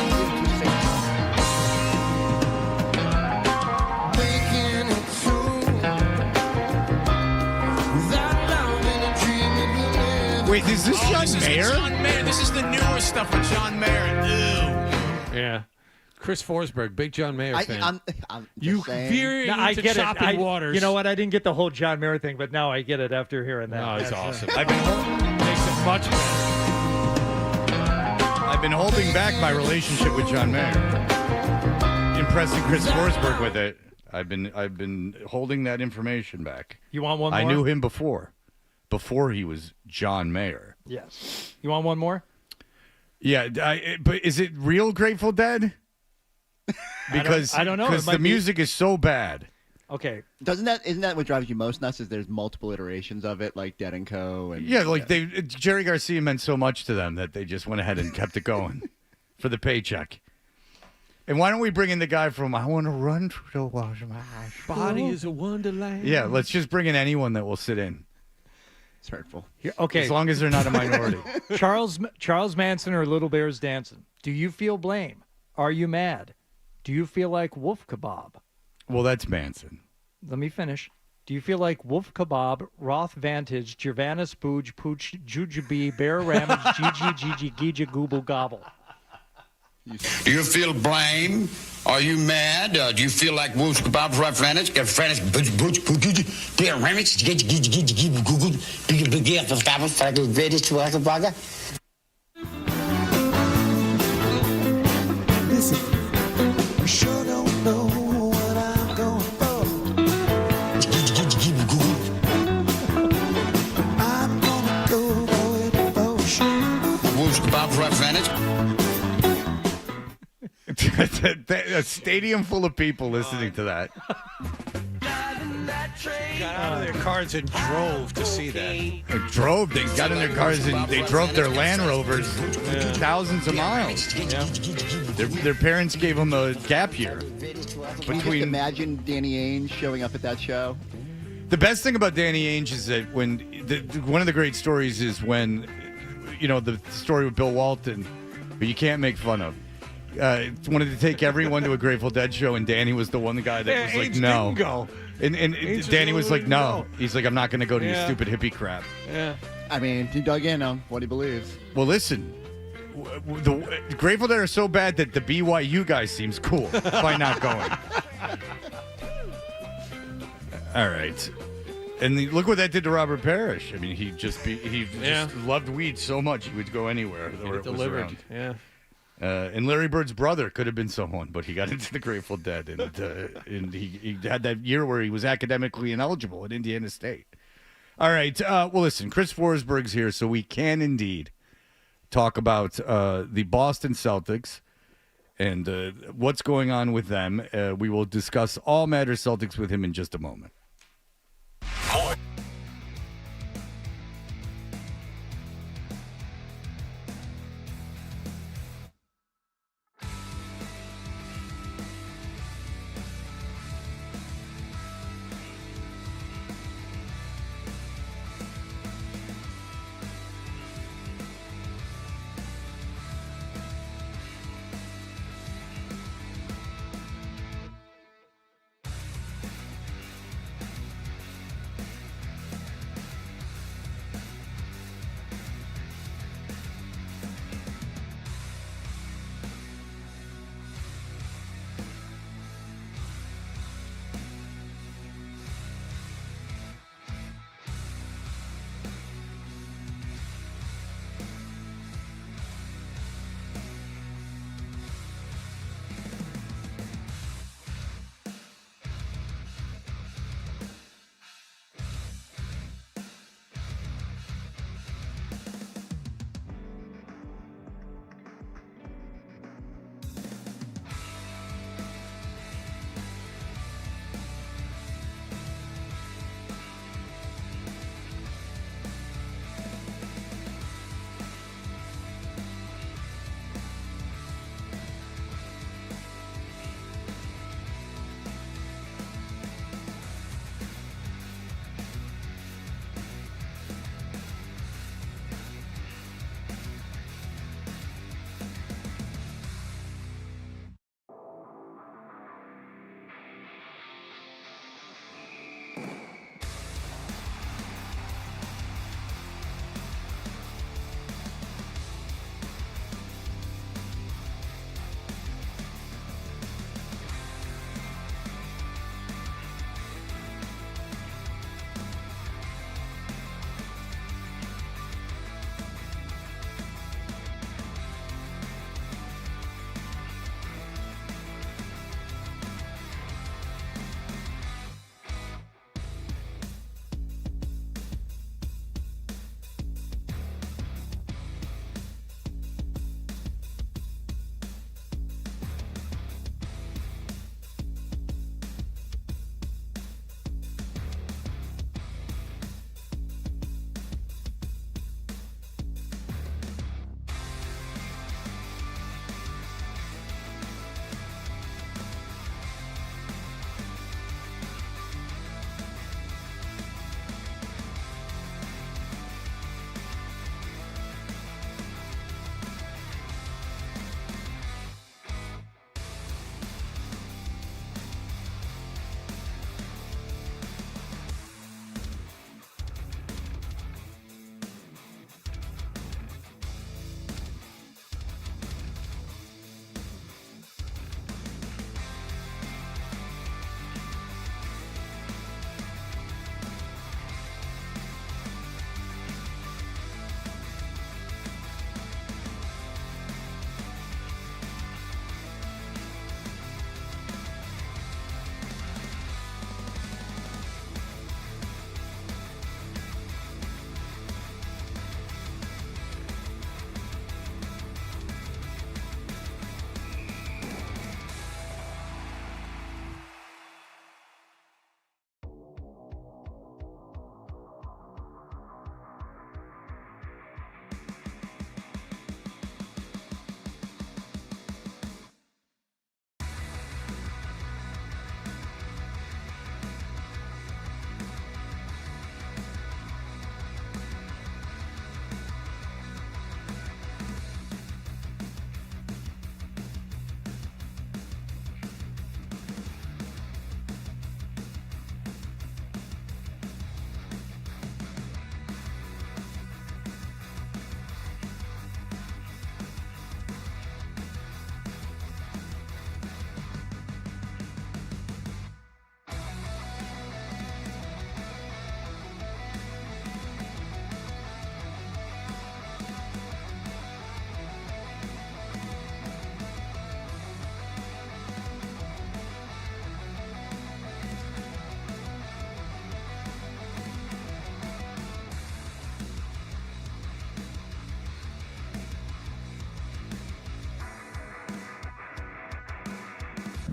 Wait, is this John Mayer? John Mayer. This is the newer stuff with John Mayer. Ew. Yeah. Chris Forsberg, big John Mayer fan. I'm you saying. veer No, I into get choppy it. waters. You know what? I didn't get the whole John Mayer thing, but now I get it after hearing that. No, it's That's, awesome. Makes it much better. I've been holding back my relationship with John Mayer. Impressing Chris Forsberg with it. I've been holding that information back. You want one more? I knew him before he was John Mayer. Yes. You want one more? Yeah, but is it real Grateful Dead? Because I don't know. Because the music is so bad. Okay. Isn't that what drives you most nuts? Is there's multiple iterations of it, like Dead and Co. And Yeah, like Jerry Garcia meant so much to them that they just went ahead and kept it going for the paycheck. And why don't we bring in the guy from I Want to Run Through the Walls of My House? Body is a wonderland. Yeah, let's just bring in anyone that will sit in. It's hurtful. Okay. As long as they're not a minority. Charles Manson or Little Bears Dancing. Do you feel blame? Are you mad? Do you feel like wolf kebab? Well, that's Manson. Let me finish. Do you feel like wolf kebab, Roth Vantage, Gervanis Booge, Pooch, Jujubee, Bear Ramage, Gigi, Gija, Gooble, Gobble? Do you feel blame? Are you mad? Do you feel like Wolves Kebab, Rough Vantage, Bear Ramage, Listen, we sure don't know what I'm going for. I'm gonna go for it for sure. Wolves Kebab, Rough Vantage. A stadium full of people listening to that. Got out of their cars and drove to see that. They got in their cars and they drove their Land Rovers thousands of miles. Yeah. Their parents gave them a gap year. Can you just imagine Danny Ainge showing up at that show? The best thing about Danny Ainge is that when one of the great stories is when, the story with Bill Walton, who you can't make fun of. Wanted to take everyone to a Grateful Dead show, and Danny was the one guy that was like, Ainge no. didn't go. And Danny was like, no. He's like, I'm not going to go to your Yeah. stupid hippie crap. Yeah. I mean, he dug in on what he believes. Well, listen, the Grateful Dead are so bad that the BYU guy seems cool by not going. All right. And look what that did to Robert Parrish. I mean, he just loved weed so much he would go anywhere where it was delivered. around. Yeah. And Larry Bird's brother could have been someone, but he got into the Grateful Dead, and he had that year where he was academically ineligible at Indiana State. All right. Well, listen, Chris Forsberg's here, so we can indeed talk about the Boston Celtics and what's going on with them. We will discuss all matters Celtics with him in just a moment.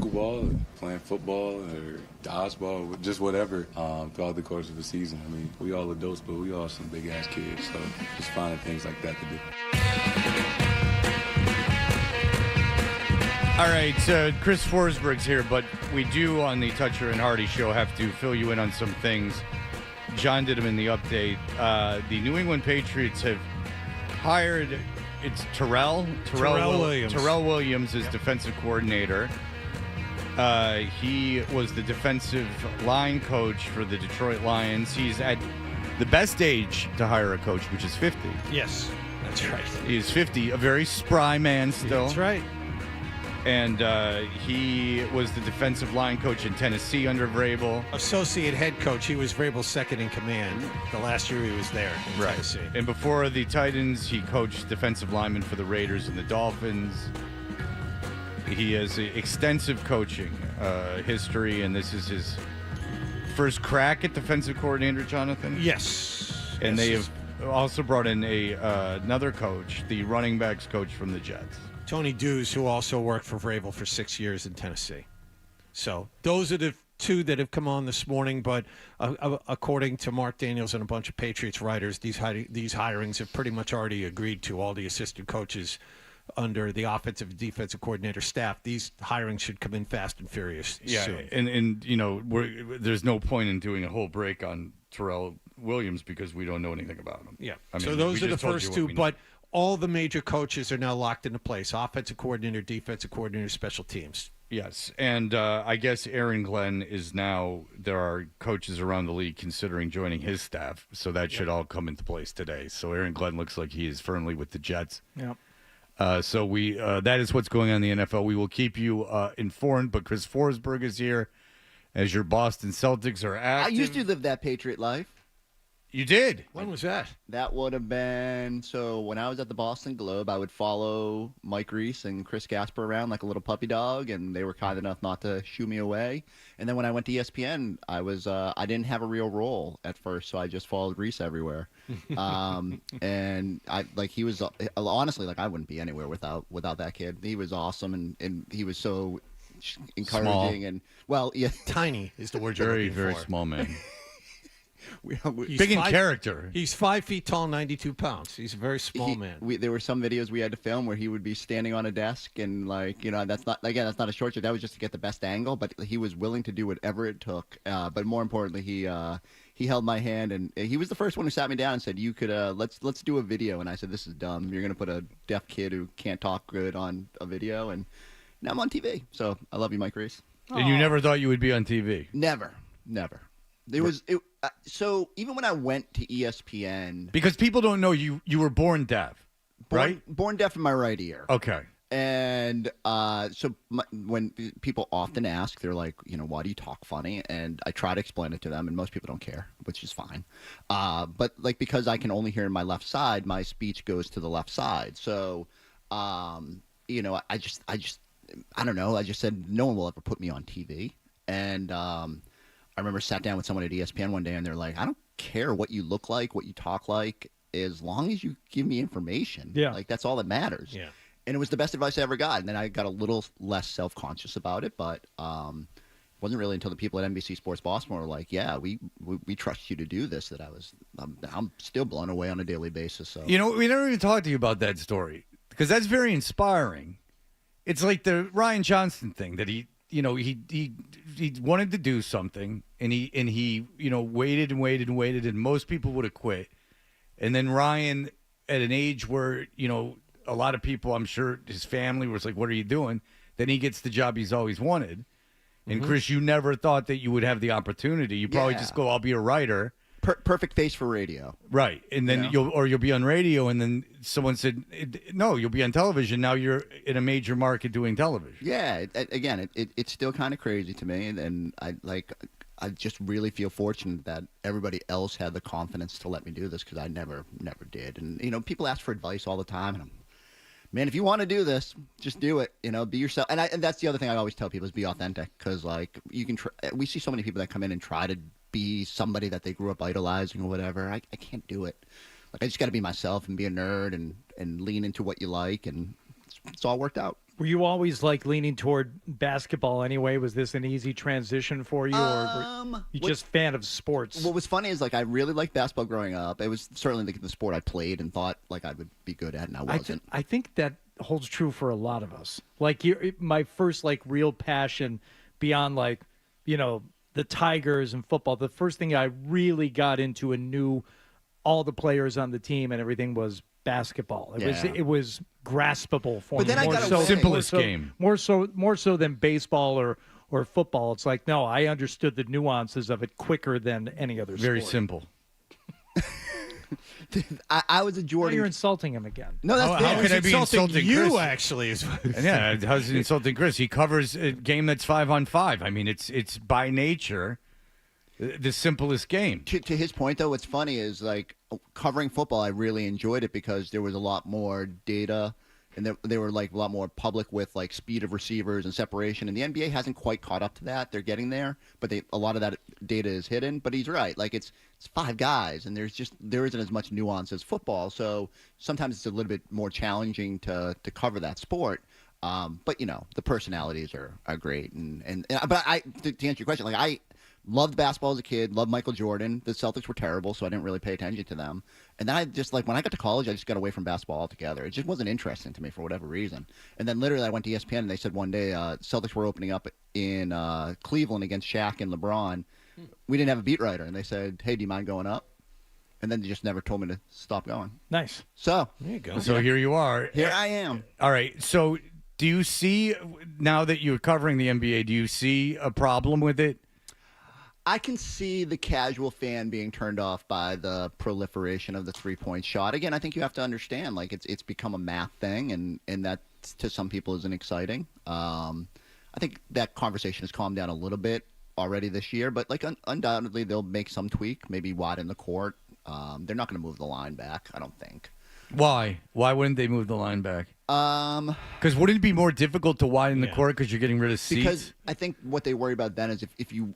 pickleball, playing football, or dodgeball, just whatever throughout the course of the season. I mean, we all adults, but we all some big-ass kids, so just finding things like that to do. All right, Chris Forsberg's here, but we do on the Toucher and Hardy show have to fill you in on some things. John did them in the update. The New England Patriots have hired, it's Terrell Williams. Terrell Williams is defensive coordinator. He was the defensive line coach for the Detroit Lions. He's at the best age to hire a coach, which is 50. Yes, that's right. He's 50, a very spry man still. That's right. And he was the defensive line coach in Tennessee under Vrabel. Associate head coach. He was Vrabel's second in command the last year he was there in Tennessee. And before the Titans, he coached defensive linemen for the Raiders and the Dolphins. He has extensive coaching history, and this is his first crack at defensive coordinator, Jonathan? Yes. And they have also brought in another coach, the running backs coach from the Jets. Tony Dews, who also worked for Vrabel for 6 years in Tennessee. So those are the two that have come on this morning, but according to Mark Daniels and a bunch of Patriots writers, these hirings have pretty much already agreed to. All the assistant coaches under the offensive and defensive coordinator staff. These hirings should come in fast and furious soon. And you know, there's no point in doing a whole break on Terrell Williams because we don't know anything about him. Yeah. I mean, so those we are the just told first you what two, we know. but all the major coaches are now locked into place. Offensive coordinator, defensive coordinator, special teams. Yes, and I guess Aaron Glenn is now, there are coaches around the league considering joining his staff, so that should all come into place today. So Aaron Glenn looks like he is firmly with the Jets. Yeah. So that is what's going on in the NFL. We will keep you informed, but Chris Forsberg is here as your Boston Celtics are active. I used to live that Patriot life. You did? When was that? That would have been, so when I was at the Boston Globe, I would follow Mike Reese and Chris Gasper around like a little puppy dog, and they were kind enough not to shoo me away. And then when I went to ESPN, I didn't have a real role at first, so I just followed Reese everywhere. And he was, honestly, I wouldn't be anywhere without that kid. He was awesome, and he was so encouraging. Small. And, well, yeah. Tiny is the word you're Very, looking very for. small man. He's Big in character. He's 5 feet tall, 92 pounds. He's a very small man. There were some videos we had to film where he would be standing on a desk and that's not a short shot. That was just to get the best angle, but he was willing to do whatever it took. But more importantly, he held my hand and he was the first one who sat me down and said, "You could let's do a video." And I said, "This is dumb. You're gonna put a deaf kid who can't talk good on a video." And now I'm on TV. So I love you, Mike Reese. And you never thought you would be on TV? Never. So even when I went to ESPN, Because people don't know you were born deaf, right? Born deaf in my right ear. Okay. And when people often ask, they're like, why do you talk funny? And I try to explain it to them, and most people don't care, which is fine. But because I can only hear my left side, my speech goes to the left side. So, I don't know. I just said no one will ever put me on TV. And I remember sat down with someone at ESPN one day, and they're like, "I don't care what you look like, what you talk like, as long as you give me information. Yeah. That's all that matters." Yeah. And it was the best advice I ever got. And then I got a little less self-conscious about it, but it wasn't really until the people at NBC Sports Boston were like, "Yeah, we trust you to do this," that I'm still blown away on a daily basis. So We never even talked to you about that story because that's very inspiring. It's like the Ryan Johnston thing that he wanted to do something and he waited and waited and waited, and most people would have quit. And then Ryan, at an age where, a lot of people, I'm sure his family was like, "What are you doing?" Then he gets the job he's always wanted. And Chris, you never thought that you would have the opportunity. You probably just go, "I'll be a writer." Perfect face for radio. Right. And then you'll be on radio, and then someone said, "No, you'll be on television." Now you're in a major market doing television. Yeah, it's still kind of crazy to me, and I just really feel fortunate that everybody else had the confidence to let me do this because I never did. And people ask for advice all the time, and man, if you want to do this, just do it. Be yourself. And that's the other thing I always tell people is be authentic, because you can. We see so many people that come in and try to be somebody that they grew up idolizing or whatever. I can't do it. I just got to be myself and be a nerd and lean into what you like, and it's all worked out. Were you always like leaning toward basketball anyway? Was this an easy transition for you, or were you just fan of sports? What was funny is like I really liked basketball growing up. It was certainly the sport I played and thought like I would be good at, and I wasn't. I think that holds true for a lot of us. Like my first like real passion beyond like, you know, the Tigers and football. The first thing I really got into and knew all the players on the team and everything was basketball. It was graspable for me. But then I got away. Simplest game. More so than baseball or football. It's like, no, I understood the nuances of it quicker than any other Very sport. simple. I was a Jordan. Now you're insulting him again. No, that's How could I be insulting you? Chris? Actually, is Yeah, how's it insulting Chris? He covers a game that's 5-on-5. I mean, it's by nature the simplest game. To his point, though, what's funny is like covering football. I really enjoyed it because there was a lot more data, and they were like a lot more public with like speed of receivers and separation. And the NBA hasn't quite caught up to that. They're getting there, but a lot of that data is hidden. But he's right. Like it's 5 guys, and there isn't as much nuance as football. So sometimes it's a little bit more challenging to cover that sport. But you know the personalities are great, but to answer your question, like I loved basketball as a kid, loved Michael Jordan. The Celtics were terrible, so I didn't really pay attention to them. And then I just, like, when I got to college, I just got away from basketball altogether. It just wasn't interesting to me for whatever reason. And then literally I went to ESPN, and they said one day Celtics were opening up in Cleveland against Shaq and LeBron. We didn't have a beat writer, and they said, hey, do you mind going up? And then they just never told me to stop going. Nice. So there you go. So here you are. Here I am. All right. So do you see, now that you're covering the NBA, do you see a problem with it? I can see the casual fan being turned off by the proliferation of the three-point shot. Again, I think you have to understand, like, it's become a math thing, and that to some people isn't exciting. I think that conversation has calmed down a little bit already this year, but like undoubtedly they'll make some tweak, maybe widen the court. They're not going to move the line back, I don't think. Why? Why wouldn't they move the line back? Because wouldn't it be more difficult to widen the court because you're getting rid of seats? Because I think what they worry about then is if you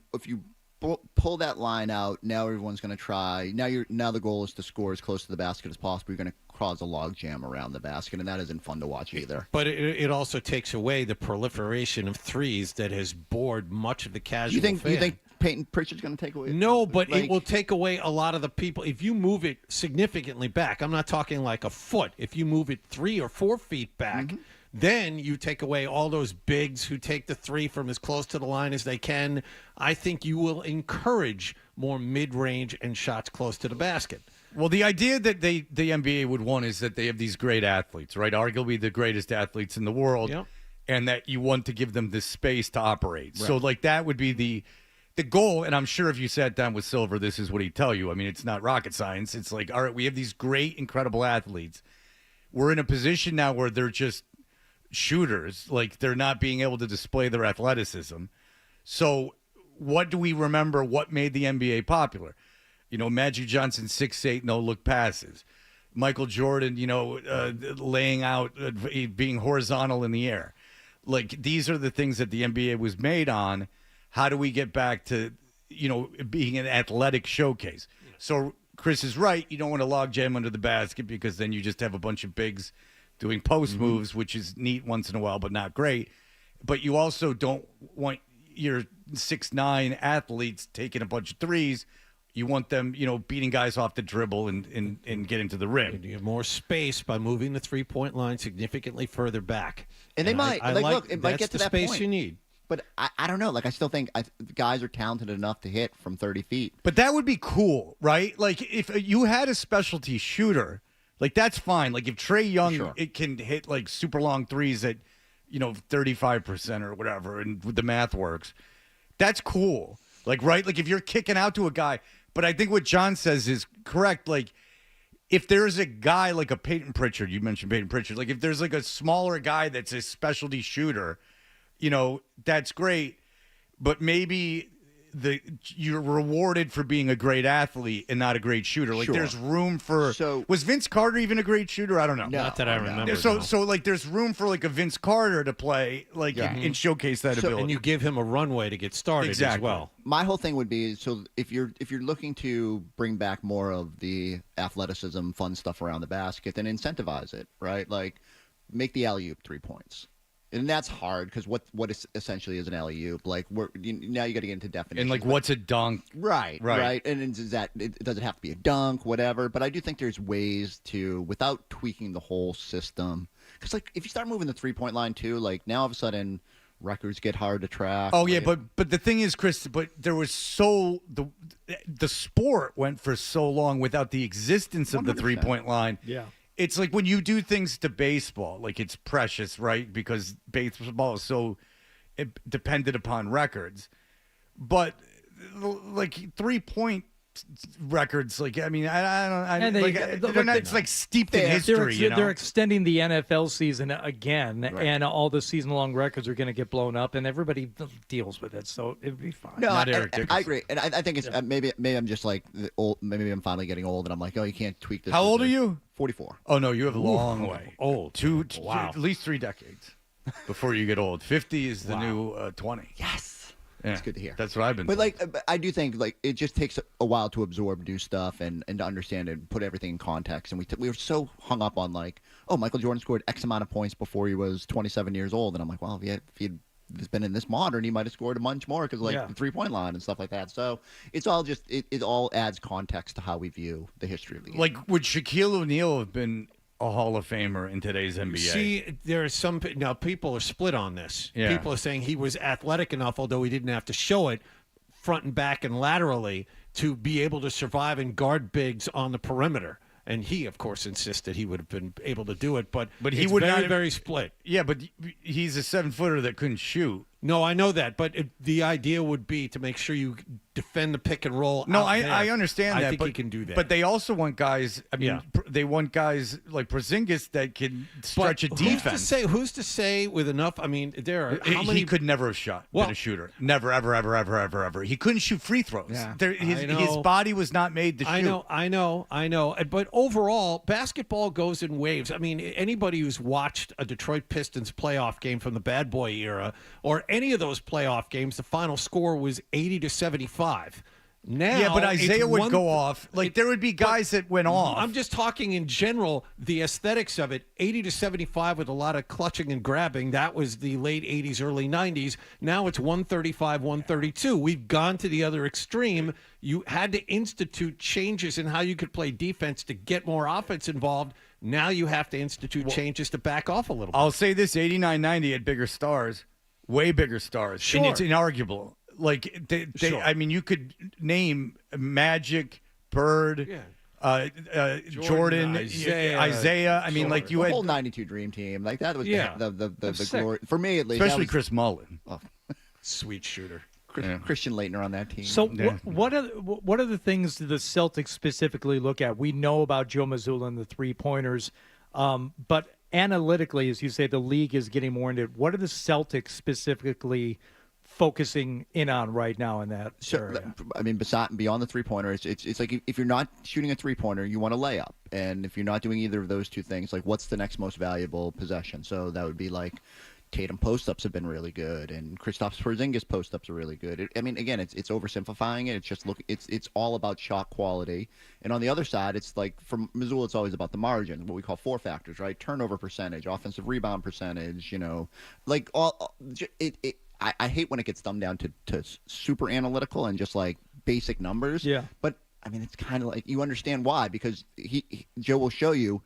pull that line out, now everyone's going to try. Now the goal is to score as close to the basket as possible. You're going to cause a log jam around the basket, and that isn't fun to watch either. But it also takes away the proliferation of threes that has bored much of the casual fan. You think Peyton Pritchard's going to take away? No, but it will take away a lot of the people. If you move it significantly back, I'm not talking like a foot. If you move it 3 or 4 feet back, then you take away all those bigs who take the three from as close to the line as they can. I think you will encourage more mid-range and shots close to the basket. Well, the idea that the NBA would want is that they have these great athletes, right? Arguably the greatest athletes in the world, and that you want to give them this space to operate. Right. So, like, that would be the goal, and I'm sure if you sat down with Silver, this is what he'd tell you. I mean, it's not rocket science. It's like, all right, we have these great, incredible athletes. We're in a position now where they're just shooters. Like, they're not being able to display their athleticism. So what do we remember what made the NBA popular? You know, Magic Johnson, 6'8", no-look passes. Michael Jordan, laying out, being horizontal in the air. Like, these are the things that the NBA was made on. How do we get back to, being an athletic showcase? So Chris is right. You don't want to log jam under the basket because then you just have a bunch of bigs doing post moves, which is neat once in a while, but not great. But you also don't want your 6'9" athletes taking a bunch of threes. You want them, beating guys off the dribble and getting to the rim. You have more space by moving the three-point line significantly further back. And they might. Look, it might get to that space point. You need. But I don't know. Like, I still think guys are talented enough to hit from 30 feet. But that would be cool, right? Like, if you had a specialty shooter, like, that's fine. Like, if Trae Young it can hit, like, super long threes at, 35% or whatever, and the math works, that's cool. Like, right? Like, if you're kicking out to a guy. But I think what John says is correct. Like, if there's a guy like a Peyton Pritchard, you mentioned Peyton Pritchard, like if there's like a smaller guy that's a specialty shooter, that's great. But maybe you're rewarded for being a great athlete and not a great shooter. Like there's room for. So was Vince Carter even a great shooter? I don't know. Not that I remember. So like there's room for like a Vince Carter to play and showcase that ability. And you give him a runway to get started as well. My whole thing would be, so if you're looking to bring back more of the athleticism, fun stuff around the basket, then incentivize it, right? Like make the alley-oop 3 points. And that's hard because what is essentially is an alley-oop. Like now you got to get into definitions. And like, what's a dunk? Right. And does it have to be a dunk, whatever? But I do think there's ways to, without tweaking the whole system. Because like if you start moving the 3-point line too, like now all of a sudden records get hard to track. Oh yeah, but the thing is, Chris, but there was the sport went for so long without the existence of 100%. The 3-point line. Yeah. It's like when you do things to baseball, like it's precious, right? Because baseball is so dependent upon records. But like 3-point records, like I mean, it's like steeped in history. They're extending the NFL season again, and all the season-long records are going to get blown up, and everybody deals with it, so it'd be fine. No, I agree, and I think it's maybe I'm just like old. Maybe I'm finally getting old, and I'm like, oh, you can't tweak this. How old are you? 44. Oh no, you have a long way. Old. At least 3 decades before you get old. 50 is the new 20. Yes. Yeah, it's good to hear. That's what I've been. But like, I do think like it just takes a while to absorb new stuff and to understand and put everything in context. And we were so hung up on like, oh, Michael Jordan scored X amount of points before he was 27 years old, and I'm like, well, if he'd been in this modern, he might have scored a bunch more because the 3-point line and stuff like that. So it's all just it all adds context to how we view the history of the game. Like, would Shaquille O'Neal have been a Hall of Famer in today's NBA? See, there are some now people are split on this. Yeah. People are saying he was athletic enough, although he didn't have to show it, front and back and laterally, to be able to survive and guard bigs on the perimeter. And he, of course, insisted he would have been able to do it, but he it's would very, not have, very split. Yeah, but he's a 7-footer that couldn't shoot. No, I know that, but the idea would be to make sure you defend the pick and roll. No, out there. I understand that. I think but he can do that. But they also want guys. I mean, they want guys like Porzingis that can stretch a defense. Who's to say with enough? I mean, there are how many? He could never have been a shooter. Never, ever. He couldn't shoot free throws. Yeah. His body was not made to shoot. I know. But overall, basketball goes in waves. I mean, anybody who's watched a Detroit Pistons playoff game from the bad boy era or any of those playoff games, the final score was 80-75. Now, yeah, but Isaiah would go off. Like there would be guys that went off. I'm just talking in general, the aesthetics of it. 80-75 with a lot of clutching and grabbing. That was the late 80s, early 90s. Now it's 135, 132. We've gone to the other extreme. You had to institute changes in how you could play defense to get more offense involved. Now you have to institute changes to back off a little bit. I'll say this: 89-90 had bigger stars. Way bigger stars. Sure. And it's inarguable. Like, Sure. I mean, you could name Magic, Bird, Jordan, Isaiah. I mean, like, you the had whole 92 Dream Team. Like, that was the glory. sick. For me, at least. Especially Chris Mullin. Oh. Sweet shooter. Christian Laettner on that team. So what are the things that the Celtics specifically look at? We know about Joe Mazzulla and the 3-pointers, but analytically, as you say, the league is getting more into it. What are the Celtics specifically focusing in on right now in that area? I mean, beyond the 3-pointer, it's like if you're not shooting a 3-pointer, you want to lay up. And if you're not doing either of those two things, like what's the next most valuable possession? So that would be like Tatum post-ups have been really good, and Kristaps Porzingis post-ups are really good. I mean, again, it's oversimplifying it. It's just it's all about shot quality. And on the other side, it's like for Missoula, it's always about the margin, what we call 4 factors, right? Turnover percentage, offensive rebound percentage, like all it. I hate when it gets dumbed down to super analytical and just like basic numbers. Yeah. But I mean, it's kind of like you understand why, because Joe will show you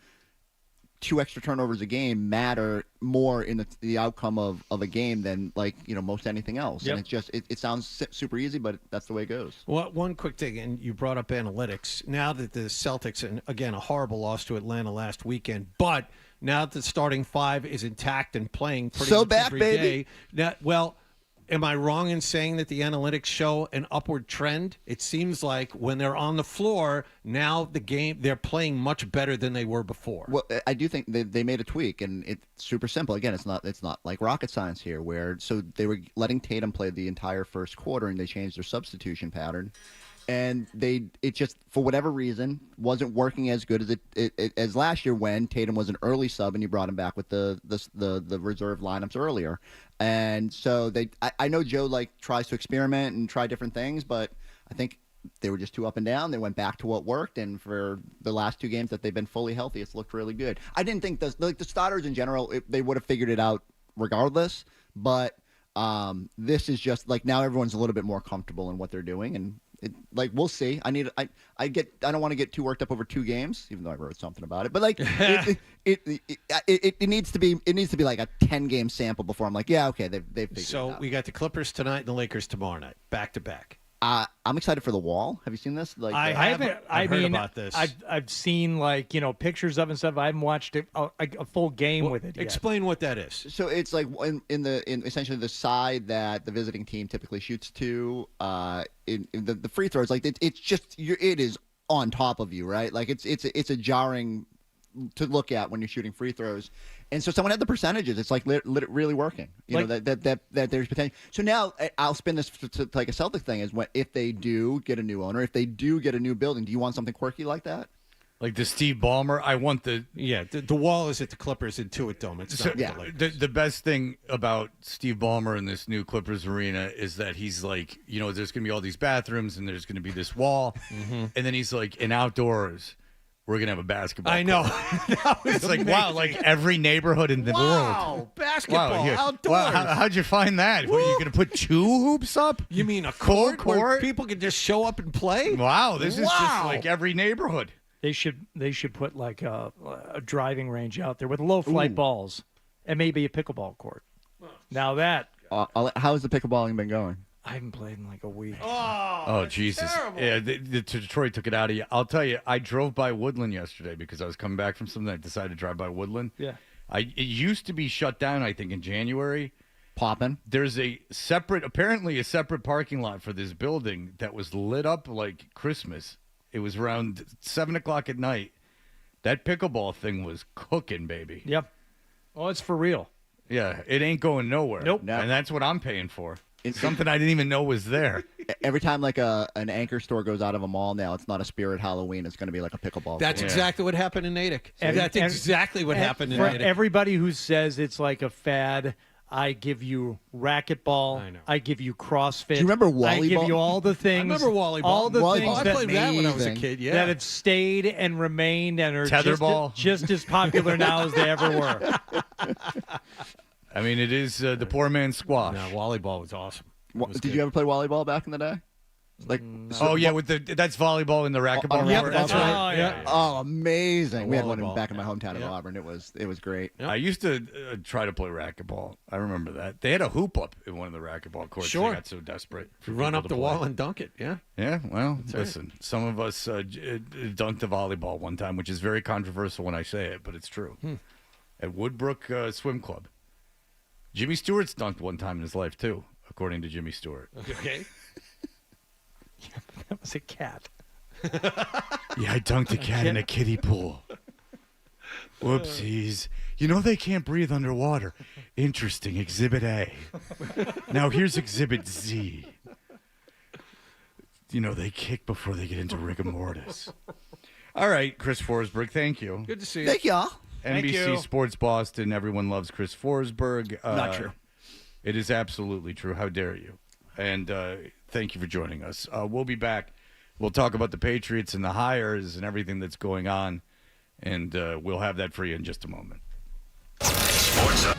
2 extra turnovers a game matter more in the outcome of a game than most anything else. Yep. And it's just it sounds super easy, but that's the way it goes. Well, one quick thing, and you brought up analytics. Now that the Celtics, and again, a horrible loss to Atlanta last weekend, but now that the starting 5 is intact and playing pretty much back, every baby. day. Am I wrong in saying that the analytics show an upward trend? It seems like when they're on the floor, now they're playing much better than they were before. Well, I do think they made a tweak, and it's super simple. Again, it's not like rocket science here, so they were letting Tatum play the entire first quarter, and they changed their substitution pattern. And it just, for whatever reason, wasn't working as good as as last year when Tatum was an early sub and you brought him back with the reserve lineups earlier. And so I know Joe tries to experiment and try different things, but I think they were just too up and down. They went back to what worked, and for the last 2 games that they've been fully healthy, it's looked really good. I didn't think the starters in general, they would have figured it out regardless. But this is just like now everyone's a little bit more comfortable in what they're doing, and we'll see. I don't want to get too worked up over 2 games, even though I wrote something about it. But like it needs to be like a 10-game sample before I'm like, yeah, okay, they've figured it out. So we got the Clippers tonight and the Lakers tomorrow night, back to back. I'm excited for the wall. Have you seen this? Like, I haven't. I've heard about this. I've seen pictures of it and stuff. I haven't watched a full game with it yet. Explain what that is. So it's like in essentially the side that the visiting team typically shoots to. In the free throws, like it's just it is on top of you, right? Like it's a jarring to look at when you're shooting free throws. And so someone had the percentages. It's like really working. You know that there's potential. So now I'll spin this to like a Celtic thing. Is if they do get a new owner, if they do get a new building, do you want something quirky like that? Like the Steve Ballmer, I want the wall is at the Clippers Intuit Dome. It's not the best thing about Steve Ballmer in this new Clippers arena is that he's like, there's going to be all these bathrooms and there's going to be this wall, and then he's like, in outdoors, we're going to have a basketball I know. It's like, wow, like every neighborhood in the world. Wow, basketball outdoors. Wow, how'd you find that? Were you going to put 2 hoops up? You mean a full court where people can just show up and play? Wow, this is just like every neighborhood. They should put like a driving range out there with low flight balls and maybe a pickleball court. Now that how's the pickleballing been going? I haven't played in like a week. Oh Jesus! Terrible. Yeah, the Detroit took it out of you. I'll tell you, I drove by Woodland yesterday because I was coming back from something. I decided to drive by Woodland. Yeah. It used to be shut down, I think, in January. Popping. There's apparently a separate parking lot for this building that was lit up like Christmas. It was around 7:00 at night. That pickleball thing was cooking, baby. Yep. Oh, it's for real. Yeah, it ain't going nowhere. Nope. And that's what I'm paying for. It's something I didn't even know was there. Every time like an anchor store goes out of a mall now, it's not a Spirit Halloween. It's going to be like a pickleball. That's exactly what happened in Natick. That's exactly what happened in for Natick. Everybody who says it's like a fad, I give you racquetball. I give you CrossFit. Do you remember volleyball? I give you all the things. I remember volleyball. All the things I played that when I was a kid. Yeah, that have stayed and remained and are Tetherball. just as popular now as they ever were. I mean, it is the poor man's squash. No, volleyball was awesome. Did you ever play volleyball back in the day? Like, that's volleyball in the racquetball. Yeah, court. that's right. yeah. Oh, amazing! We had one Volleyball. back in my hometown of Auburn. It was great. I used to try to play racquetball. I remember that. They had a hoop up in one of the racquetball courts. Sure. They got so desperate. Run up the wall and dunk it. Yeah. Yeah, well, listen, some of us dunked the volleyball one time, which is very controversial when I say it, but it's true. At Woodbrook Swim Club. Jimmy Stewart's dunked one time in his life, too, according to Jimmy Stewart. Okay. That was a cat. Yeah, I dunked a cat in a kiddie pool. Whoopsies. You know they can't breathe underwater. Interesting. Exhibit A. Now here's Exhibit Z. You know, they kick before they get into rigor mortis. All right, Chris Forsberg, thank you. Good to see you. Thank y'all. NBC Sports Boston, everyone loves Chris Forsberg. Not true. It is absolutely true. How dare you? And thank you for joining us. We'll be back. We'll talk about the Patriots and the hires and everything that's going on, and we'll have that for you in just a moment. Sports Up.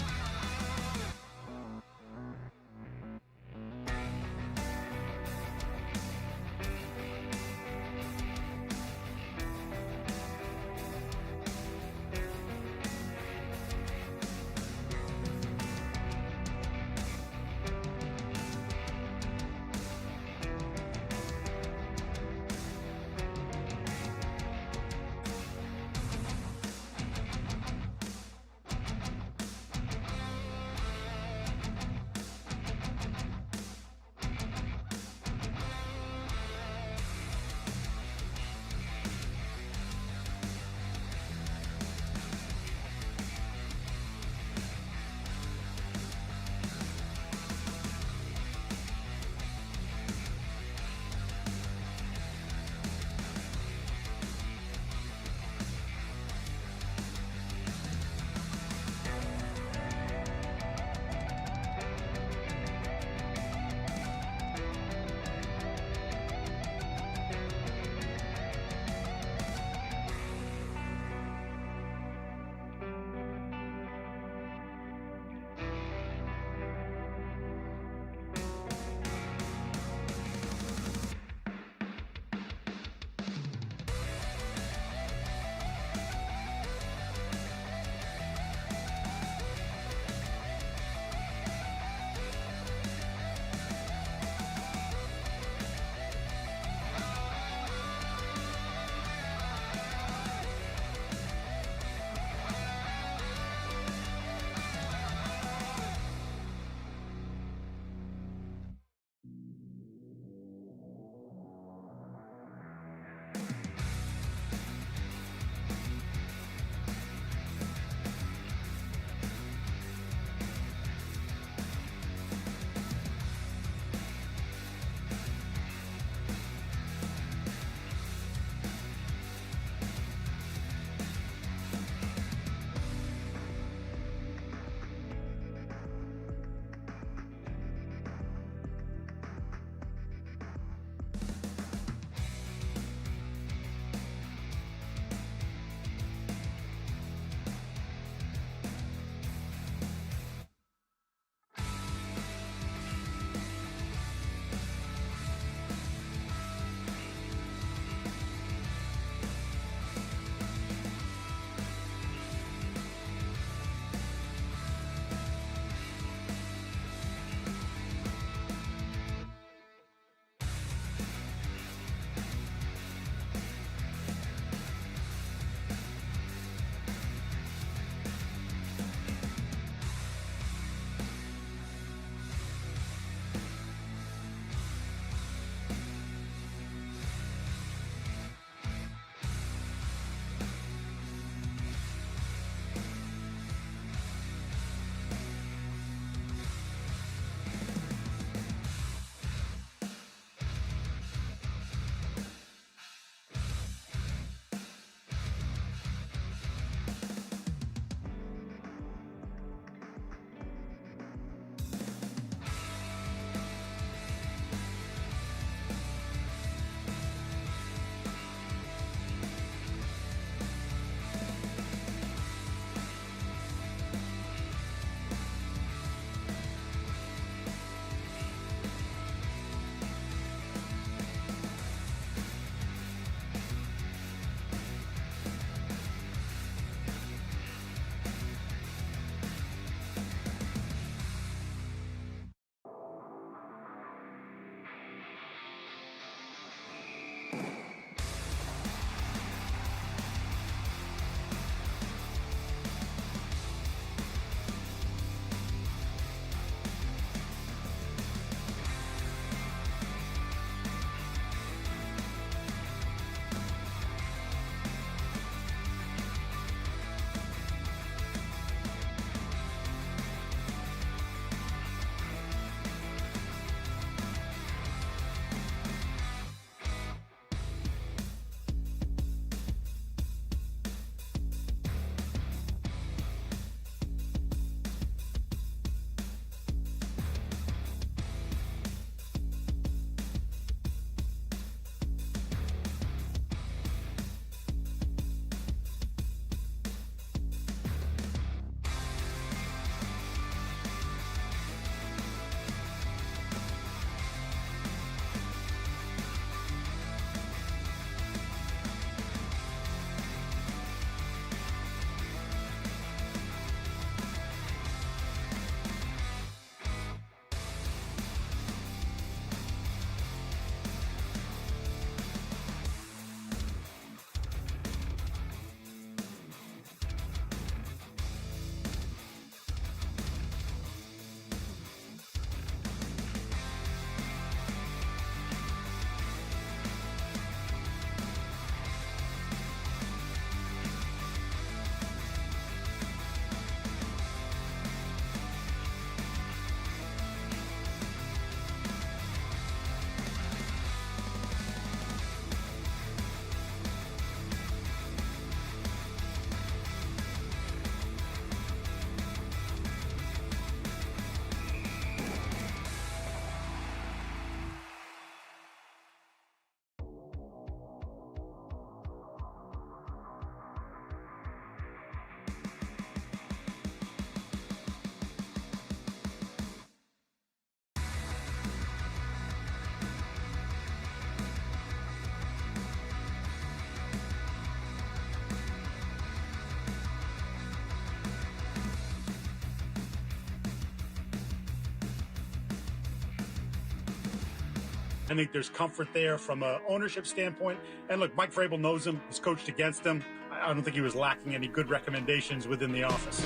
I think there's comfort there from a ownership standpoint. And look, Mike Vrabel knows him. He's coached against him. I don't think he was lacking any good recommendations within the office.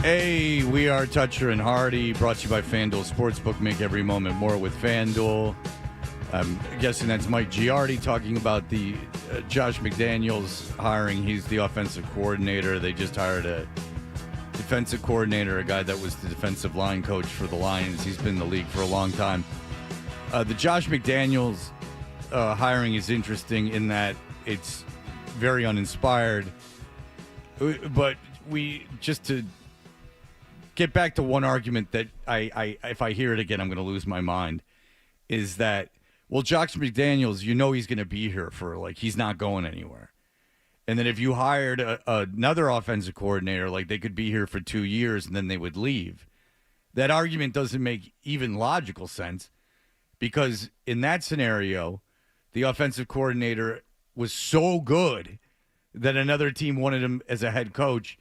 Hey, we are Toucher and Hardy, brought to you by FanDuel Sportsbook. Make every moment more with FanDuel. I'm guessing that's Mike Giardi talking about the Josh McDaniels hiring. He's the offensive coordinator. They just hired a defensive coordinator, a guy that was the defensive line coach for the Lions. He's been in the league for a long time. The Josh McDaniels hiring is interesting in that it's very uninspired. But just to get back to one argument that I if I hear it again, I'm going to lose my mind, is that, well, Josh McDaniels, he's going to be here for, he's not going anywhere. And then if you hired another offensive coordinator, they could be here for 2 years and then they would leave. That argument doesn't make even logical sense, because in that scenario, the offensive coordinator was so good that another team wanted him as a head coach.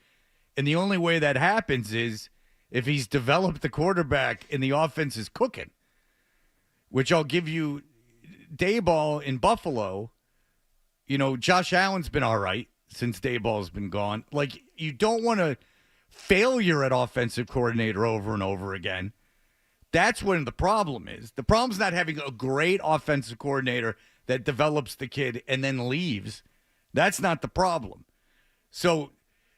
And the only way that happens is if he's developed the quarterback and the offense is cooking, which I'll give you. Dayball in Buffalo, Josh Allen's been all right since Dayball's been gone. You don't want a failure at offensive coordinator over and over again. That's when the problem is. The problem's not having a great offensive coordinator that develops the kid and then leaves. That's not the problem. So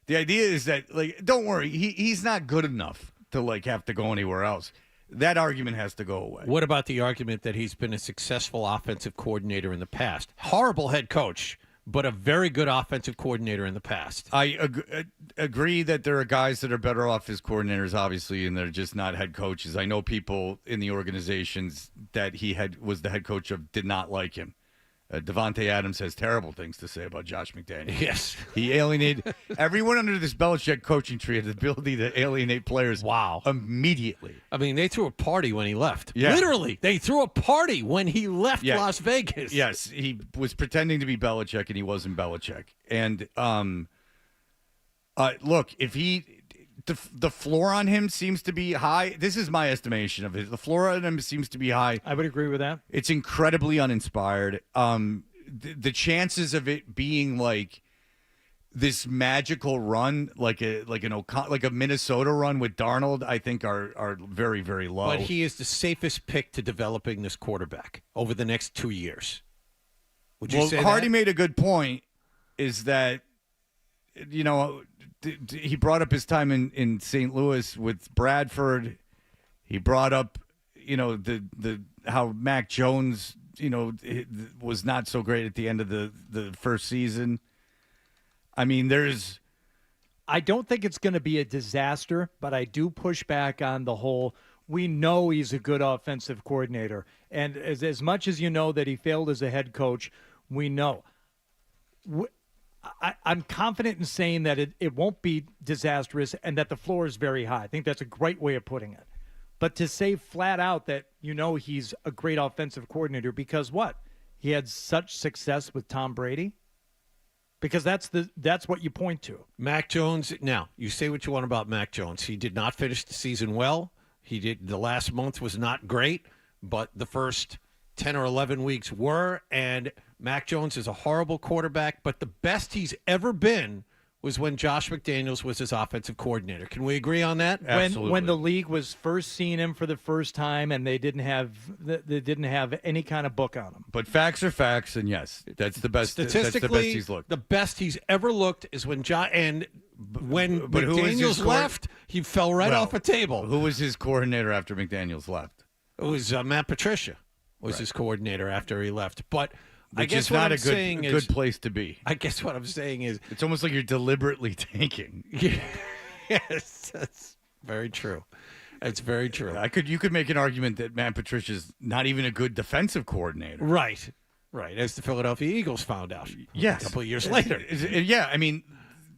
the idea is that, don't worry, he's not good enough to, have to go anywhere else. That argument has to go away. What about the argument that he's been a successful offensive coordinator in the past? Horrible head coach, but a very good offensive coordinator in the past. I agree that there are guys that are better off as coordinators, obviously, and they're just not head coaches. I know people in the organizations that he was the head coach of did not like him. Devontae Adams has terrible things to say about Josh McDaniels. Yes. He alienated everyone under this Belichick coaching tree, had the ability to alienate players immediately. I mean, they threw a party when he left. Yeah. Literally, they threw a party when he left Las Vegas. Yes, he was pretending to be Belichick, and he wasn't Belichick. And look, if the floor on him seems to be high. This is my estimation of it. The floor on him seems to be high. I would agree with that. It's incredibly uninspired. The chances of it being this magical run, like a Minnesota run with Darnold, I think are very, very low. But he is the safest pick to developing this quarterback over the next 2 years. Would you say that? Hardy made a good point, is that, he brought up his time in St. Louis with Bradford. He brought up, the how Mac Jones, was not so great at the end of the first season. I mean, I don't think it's going to be a disaster, but I do push back on the whole, we know he's a good offensive coordinator. And as much as that he failed as a head coach, we know. I'm confident in saying that it won't be disastrous and that the floor is very high. I think that's a great way of putting it. But to say flat out that, he's a great offensive coordinator because what? He had such success with Tom Brady? Because that's what you point to. Mac Jones, now, you say what you want about Mac Jones. He did not finish the season well. The last month was not great, but the first 10 or 11 weeks were, and Mac Jones is a horrible quarterback, but the best he's ever been was when Josh McDaniels was his offensive coordinator. Can we agree on that? Absolutely. When the league was first seeing him for the first time and they didn't have any kind of book on him. But facts are facts, and yes, that's the best. Statistically, that's the best he's looked. The best he's ever looked is when McDaniels left, he fell right off a table. Who was his coordinator after McDaniels left? It was Matt Patricia was his coordinator after he left. But I Which guess is what not I'm a saying good is, place to be. I guess what I'm saying is, it's almost like you're deliberately tanking. Yes, that's very true. It's very true. You could make an argument that Matt Patricia's not even a good defensive coordinator. Right. As the Philadelphia Eagles found out. Yes. A couple of years later. Yeah, I mean,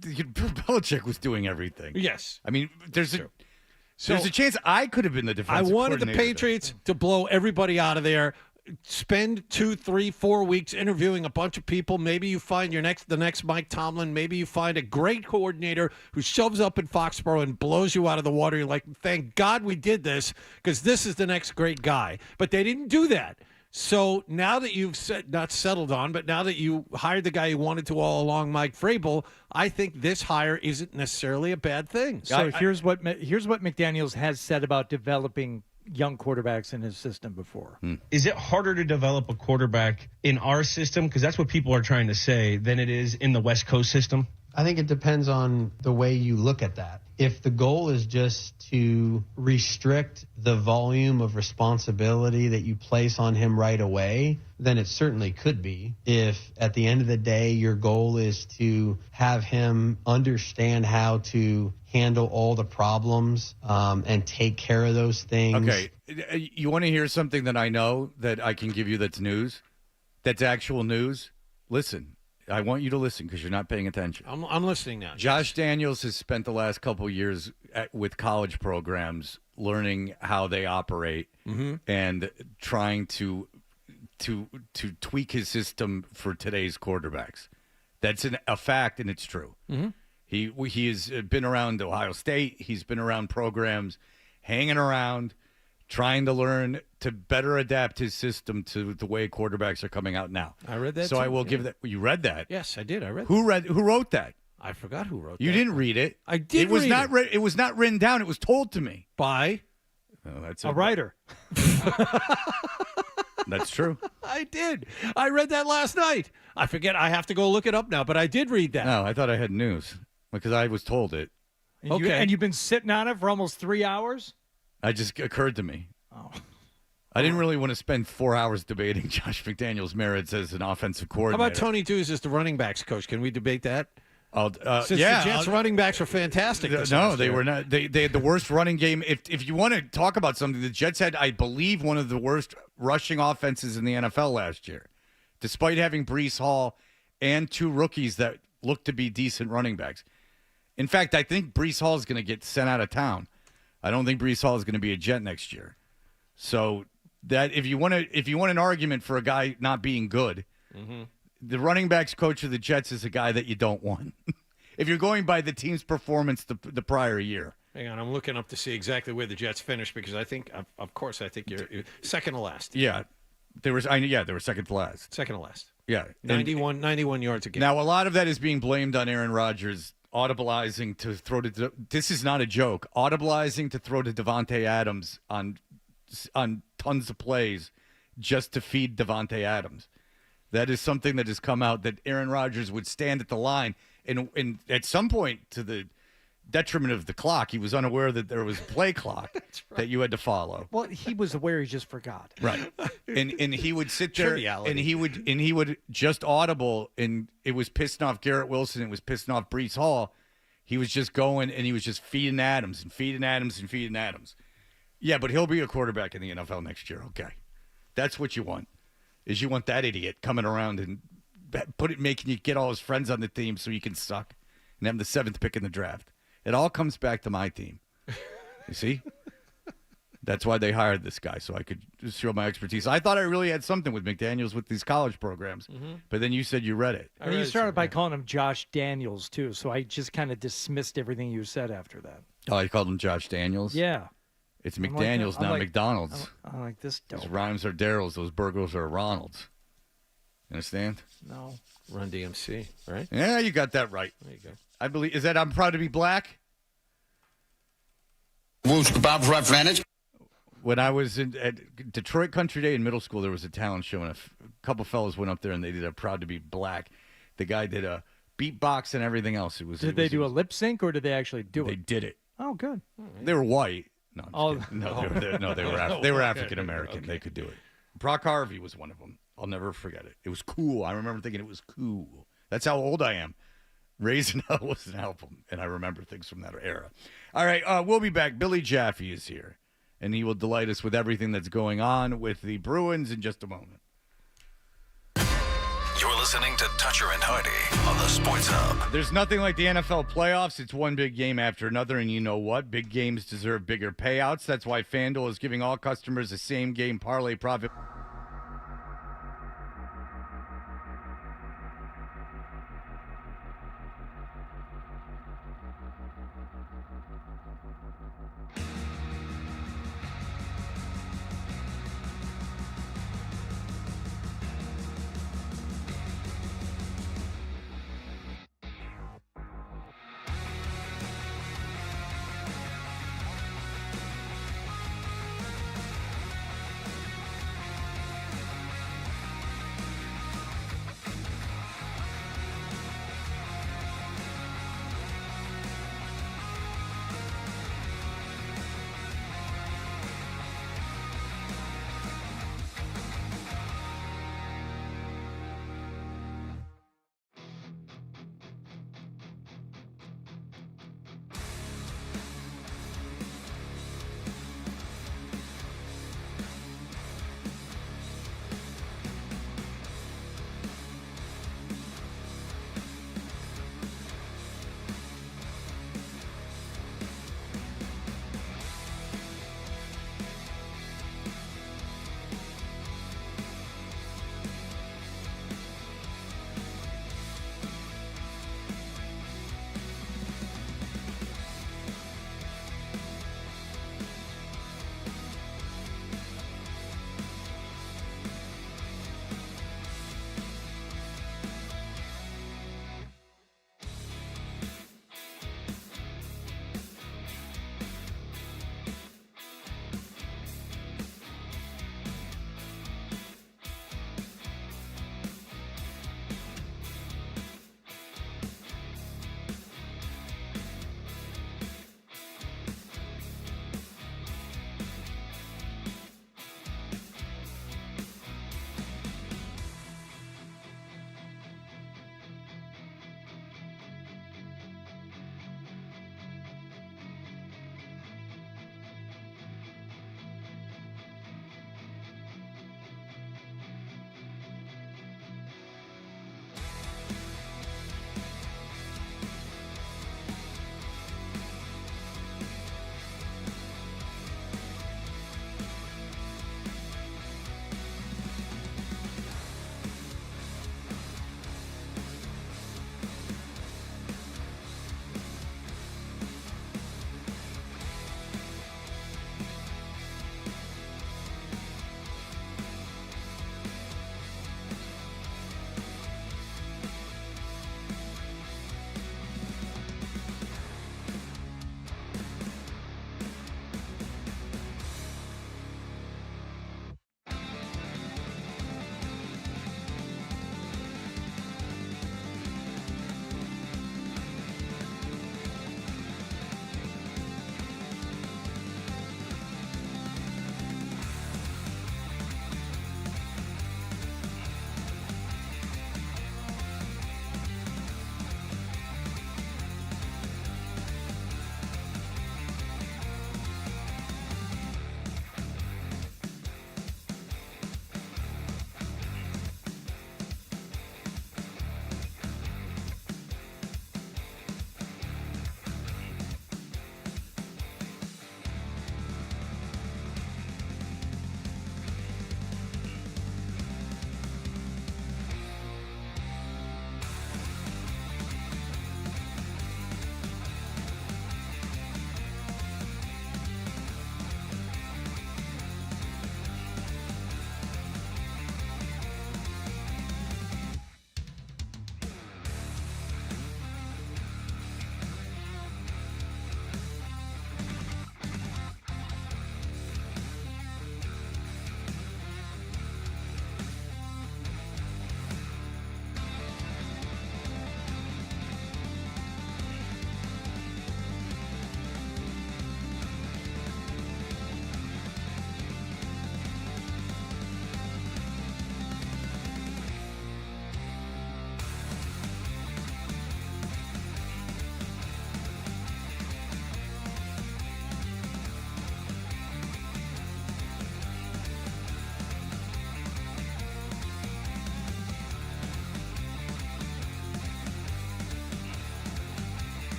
Belichick was doing everything. Yes. I mean, there's a chance I could have been the defensive I wanted coordinator. the Patriots to blow everybody out of there. spend 2, 3, 4 weeks interviewing a bunch of people. Maybe you find the next Mike Tomlin. Maybe you find a great coordinator who shows up in Foxborough and blows you out of the water. You're like, thank God we did this, because this is the next great guy. But they didn't do that. So now that you've not settled on, but now that you hired the guy you wanted to all along, Mike Vrabel, I think this hire isn't necessarily a bad thing. So here's what McDaniels has said about developing young quarterbacks in his system before. Is it harder to develop a quarterback in our system, because that's what people are trying to say, than it is in the West Coast system? I think it depends on the way you look at that. If the goal is just to restrict the volume of responsibility that you place on him right away, then it certainly could be. If at the end of the day your goal is to have him understand how to handle all the problems and take care of those things. Okay, you want to hear something that I know that I can give you that's news? That's actual news? Listen. I want you to listen because you're not paying attention. I'm listening now. Josh Daniels has spent the last couple of years with college programs learning how they operate and trying to tweak his system for today's quarterbacks. That's a fact, and it's true. He has been around Ohio State. He's been around programs, hanging around, trying to learn to better adapt his system to the way quarterbacks are coming out now. I read that. So too. I will give that. You read that? Yes, I did. I read. Who wrote that? I forgot who wrote. You that. didn't read it. I did. It was read not. It was not written down. It was told to me by that's a writer. That's true. I did. I read that last night. I forget. I have to go look it up now. But I did read that. No, I thought I had news because I was told it. And you've been sitting on it for almost 3 hours? It just occurred to me. Oh. I didn't really want to spend 4 hours debating Josh McDaniels' merits as an offensive coordinator. How about Tony Deuce as the running backs coach? Can we debate that? Since the yeah, Jets running backs were fantastic. No, they were not. They had the worst running game. If you want to talk about something, the Jets had, I believe, one of the worst rushing offenses in the NFL last year, despite having Breece Hall and 2 rookies that looked to be decent running backs. In fact, I think Breece Hall is going to get sent out of town. I don't think Breece Hall is going to be a Jet next year. So that if you want an argument for a guy not being good, the running backs coach of the Jets is a guy that you don't want. If you're going by the team's performance the prior year. Hang on, I'm looking up to see exactly where the Jets finished because I think, of course, I think you're second to last. Yeah, they were second to last. Second to last. Yeah, 91 yards a game. Now a lot of that is being blamed on Aaron Rodgers audibilizing to throw to. This is not a joke. Audibilizing to throw to Davante Adams on tons of plays just to feed Davante Adams. That is something that has come out that Aaron Rodgers would stand at the line and at some point, to the detriment of the clock, he was unaware that there was a play clock that you had to follow. Well, he was aware, he just forgot. Right. And he would sit there and he would just audible, and it was pissing off Garrett Wilson, it was pissing off Breece Hall. He was just going and he was just feeding Adams and feeding Adams and feeding Adams. Yeah, but he'll be a quarterback in the NFL next year. Okay. That's what you want. Is you want that idiot coming around and making you get all his friends on the team so you can suck and have the 7th pick in the draft. It all comes back to my team. You see? That's why they hired this guy, so I could just show my expertise. I thought I really had something with McDaniels with these college programs, but then you said you read it. And you started by calling him Josh Daniels, too, so I just kind of dismissed everything you said after that. Oh, you called him Josh Daniels? Yeah. It's McDaniels, not McDonald's. I'm like this dope. Those rhymes are Daryl's. Those burgers are Ronald's. You understand? No. Run DMC, right? Yeah, you got that right. There you go. I believe. Is that I'm proud to be black? When I was at Detroit Country Day in middle school, there was a talent show, and a couple fellas went up there and they did a Proud to be Black. The guy did a beatbox and everything else. Did they do a lip sync or did they actually do it? They did it. Oh, good. They were white. No, they were Okay. African American. Okay. They could do it. Brock Harvey was one of them. I'll never forget it. It was cool. I remember thinking it was cool. That's how old I am. Raising Hell was an album, and I remember things from that era. All right, we'll be back. Billy Jaffe is here, and he will delight us with everything that's going on with the Bruins in just a moment. You're listening to Toucher and Hardy on the Sports Hub. There's nothing like the NFL playoffs. It's one big game after another, and you know what? Big games deserve bigger payouts. That's why FanDuel is giving all customers a same-game parlay profit.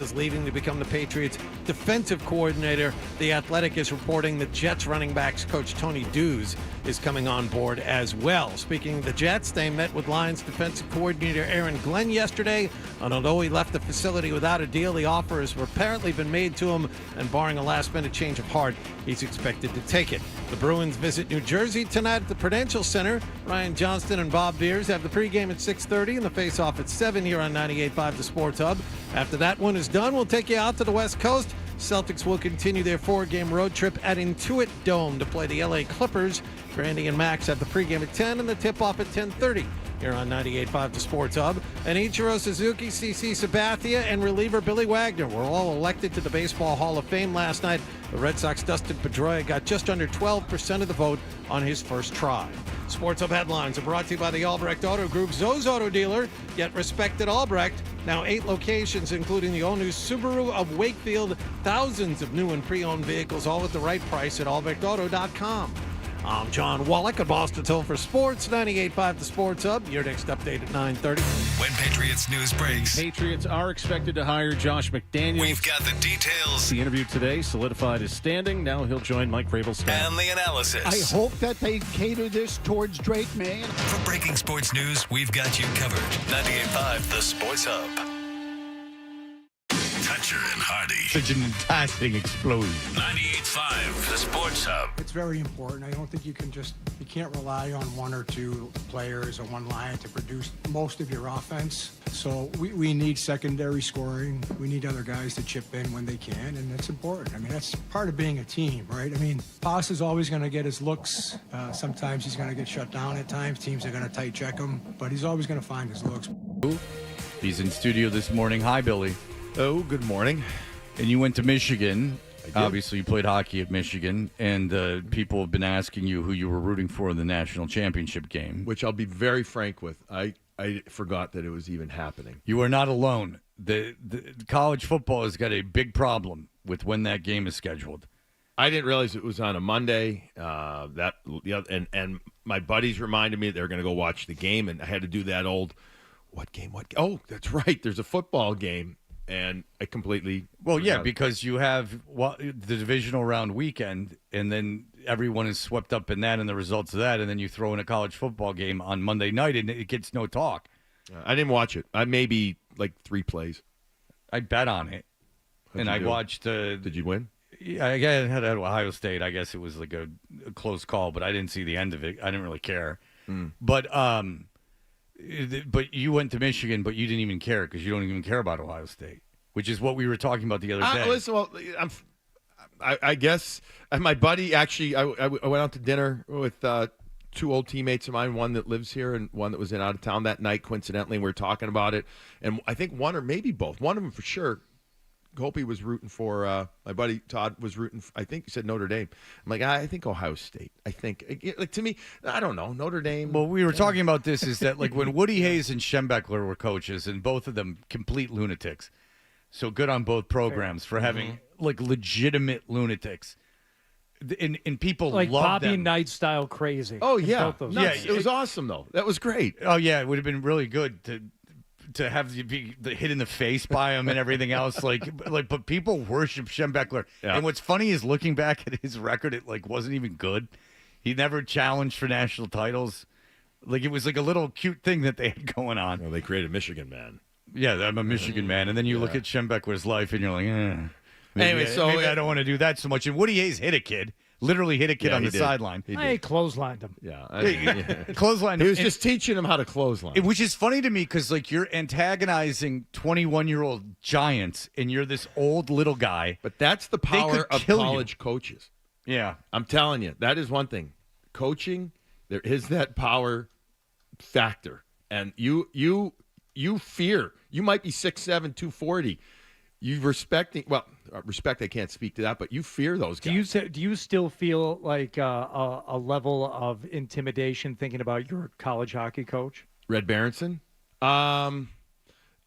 is leaving to become the Patriots' defensive coordinator. The Athletic is reporting that Jets running backs coach Tony Dews is coming on board as well. Speaking of the Jets, they met with Lions defensive coordinator Aaron Glenn yesterday, and although he left the facility without a deal, the offer has apparently been made to him, and barring a last-minute change of heart, he's expected to take it. The Bruins visit New Jersey tonight at the Prudential Center. Ryan Johnston and Bob Beers have the pregame at 6:30 and the face-off at 7 here on 98.5 The Sports Hub. After that one is done, we'll take you out to the West Coast. Celtics will continue their 4-game road trip at Intuit Dome to play the LA Clippers. Brandy and Max have the pregame at 10 and the tip-off at 10:30 here on 98.5 The Sports Hub. And Ichiro Suzuki, CC Sabathia, and reliever Billy Wagner were all elected to the Baseball Hall of Fame last night. The Red Sox Dustin Pedroia got just under 12% of the vote on his first try. Sports Hub headlines are brought to you by the Albrecht Auto Group, Zoe's Auto Dealer, yet respected Albrecht. Now 8 locations, including the all-new Subaru of Wakefield. Thousands of new and pre-owned vehicles, all at the right price at albrechtauto.com. I'm John Wallach at Boston Hill for Sports, 98.5 The Sports Hub. Your next update at 9:30. When Patriots news breaks, Patriots are expected to hire Josh McDaniels. We've got the details. The interview today solidified his standing. Now he'll join Mike Vrabel's staff. And the analysis. I hope that they cater this towards Drake May. For breaking sports news, we've got you covered. 98.5 The Sports Hub. Toucher and Hardy. Such an fantastic explosion. 98.5 The Sports Hub. It's very important. I don't think you can't rely on one or two players or one line to produce most of your offense. So we need secondary scoring. We need other guys to chip in when they can, and that's important. I mean, that's part of being a team, right? I mean, Pass is always going to get his looks. Sometimes he's going to get shut down at times. Teams are going to tight check him, but he's always going to find his looks. He's in studio this morning. Hi, Billy. Oh, good morning. And you went to Michigan. Obviously, you played hockey at Michigan, and people have been asking you who you were rooting for in the national championship game. Which I'll be very frank with. I forgot that it was even happening. You are not alone. The college football has got a big problem with when that game is scheduled. I didn't realize it was on a Monday. And my buddies reminded me they were going to go watch the game, and I had to do that old, what game? Oh, that's right. There's a football game. And I completely because you have the divisional round weekend, and then everyone is swept up in that and the results of that, and then you throw in a college football game on Monday night, and it gets no talk. I didn't watch it. I maybe like 3 plays. I bet on it, and I watched. Did you win? Yeah, I had Ohio State. I guess it was like a close call, but I didn't see the end of it. I didn't really care. But you went to Michigan, but you didn't even care because you don't even care about Ohio State, which is what we were talking about the other day. Listen, I guess my buddy actually, I went out to dinner with 2 old teammates of mine, one that lives here and one that was out of town that night, coincidentally, and we were talking about it. And I think one or maybe both, one of them for sure, Hopi was rooting for, my buddy Todd was rooting for, I think he said Notre Dame. I'm like, I think Ohio State. I think, like, to me, I don't know, Notre Dame. Well, we were talking about this is that, like, when Woody Hayes and Schembechler were coaches, and both of them complete lunatics. So good on both programs for having, like, legitimate lunatics. And people like love Bobby them. Knight style crazy. Oh, yeah. Yeah, it was awesome, though. That was great. Oh, yeah, it would have been really good to have you be hit in the face by him and everything else, but people worship Schembechler. Yeah. And what's funny is looking back at his record, it wasn't even good. He never challenged for national titles. Like, it was like a little cute thing that they had going on. Well, they created Michigan Man. Yeah, I'm a Michigan man, and then you look at Schembechler's life, and you're like, Anyway, maybe I don't want to do that so much. And Woody Hayes hit a kid. Literally hit a kid on the sideline. I clotheslined him. Yeah. Clotheslined him. He was just teaching him how to clothesline. Which is funny to me because, like, you're antagonizing 21-year-old giants, and you're this old little guy. But that's the power of college coaches. Yeah. I'm telling you, that is one thing. Coaching, there is that power factor. And you fear. You might be 6'7", 240. You respect I can't speak to that, but you fear those guys. Do you still feel like a level of intimidation thinking about your college hockey coach? Red Berenson? I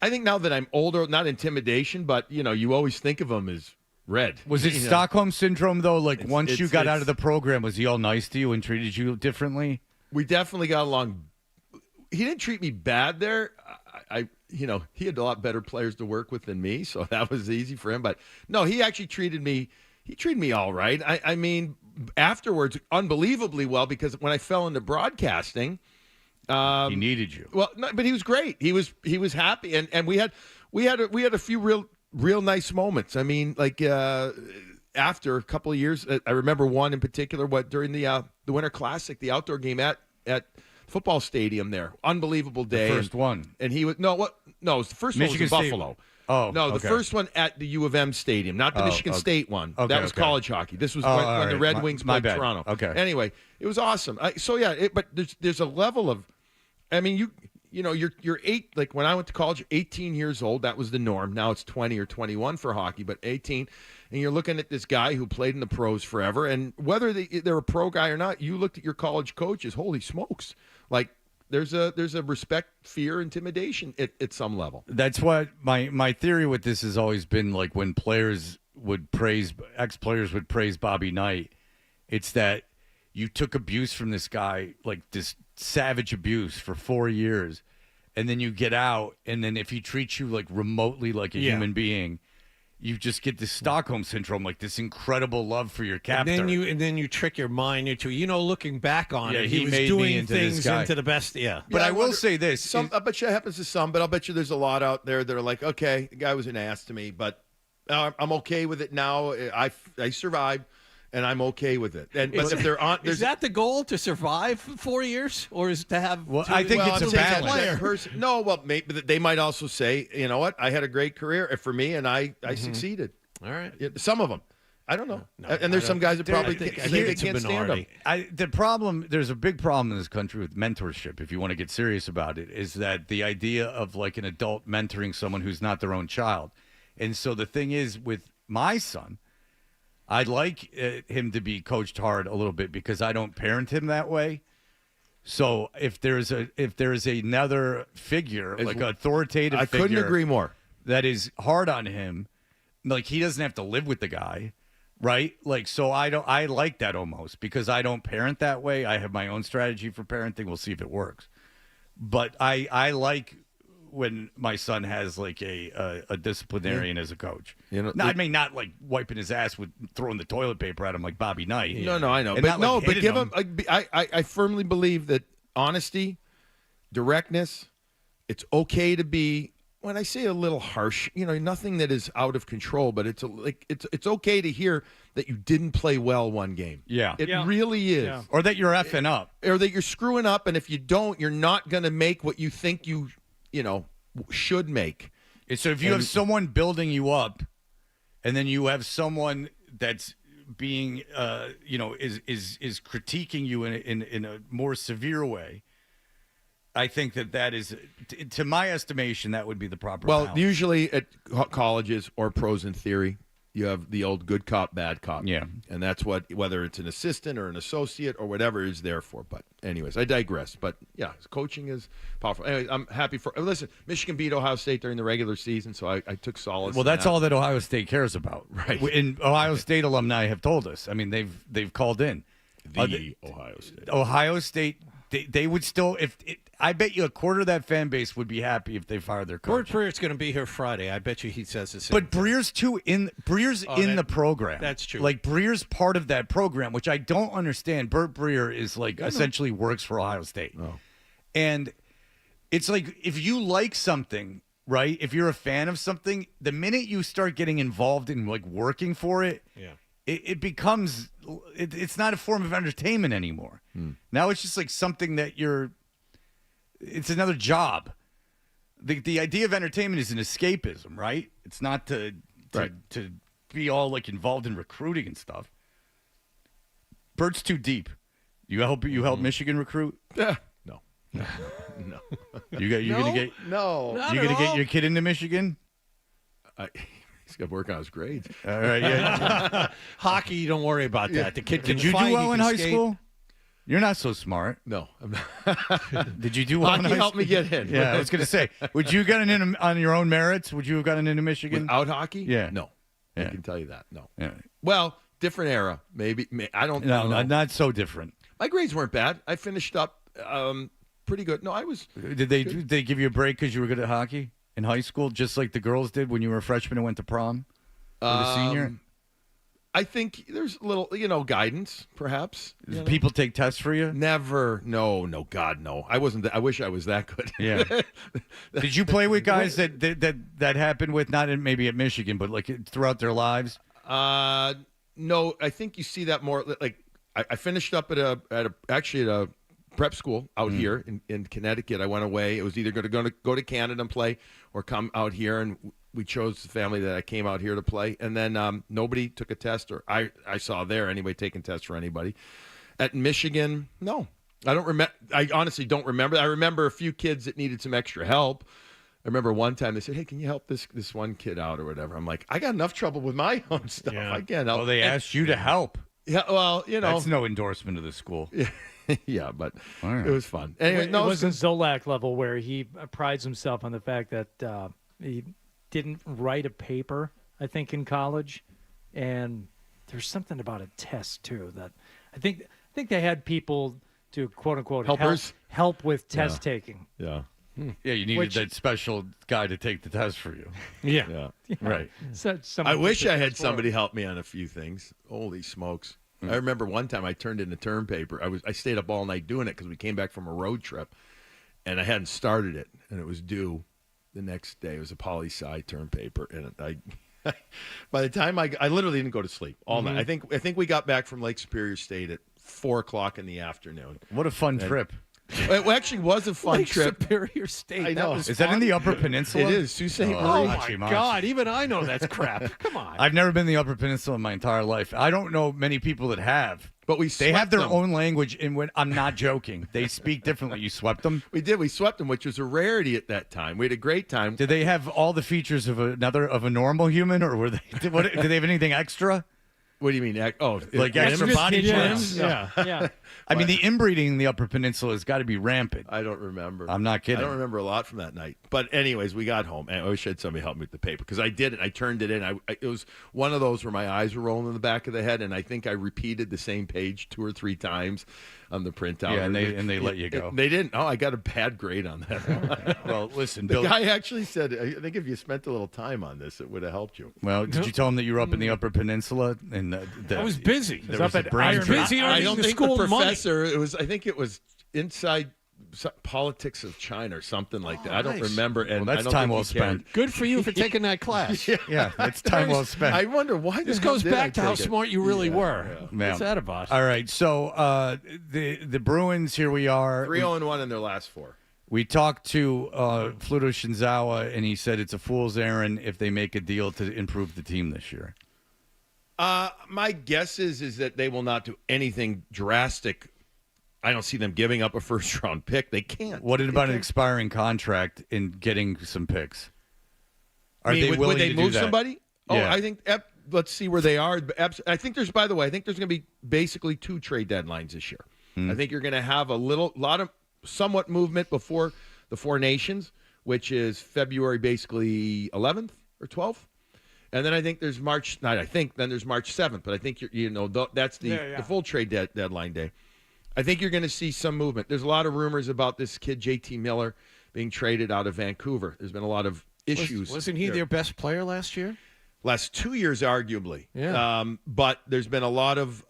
think now that I'm older, not intimidation, but, you always think of him as Red. Was it Stockholm Syndrome, though? Like, once you got out of the program, was he all nice to you and treated you differently? We definitely got along. He didn't treat me bad there. he had a lot better players to work with than me, so that was easy for him. But no, he actually treated me all right. I mean, afterwards, unbelievably well, because when I fell into broadcasting, he needed you. Well, no, but he was great. He was happy, and we had a few real nice moments. I mean, like after a couple of years, I remember one in particular. During the Winter Classic, the outdoor game at football stadium there, unbelievable day. The first one, and he was it was the first Michigan one was in State. Buffalo. Oh, no, the okay. first one at the U of M stadium, not the Michigan State one. Okay, that was college hockey. This was when the Red Wings played Toronto. Okay. Anyway, it was awesome. But there's a level of, I mean, you're 8. Like when I went to college, 18 years old. That was the norm. Now it's 20 or 21 for hockey, but 18. And you're looking at this guy who played in the pros forever. And whether they're a pro guy or not, you looked at your college coaches. Holy smokes! Like there's a respect, fear, intimidation at some level. That's what my theory with this has always been. Like when ex-players would praise Bobby Knight, it's that you took abuse from this guy, like this savage abuse for 4 years, and then you get out, and then if he treats you like remotely like a human being, you just get this Stockholm syndrome, like this incredible love for your captor. And then you trick your mind into, looking back on it, he was made me doing into things this guy. into the best. Yeah. But I will say this. I bet you it happens to some, but I'll bet you there's a lot out there that are like, okay, the guy was an ass to me, but I'm okay with it now. I survived, and I'm okay with it. But if they're on, is that the goal, to survive 4 years, or is to have? Well, I think it's a balance. No, well, maybe they might also say, you know what, I had a great career for me, and I succeeded. All right. Some of them. I don't know. And there's some guys that probably they can't stand them. There's a big problem in this country with mentorship, if you want to get serious about it, is that the idea of like an adult mentoring someone who's not their own child. And so the thing is, with my son, I'd like him to be coached hard a little bit because I don't parent him that way. So if there's another figure, like an authoritative figure, I couldn't agree more, that is hard on him, like he doesn't have to live with the guy, right? Like, so I like that almost because I don't parent that way. I have my own strategy for parenting. We'll see if it works. But I like when my son has like a disciplinarian as a coach. I mean, not like wiping his ass with throwing the toilet paper at him like Bobby Knight. No, I know. And But not, like, but hitting give him. him. I firmly believe that honesty, directness, it's okay to be. When I say a little harsh, nothing that is out of control, but it's okay to hear that you didn't play well one game. Yeah. It really is. Yeah. Or that you're effing up. Or that you're screwing up, and if you don't, you're not going to make what you think you should make. So if you have someone building you up, and then you have someone that's being, is critiquing you in a more severe way, I think that is, to my estimation, that would be the proper balance. Usually at colleges or pros in theory, you have the old good cop, bad cop. Yeah. And that's whether it's an assistant or an associate or whatever is there for. But anyways, I digress. But yeah, coaching is powerful. Anyway, I'm happy listen, Michigan beat Ohio State during the regular season, so I took solace. Well, that's all that Ohio State cares about. Right. And Ohio State alumni have told us. I mean, they've called in. Ohio State. Ohio State, they would still, I bet you a quarter of that fan base would be happy if they fired their coach. Bert Breer's going to be here Friday. I bet you he says the same. But Breer's in the program. That's true. Like Breer's part of that program, which I don't understand. Bert Breer is like essentially works for Ohio State. Oh. And it's like if you like something, right? If you're a fan of something, the minute you start getting involved in like working for it, it becomes it's not a form of entertainment anymore. Now it's just like something that it's another job. The idea of entertainment is an escapism, right? It's not to be all like involved in recruiting and stuff. Bert's too deep. You help Michigan recruit? No. No. You're gonna get your kid into Michigan? He's got to work on his grades. All right, yeah. Hockey, don't worry about that. The kid can Did you fight, do well in high skate. school? You're not so smart. No, I'm not. Did you do well in Hockey high helped school? me get in. Yeah, I was going to say, would you gotten in on your own merits? Would you have gotten into Michigan? Without hockey? Yeah. No. Yeah. I can tell you that. No. Yeah. Well, different era. Maybe. I don't No, know. not so different. My grades weren't bad. I finished up pretty good. No, I was. Did they give you a break because you were good at hockey in high school, just like the girls did when you were a freshman and went to prom? Or the senior? I think there's a little, guidance, perhaps. Did people take tests for you? Never. No, God, no. I wasn't. I wish I was that good. Yeah. Did you play with guys that happened with, not maybe at Michigan, but like throughout their lives? No, I think you see that more. Like I finished up at a prep school out here in Connecticut. I went away. It was either going to go to Canada and play or come out here, and we chose the family that I came out here to play. And then nobody took a test, or I saw there anyway taking tests for anybody. At Michigan, no. I don't remember. I honestly don't remember. I remember a few kids that needed some extra help. I remember one time they said, "Hey, can you help this one kid out or whatever?" I'm like, I got enough trouble with my own stuff. I can't help. Well, they asked you to help. Yeah, well, That's no endorsement of the school. Yeah, but right. It was fun. Anyway, it wasn't Zolak level where he prides himself on the fact that he didn't write a paper, I think, in college. And there's something about a test, too, that I think they had people to, quote-unquote, help with test taking. Yeah. Yeah, you needed that special guy to take the test for you. Yeah. Right. So, I wish I had somebody help me on a few things. Holy smokes. I remember one time I turned in a term paper. I stayed up all night doing it because we came back from a road trip, and I hadn't started it, and it was due the next day. It was a poli-sci term paper, and by the time I literally didn't go to sleep all night. I think we got back from Lake Superior State at 4:00 in the afternoon. What a fun trip. It actually was a fun Lake trip. Superior State. I know. Is that in the Upper Peninsula? It is. Sault Ste. Marie. Oh, my God. Even I know that's crap. Come on. I've never been in the Upper Peninsula in my entire life. I don't know many people that have. But they have their them. own language, and I'm not joking. They speak differently. You swept them? We did. We swept them, which was a rarity at that time. We had a great time. Did they have all the features of a normal human, or were they? Did they have anything extra? What do you mean? Oh, like extra body parts? Yeah. I mean, the inbreeding in the Upper Peninsula has got to be rampant. I don't remember. I'm not kidding. I don't remember a lot from that night. But anyways, we got home, and I wish I had somebody help me with the paper because I did it. I turned it in. It was one of those where my eyes were rolling in the back of the head, and I think I repeated the same page 2 or 3 times on the printout. Yeah, and they let you go. They didn't. Oh, I got a bad grade on that. Well, listen, the guy actually said, I think if you spent a little time on this, it would have helped you. Well, did you tell him that you were up in the Upper Peninsula? And I was busy. There was a brain busy I earning don't the think school the money. professor. I think it was inside politics of China or something like that. I don't nice. remember. And Well, that's I don't time think well he cared. spent. Good for you for taking that class. Yeah, it's time well spent. I wonder why. This the hell goes did I back to how take it? smart you really were. Yeah. What's that about? All right, so the Bruins, here we are. 3-0-1 in their last 4. We talked to Fluto Shinzawa, and he said it's a fool's errand if they make a deal to improve the team this year. My guess is that they will not do anything drastic. I don't see them giving up a first-round pick. They can't. What about an expiring contract and getting some picks? Are they willing would they to move do that? somebody? Yeah. Oh, I think. Let's see where they are. I think there's. By the way, I think there's going to be basically 2 trade deadlines this year. I think you're going to have a lot of somewhat movement before the 4 Nations, which is February, basically 11th or 12th. And then I think there's March. Not I think. Then there's March 7th. But I think that's the full trade deadline day. I think you're going to see some movement. There's a lot of rumors about this kid, JT Miller, being traded out of Vancouver. There's been a lot of issues. Wasn't he their best player last year? Last 2 years, arguably. Yeah. But there's been a lot of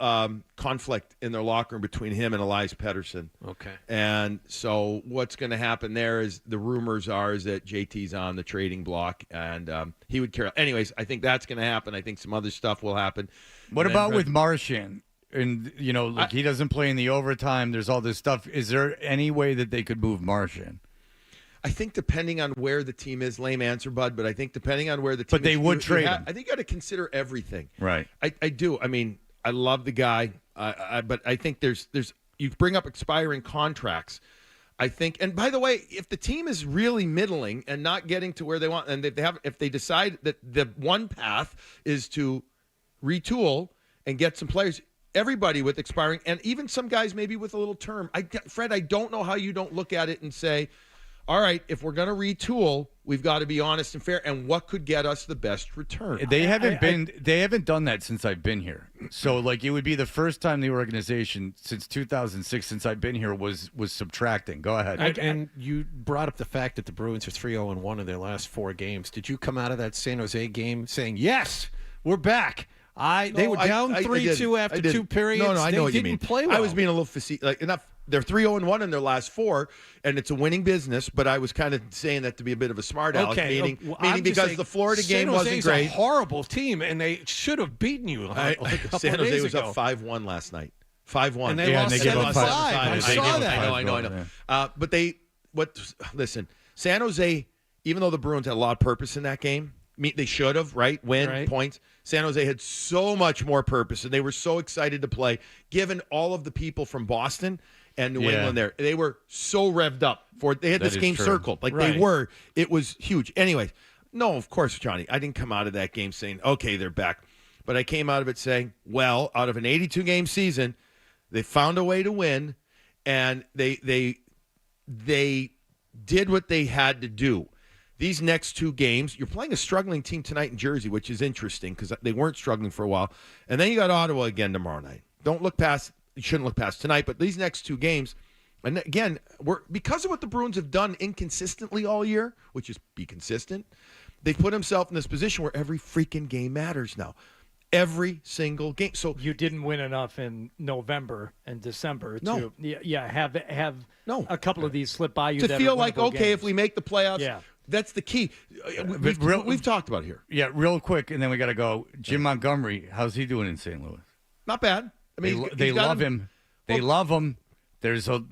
conflict in their locker room between him and Elias Pettersson. Okay. And so what's going to happen there is the rumors are is that JT's on the trading block, and he would care. Anyways, I think that's going to happen. I think some other stuff will happen. What about with Marchand? And, he doesn't play in the overtime. There's all this stuff. Is there any way that they could move Marchand? I think depending on where the team is, lame answer, Bud, but I think depending on where the team But they is, would trade him. I think you got to consider everything. Right. I do. I mean, I love the guy, but I think there's you bring up expiring contracts. I think, and by the way, if the team is really middling and not getting to where they want, and if they decide that the one path is to retool and get some players, everybody with expiring, and even some guys maybe with a little term. Fred, I don't know how you don't look at it and say, all right, if we're going to retool, we've got to be honest and fair. And what could get us the best return? They haven't done that since I've been here. So like it would be the first time the organization since 2006, since I've been here, was subtracting. Go ahead. And you brought up the fact that the Bruins are 3-0-1 in their last 4 games. Did you come out of that San Jose game saying, yes, we're back? They were down 3-2 after 2 periods. No, I know what you didn't mean. Play well. I was being a little facetious. Like, enough. They're 3-0-1 in their last 4, and it's a winning business. But I was kind of saying that to be a bit of a smart aleck, meaning because the Florida game wasn't great. A horrible team, and they should have beaten you. San Jose was up 5-1 last night. 5-1, and they lost 7-5. I saw that. I know. But listen, San Jose, even though the Bruins had a lot of purpose in that game, they should have, right? Win, points. San Jose had so much more purpose, and they were so excited to play, given all of the people from Boston and New England there. They were so revved up for it. They had this game circled. Like they were. It was huge. Anyways, no, of course, Johnny, I didn't come out of that game saying, okay, they're back. But I came out of it saying, well, out of an 82-game season, they found a way to win, and they did what they had to do. These next 2 games, you're playing a struggling team tonight in Jersey, which is interesting because they weren't struggling for a while. And then you got Ottawa again tomorrow night. You shouldn't look past tonight, but these next 2 games, and again, because of what the Bruins have done inconsistently all year, which is be consistent, they've put themselves in this position where every freaking game matters now. Every single game. So you didn't win enough in November and December to have a couple of these slip by you. To feel like, okay, if we make the playoffs, that's the key. We've talked about it here. Yeah, real quick, and then we got to go. Jim Montgomery, how's he doing in St. Louis? Not bad. I mean, they love him. They love him. There's a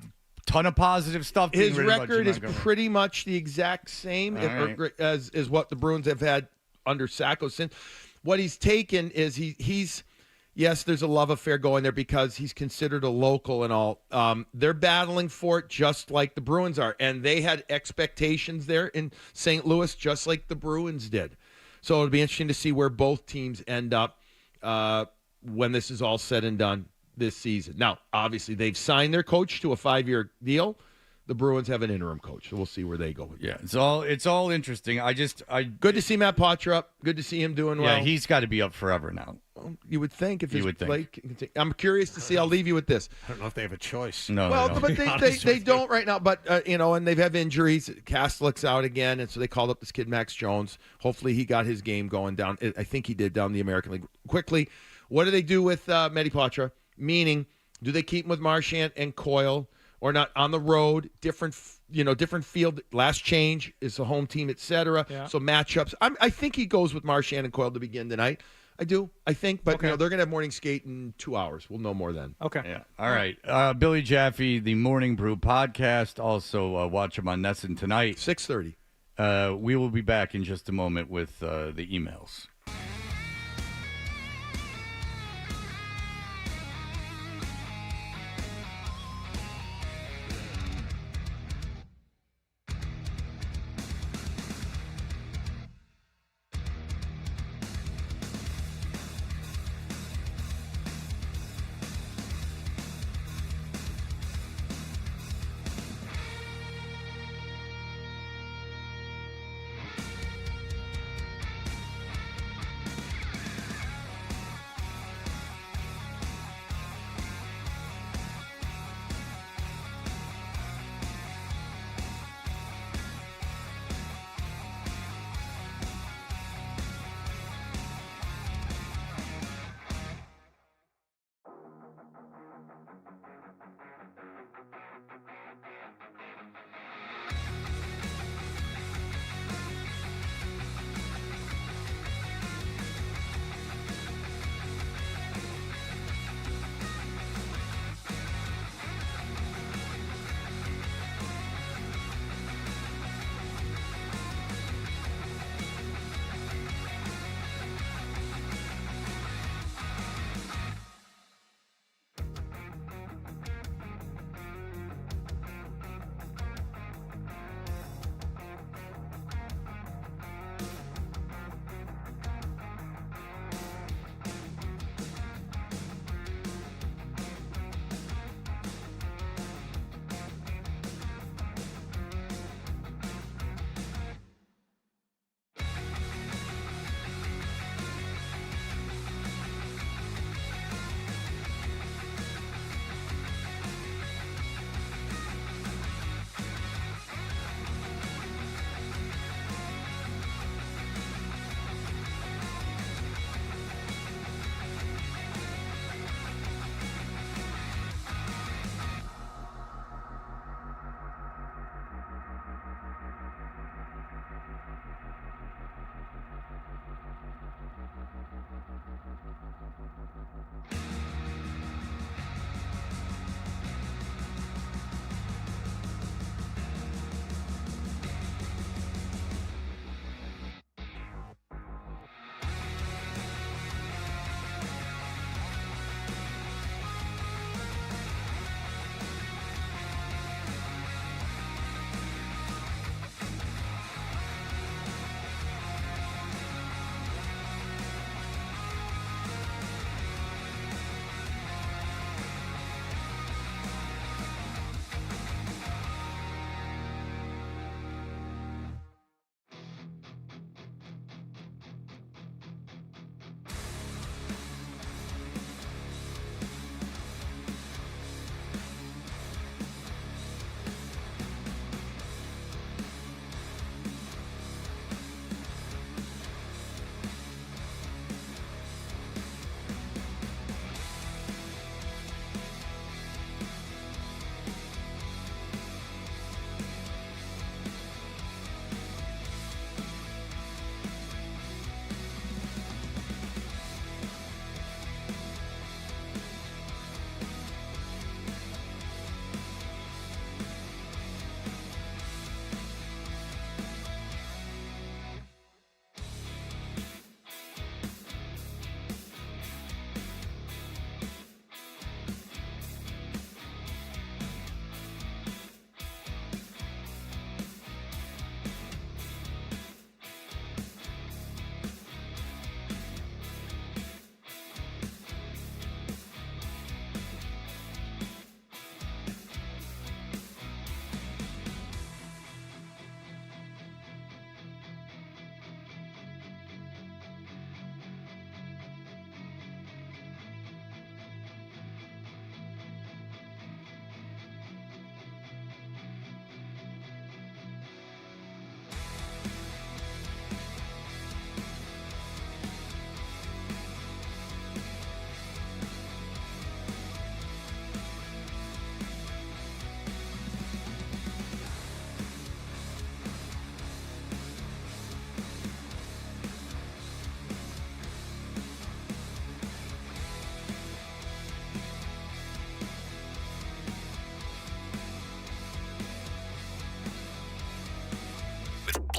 ton of positive stuff. His record is pretty much the exact same as what the Bruins have had under Sacco since. What he's taken is he's yes, there's a love affair going there because he's considered a local and all. They're battling for it just like the Bruins are, and they had expectations there in St. Louis just like the Bruins did. So it'll be interesting to see where both teams end up when this is all said and done this season. Now, obviously, they've signed their coach to a 5-year deal. The Bruins have an interim coach, so we'll see where they go with it. It's all interesting. Good to see Matt Poitras up. Good to see him doing well. Yeah, he's got to be up forever now. Well, you would think if his play. I'm curious to see. I'll leave you with this. I don't know if they have a choice. No, well, but they don't right now. But and they've had injuries. Kastelich's out again, and so they called up this kid Max Jones. Hopefully, he got his game going down. I think he did down the American League quickly. What do they do with Matty Poitras? Meaning, do they keep him with Marchand and Coyle? Or not on the road, different field. Last change is a home team, etc. Yeah. So matchups. I think he goes with Marchand and Coyle to begin tonight. I do. I think, but they're going to have morning skate in 2 hours. We'll know more then. Okay. Yeah. All right. Billy Jaffe, the Morning Brew podcast. Also watch him on Nesson tonight, 6:30. We will be back in just a moment with the emails.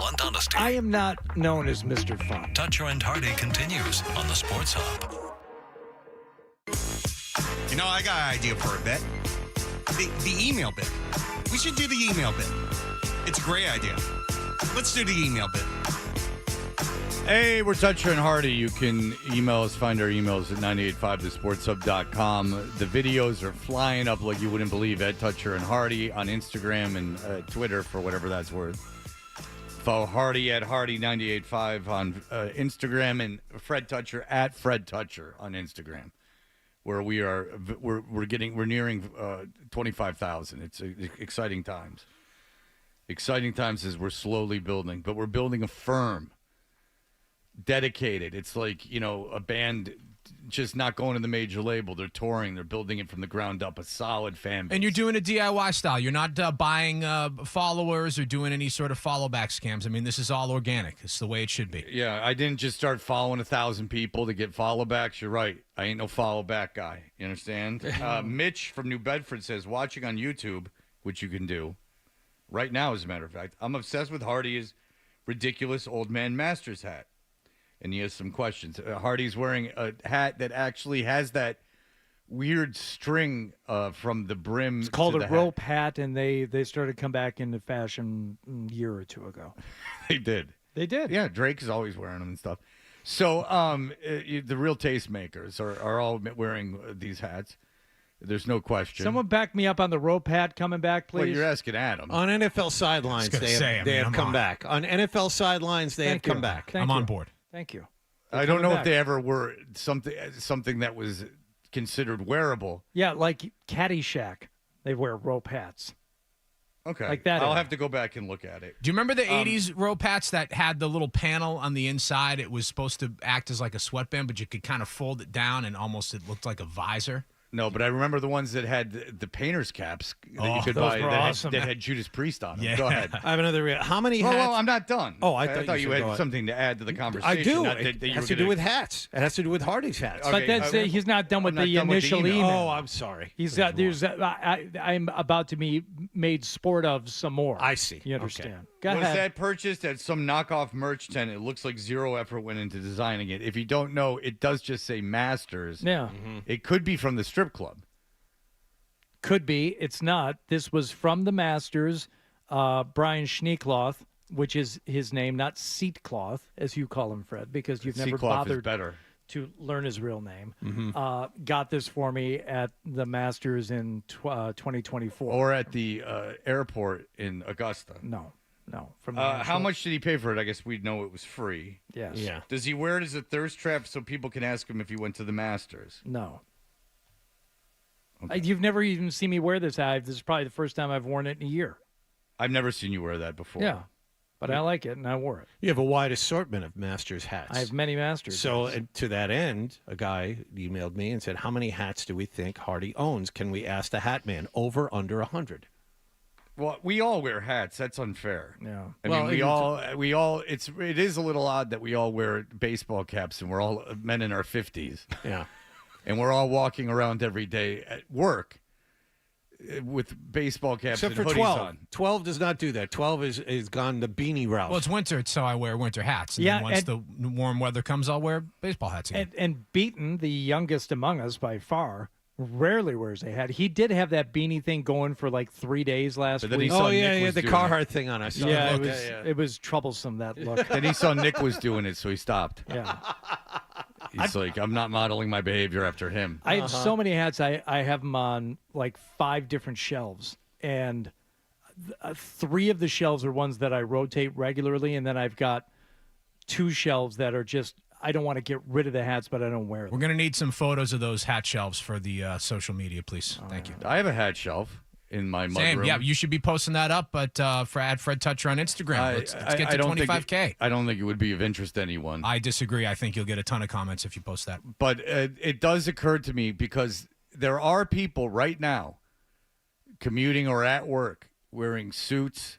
blunt honesty. I am not known as Mr. Fun. Toucher and Hardy continues on the Sports Hub. You know, I got an idea for a bit. The email bit. We should do the email bit. It's a great idea. Let's do the email bit. Hey, we're Toucher and Hardy. You can email us, find our emails at 985thesportshub.com. The videos are flying up like you wouldn't believe at Toucher and Hardy on Instagram and Twitter for whatever that's worth. Follow Hardy at Hardy985 on Instagram and Fred Toucher at Fred Toucher on Instagram, where we're nearing 25,000. It's exciting times. Exciting times as we're slowly building, but we're building a firm. Dedicated. It's like, a band just not going to the major label. They're touring. They're building it from the ground up. A solid fan base. And you're doing a DIY style. You're not buying followers or doing any sort of follow back scams. I mean, this is all organic. It's the way it should be. Yeah, I didn't just start following 1,000 people to get follow backs. You're right. I ain't no follow back guy. You understand? Mitch from New Bedford says, watching on YouTube, which you can do right now, as a matter of fact, I'm obsessed with Hardy's ridiculous Old Man Masters hat. And he has some questions. Hardy's wearing a hat that actually has that weird string from the brim. It's called to a the rope hat, and they started to come back into fashion a year or two ago. They did. They did. Yeah, Drake is always wearing them and stuff. So the real tastemakers are all wearing these hats. There's no question. Someone back me up on the rope hat coming back, please. Well, you're asking Adam. On NFL sidelines, they have come back. On NFL sidelines, they have come back. I'm on board. Thank you. I don't know if they ever were something that was considered wearable. Yeah, like Caddyshack. They wear rope hats. Okay. Like that. I'll have to go back and look at it. Do you remember the 80s rope hats that had the little panel on the inside? It was supposed to act as like a sweatband, but you could kind of fold it down and almost it looked like a visor. No, but I remember the ones that had the painter's caps that you could those buy were awesome. that had Judas Priest on them. Yeah. Go ahead. I have another. How many hats? Well, I'm not done. Oh, I thought you should had go on. something to add to the conversation. I do. Not It that you has were to do gonna- with hats. It has to do with Hardy's hats. Okay, But that's he's not done with I'm the not done with the initial email. email. Oh, I'm sorry. He's got. I'm about to be made sport of some more. I see. You understand? Okay. Go was ahead. that purchased at some knockoff merch tent? It looks like zero effort went into designing it. If you don't know, it does just say Masters. Yeah. It could be from the strip club. Could be. It's not. This was from the Masters, Brian Schneekloth, which is his name, not Seatcloth, as you call him, Fred, because you've never Seatcloth is bothered better. to learn his real name. Mm-hmm. Got this for me at the Masters in 2024. Or at the airport in Augusta. No. From the How actual- much did he pay for it? I guess we'd know it was free. Yes. Yeah. Does he wear it as a thirst trap so people can ask him if he went to the Masters? No. Okay. You've never even seen me wear this hat. This is probably the first time I've worn it in a year. I've never seen you wear that before. Yeah. But I like it, and I wore it. You have a wide assortment of Masters hats. I have many Masters. So hats. to that end, a guy emailed me and said, how many hats do we think Hardy owns? Can we ask the hat man? Over, under 100? Well, we all wear hats. That's unfair. Yeah. I mean, we all. It is a little odd that we all wear baseball caps and we're all men in our 50s. Yeah. And we're all walking around every day at work with baseball caps Except and for hoodies 12. on. 12 does not do that. 12 is gone the beanie route. Well, it's winter, so I wear winter hats. And Yeah, then once and- the warm weather comes, I'll wear baseball hats again. And Beaton, the youngest among us by far, rarely wears a hat. He did have that beanie thing going for like 3 days last But then he week. saw Oh, yeah, Nick he was had the doing Carhartt it. thing on. I saw Yeah, that. it was troublesome, that look. Then he saw Nick was doing it, so he stopped. Yeah. He's like, I'm not modeling my behavior after him. I have so many hats. I have them on like 5 different shelves, and 3 of the shelves are ones that I rotate regularly, and then I've got 2 shelves that are just I don't want to get rid of the hats, but I don't wear them. We're going to need some photos of those hat shelves for the social media, please. Thank you. I have a hat shelf in my Same, mudroom. yeah. You should be posting that up, but at Fred Toucher on Instagram. Let's get to don't think 25K. I don't think it would be of interest to anyone. I disagree. I think you'll get a ton of comments if you post that. But it does occur to me because there are people right now commuting or at work wearing suits,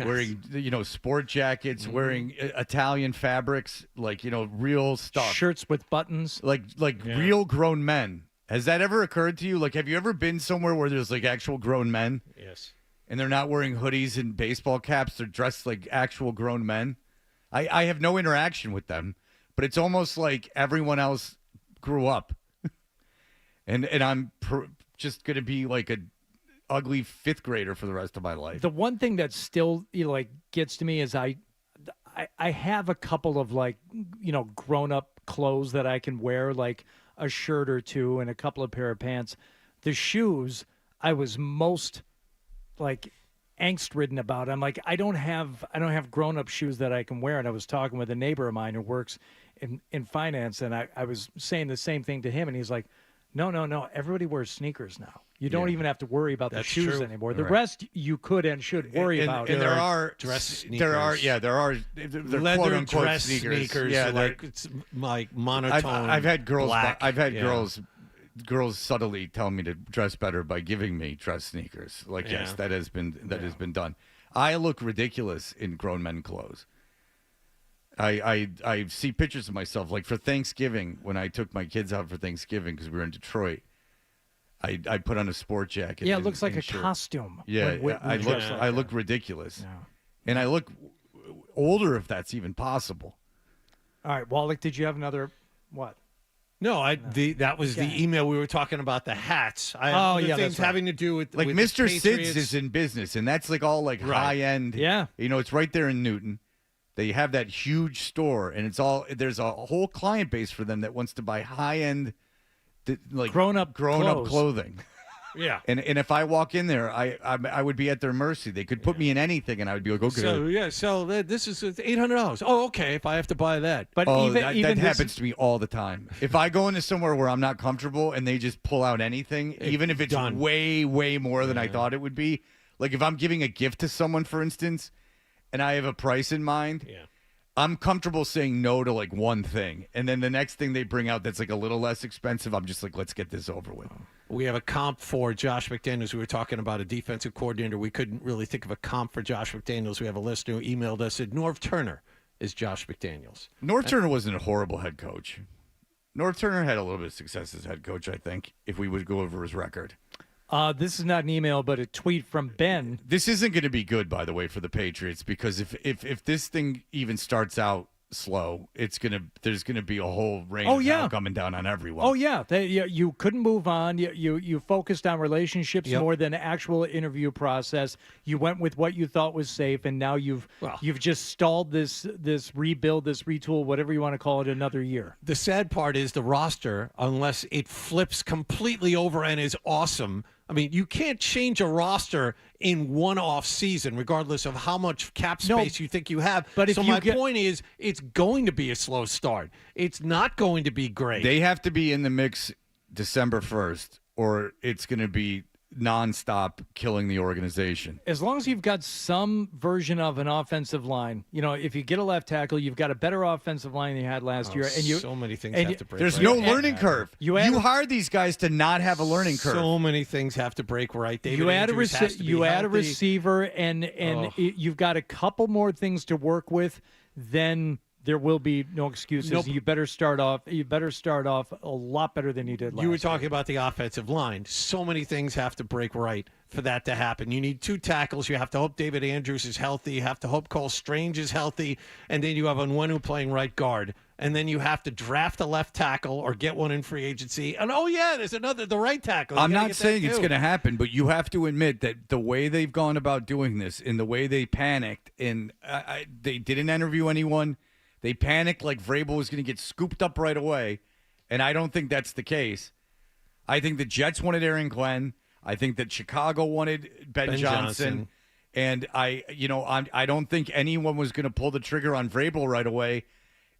wearing sport jackets, wearing Italian fabrics, like real stuff, shirts with buttons, like real grown men. Has that ever occurred to you? Like, have you ever been somewhere where there's like actual grown men? Yes. and they're not wearing hoodies and baseball caps. They're dressed like actual grown men. I have no interaction with them, but it's almost like everyone else grew up. and I'm just going to be like a ugly fifth grader for the rest of my life. The one thing that still gets to me is I have a couple of grown up clothes that I can wear, like a shirt or two and a couple of pair of pants. The shoes I was most angst ridden about. I'm like, I don't have grown up shoes that I can wear. And I was talking with a neighbor of mine who works in finance, and I was saying the same thing to him, and he's like, No. Everybody wears sneakers now. You don't even have to worry about the shoes anymore. The rest you could and should worry about. And there are dress sneakers. There are leather quote unquote dress sneakers. Yeah, it's like monotone. I've had girls. Black. I've had girls subtly tell me to dress better by giving me dress sneakers. Yes, that has been done. I look ridiculous in grown men clothes. I see pictures of myself, like for Thanksgiving, when I took my kids out for Thanksgiving because we were in Detroit. I put on a sport jacket. Yeah, it looks like a shirt. costume. Yeah, I look ridiculous, and I look older if that's even possible. All right, Wallach, did you have another what? No, that was the email we were talking about, the hats. Things having to do with with Mr. the Sid's is in business, and that's all high end. Yeah, it's right there in Newton. They have that huge store, and there's a whole client base for them that wants to buy high end, grown up clothing. Yeah, and if I walk in there, I would be at their mercy. They could put me in anything, and I would be like, okay. So this is $800. Oh, okay. If I have to buy that, but that happens to me all the time. If I go into somewhere where I'm not comfortable and they just pull out anything, even if it's way more than I thought it would be, like if I'm giving a gift to someone, for instance, and I have a price in mind. Yeah. I'm comfortable saying no to one thing, and then the next thing they bring out that's a little less expensive, I'm just like, let's get this over with. We have a comp for Josh McDaniels. We were talking about a defensive coordinator. We couldn't really think of a comp for Josh McDaniels. We have a listener who emailed us, said Norv Turner is Josh McDaniels. Norv Turner wasn't a horrible head coach. Norv Turner had a little bit of success as head coach, I think, if we would go over his record. This is not an email, but a tweet from Ben. This isn't going to be good, by the way, for the Patriots, because if this thing even starts out slow, there's gonna be a whole rain of hell coming down on everyone. Oh yeah, you couldn't move on. You focused on relationships more than actual interview process. You went with what you thought was safe, and now you've just stalled this rebuild, this retool, whatever you want to call it, another year. The sad part is the roster, unless it flips completely over and is awesome. I mean, you can't change a roster in one off season, regardless of how much cap space you think you have. But my point is, it's going to be a slow start. It's not going to be great. They have to be in the mix December 1st, or it's going to be nonstop killing the organization. As long as you've got some version of an offensive line, if you get a left tackle, you've got a better offensive line than you had last year. And so many things have to break. There's no learning curve. You hired these guys to not have a learning curve. So many things have to break right. You add a receiver, and you've got a couple more things to work with. Then there will be no excuses. Nope. You better start off a lot better than you did last You were year. talking about the offensive line. So many things have to break right for that to happen. You need two tackles. You have to hope David Andrews is healthy. You have to hope Cole Strange is healthy. And then you have Onwenu playing right guard. And then you have to draft a left tackle or get one in free agency. And, there's the right tackle. I'm not saying it's going to happen, but you have to admit that the way they've gone about doing this and the way they panicked, and they didn't interview anyone. They panicked like Vrabel was going to get scooped up right away, and I don't think that's the case. I think the Jets wanted Aaron Glenn. I think that Chicago wanted Ben Johnson. And I don't think anyone was going to pull the trigger on Vrabel right away.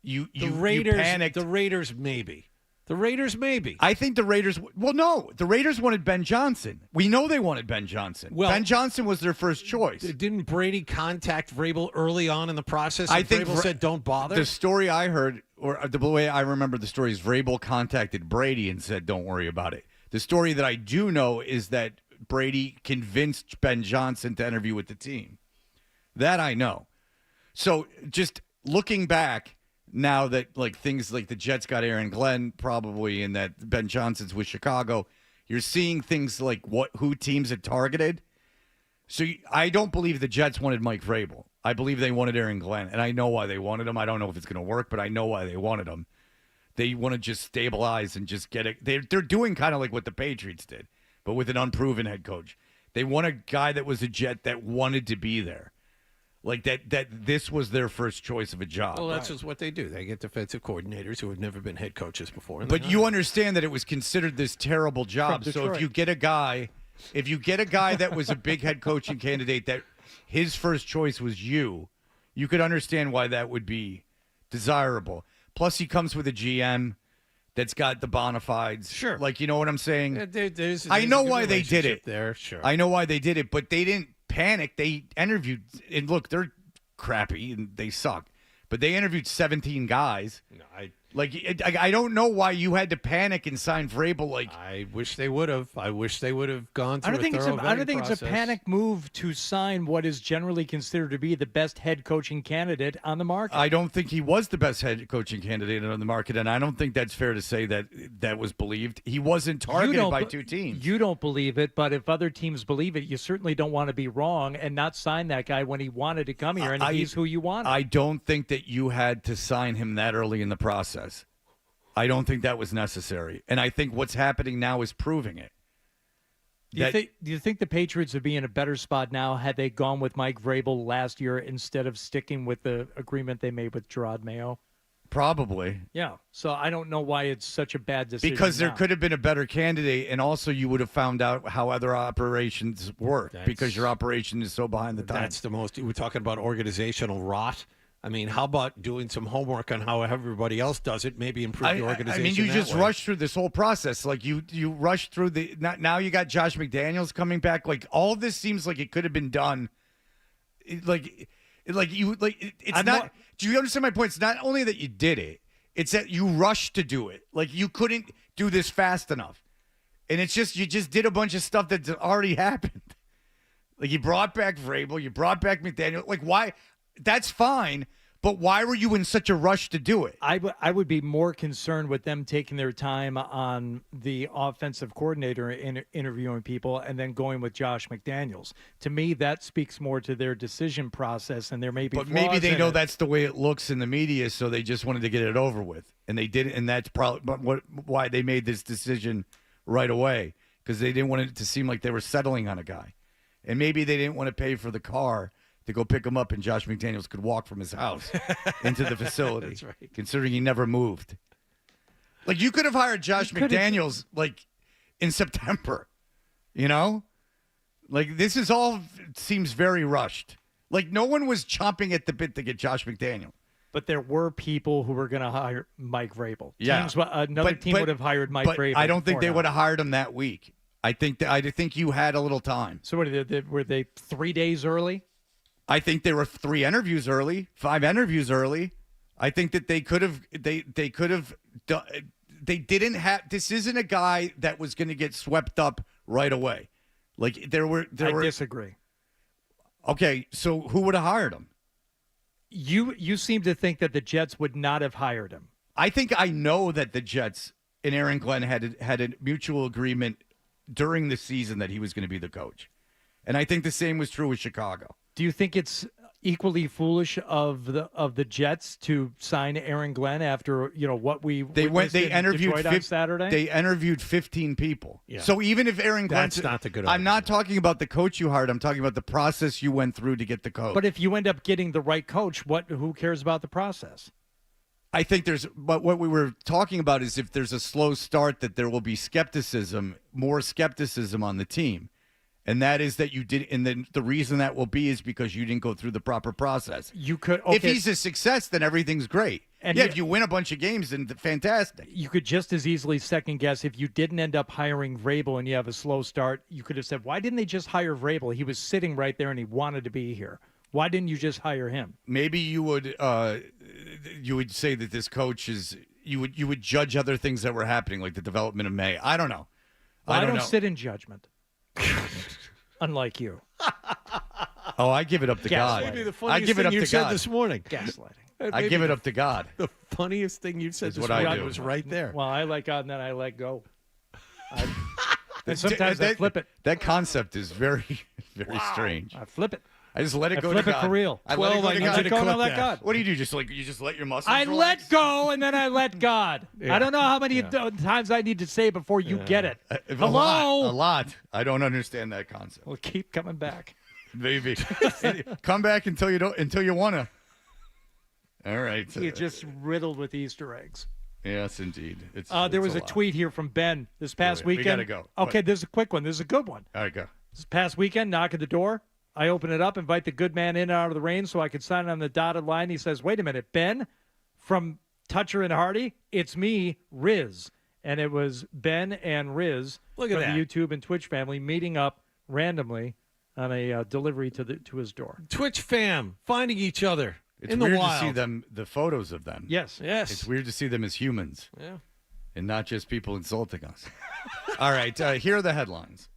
You panicked. The Raiders maybe. I think the Raiders. Well, no, the Raiders wanted Ben Johnson. We know they wanted Ben Johnson. Well, Ben Johnson was their first choice. Didn't Brady contact Vrabel early on in the process? I think Vrabel said, "Don't bother." The story I heard, or the way I remember the story, is Vrabel contacted Brady and said, "Don't worry about it." The story that I do know is that Brady convinced Ben Johnson to interview with the team. That I know. So just looking back. Now that things like the Jets got Aaron Glenn probably, and that Ben Johnson's with Chicago, you're seeing things like who teams had targeted. So I don't believe the Jets wanted Mike Vrabel. I believe they wanted Aaron Glenn, and I know why they wanted him. I don't know if it's going to work, but I know why they wanted him. They want to just stabilize and just get it. They're doing kind of like what the Patriots did, but with an unproven head coach. They want a guy that was a Jet that wanted to be there. Like that this was their first choice of a job. Well, that's just what they do. They get defensive coordinators who have never been head coaches before. But you understand that it was considered this terrible job. So if you get a guy that was a big head coaching candidate that his first choice was you could understand why that would be desirable. Plus, he comes with a GM that's got the bona fides. Sure. Like, you know what I'm saying? There's I know why they did it. There, sure. I know why they did it, but they didn't panic. They interviewed, and look, they're crappy and they suck, but they interviewed 17 guys. No, I don't know why you had to panic and sign Vrabel. Like, I wish they would have. I wish they would have gone through I don't think a it's a panic move to sign what is generally considered to be the best head coaching candidate on the market. I don't think he was the best head coaching candidate on the market, and I don't think that's fair to say that was believed. He wasn't targeted by two teams. You don't believe it, but if other teams believe it, you certainly don't want to be wrong and not sign that guy when he wanted to come here, and he's who you wanted. I don't think that you had to sign him that early in the process. I don't think that was necessary, and I think what's happening now is proving it. Do you think the Patriots would be in a better spot now had they gone with Mike Vrabel last year instead of sticking with the agreement they made with Gerard Mayo? Probably. Yeah. So I don't know why it's such a bad decision. Because there now. could have been a better candidate, and also you would have found out how other operations work because your operation is so behind the times. That's the most. We're talking about organizational rot. I mean, how about doing some homework on how everybody else does it? Maybe improve the organization. I mean, you that just way. rushed through this whole process. Like you rushed through now you got Josh McDaniels coming back. Like all of this seems like it could have been done. It's not. Do you understand my point? It's not only that you did it; it's that you rushed to do it. Like you couldn't do this fast enough, and it's just you just did a bunch of stuff that's already happened. Like you brought back Vrabel, you brought back McDaniel. Like why? That's fine, but why were you in such a rush to do it? I would be more concerned with them taking their time on the offensive coordinator interviewing people and then going with Josh McDaniels. To me, that speaks more to their decision process, and there may be. But maybe they know that's the way it looks in the media, so they just wanted to get it over with, and they did it, and that's probably why they made this decision right away, because they didn't want it to seem like they were settling on a guy, and maybe they didn't want to pay for the car to go pick him up, and Josh McDaniels could walk from his house into the facility. That's right. Considering he never moved. Like, you could have hired Josh McDaniels, like, in September. You know? Like, this is all seems very rushed. Like, no one was chomping at the bit to get Josh McDaniel. But there were people who were going to hire Mike Vrabel. Yeah. Another team would have hired Mike Vrabel. I don't think they would have hired him that week. I think you had a little time. So were they 3 days early? I think there were 3 interviews early, 5 interviews early. I think that they could have done. They didn't have. This isn't a guy that was going to get swept up right away. Like I disagree. Okay, so who would have hired him? You seem to think that the Jets would not have hired him. I think I know that the Jets and Aaron Glenn had a mutual agreement during the season that he was going to be the coach, and I think the same was true with Chicago. Do you think it's equally foolish of the Jets to sign Aaron Glenn after what they interviewed Detroit on Saturday? They interviewed 15 people. Yeah. So even if Aaron Glenn, that's not the good. I'm not talking about the coach you hired. I'm talking about the process you went through to get the coach. But if you end up getting the right coach, who cares about the process? I think but what we were talking about is if there's a slow start, that there will be more skepticism on the team. And that is that you did, and then the reason that will be is because you didn't go through the proper process. You could, if he's a success, then everything's great. And if you win a bunch of games, then fantastic. You could just as easily second guess if you didn't end up hiring Vrabel and you have a slow start. You could have said, "Why didn't they just hire Vrabel? He was sitting right there and he wanted to be here. Why didn't you just hire him?" Maybe you would say that this coach is. You would judge other things that were happening, like the development of May. I don't know. Well, I don't know. sit in judgment. Unlike you. Oh, I give it up to God. Maybe the I funniest give it thing up you to said God. this morning. Gaslighting. I give it up to God. The funniest thing you said Is this what I morning do. was right there. Well, I let God and then I let go. And sometimes I flip it. That concept is very, very strange. I flip it. I just let it go flip to it God. for real. I let it go to God. Let go and I let God. What do you do? Just let your muscles I relax? let go and then I let God. Yeah. I don't know how many times I need to say before you get it. A lot. I don't understand that concept. We'll keep coming back. Maybe. Come back until you wanna. All right. You're just riddled with Easter eggs. Yes, indeed. There was a lot. tweet here from Ben this past weekend. We gotta go. Okay, this is a quick one. This is a good one. All right, go. This past weekend, knock at the door. I open it up, invite the good man in out of the rain so I could sign on the dotted line. He says, wait a minute, Ben, from Toucher and Hardy, it's me, Riz. And it was Ben and Riz Look from at that. the YouTube and Twitch family meeting up randomly on a delivery to his door. Twitch fam finding each other It's in the weird wild. to see the photos of them. Yes. It's weird to see them as humans. Yeah. And not just people insulting us. All right, here are the headlines.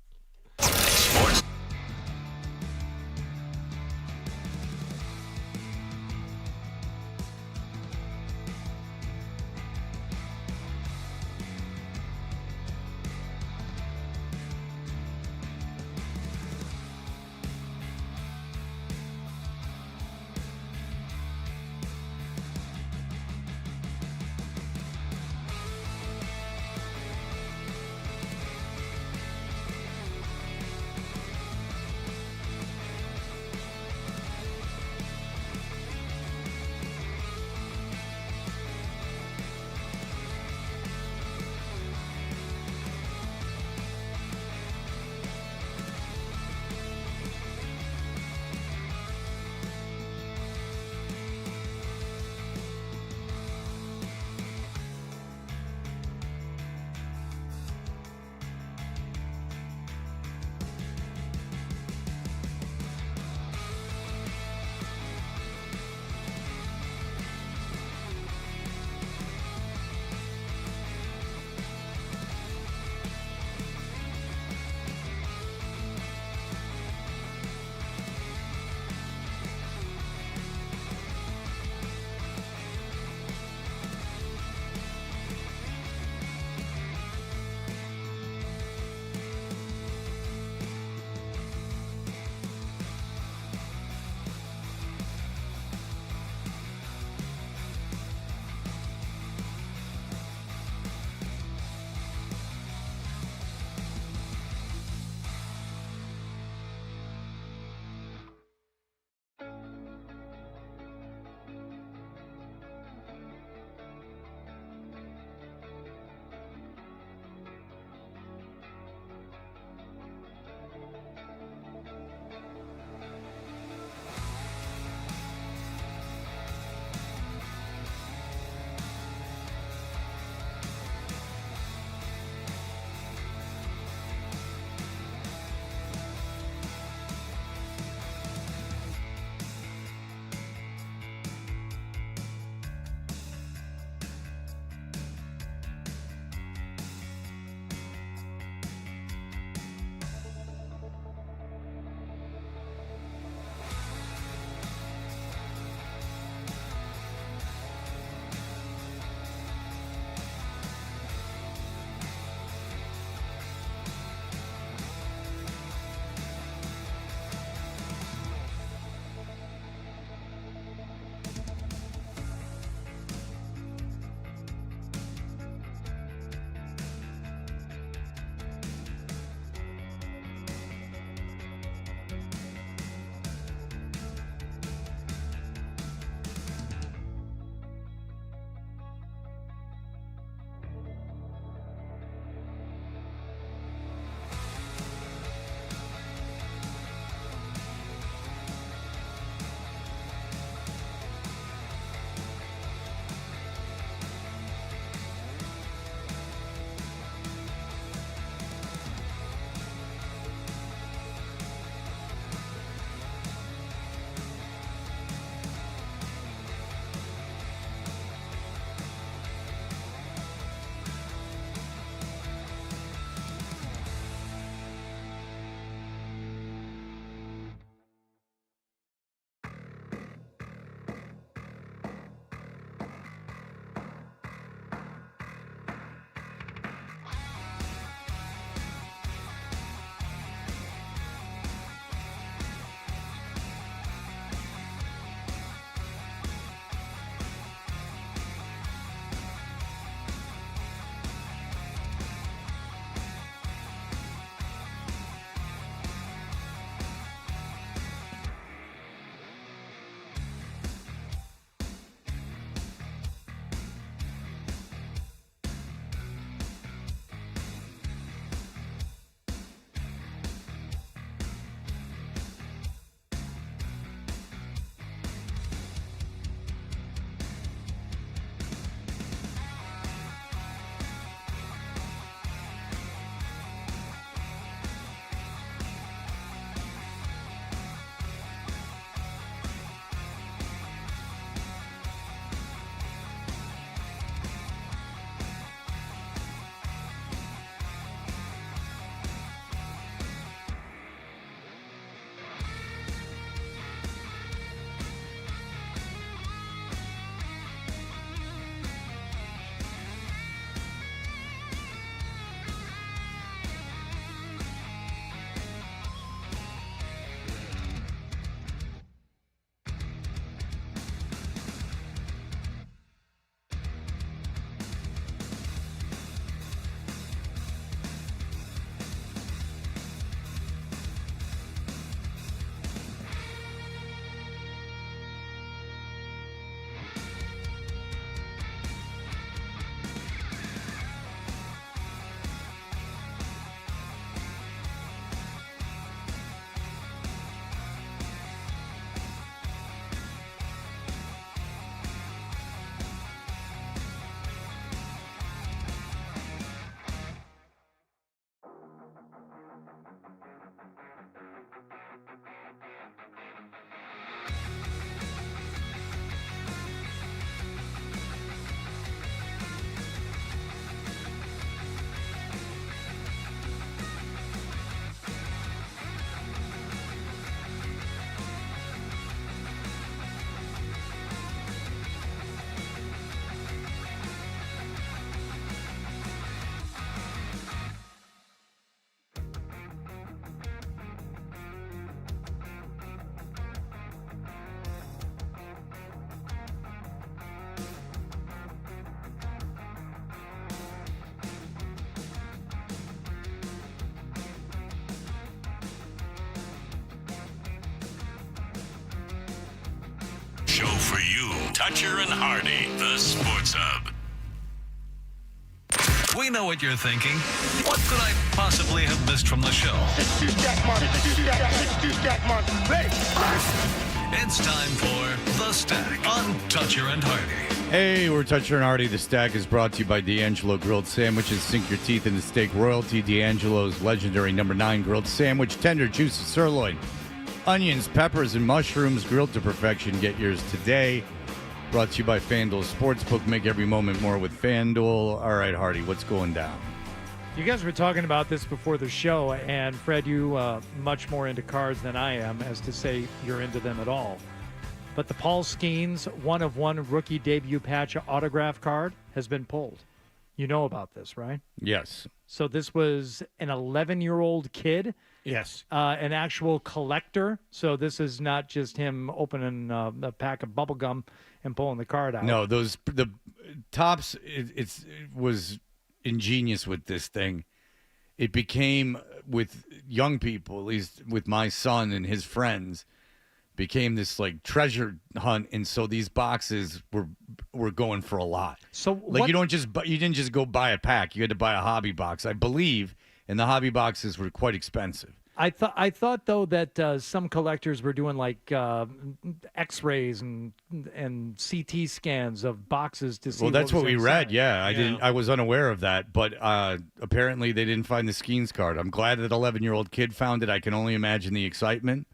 show for you. Toucher and Hardy, the Sports Hub. We know what you're thinking. What could I possibly have missed from the show? It's time for The Stack on Toucher and Hardy. Hey, we're Toucher and Hardy. The Stack is brought to you by D'Angelo Grilled Sandwiches. Sink your teeth into steak royalty. D'Angelo's legendary number 9 grilled sandwich. Tender, juicy sirloin. Onions, peppers, and mushrooms grilled to perfection. Get yours today. Brought to you by FanDuel Sportsbook. Make every moment more with FanDuel. All right, Hardy, what's going down? You guys were talking about this before the show, and Fred, you much more into cards than I am, as to say you're into them at all. But the Paul Skeens 1-of-1 rookie debut patch autograph card has been pulled. You know about this, right? Yes. So this was an 11-year-old kid. Yes. An actual collector. So this is not just him opening a pack of bubble gum and pulling the card out. No, the Topps, it was ingenious with this thing. It became, with young people, at least with my son and his friends, became this like treasure hunt, and so these boxes were going for a lot. So like you didn't just go buy a pack, you had to buy a hobby box, I believe, and the hobby boxes were quite expensive. I thought though that some collectors were doing like X-rays and CT scans of boxes to see. Well, that's what we read. inside. Yeah, I was unaware of that, but apparently they didn't find the Skeens card. I'm glad that 11-year-old kid found it. I can only imagine the excitement.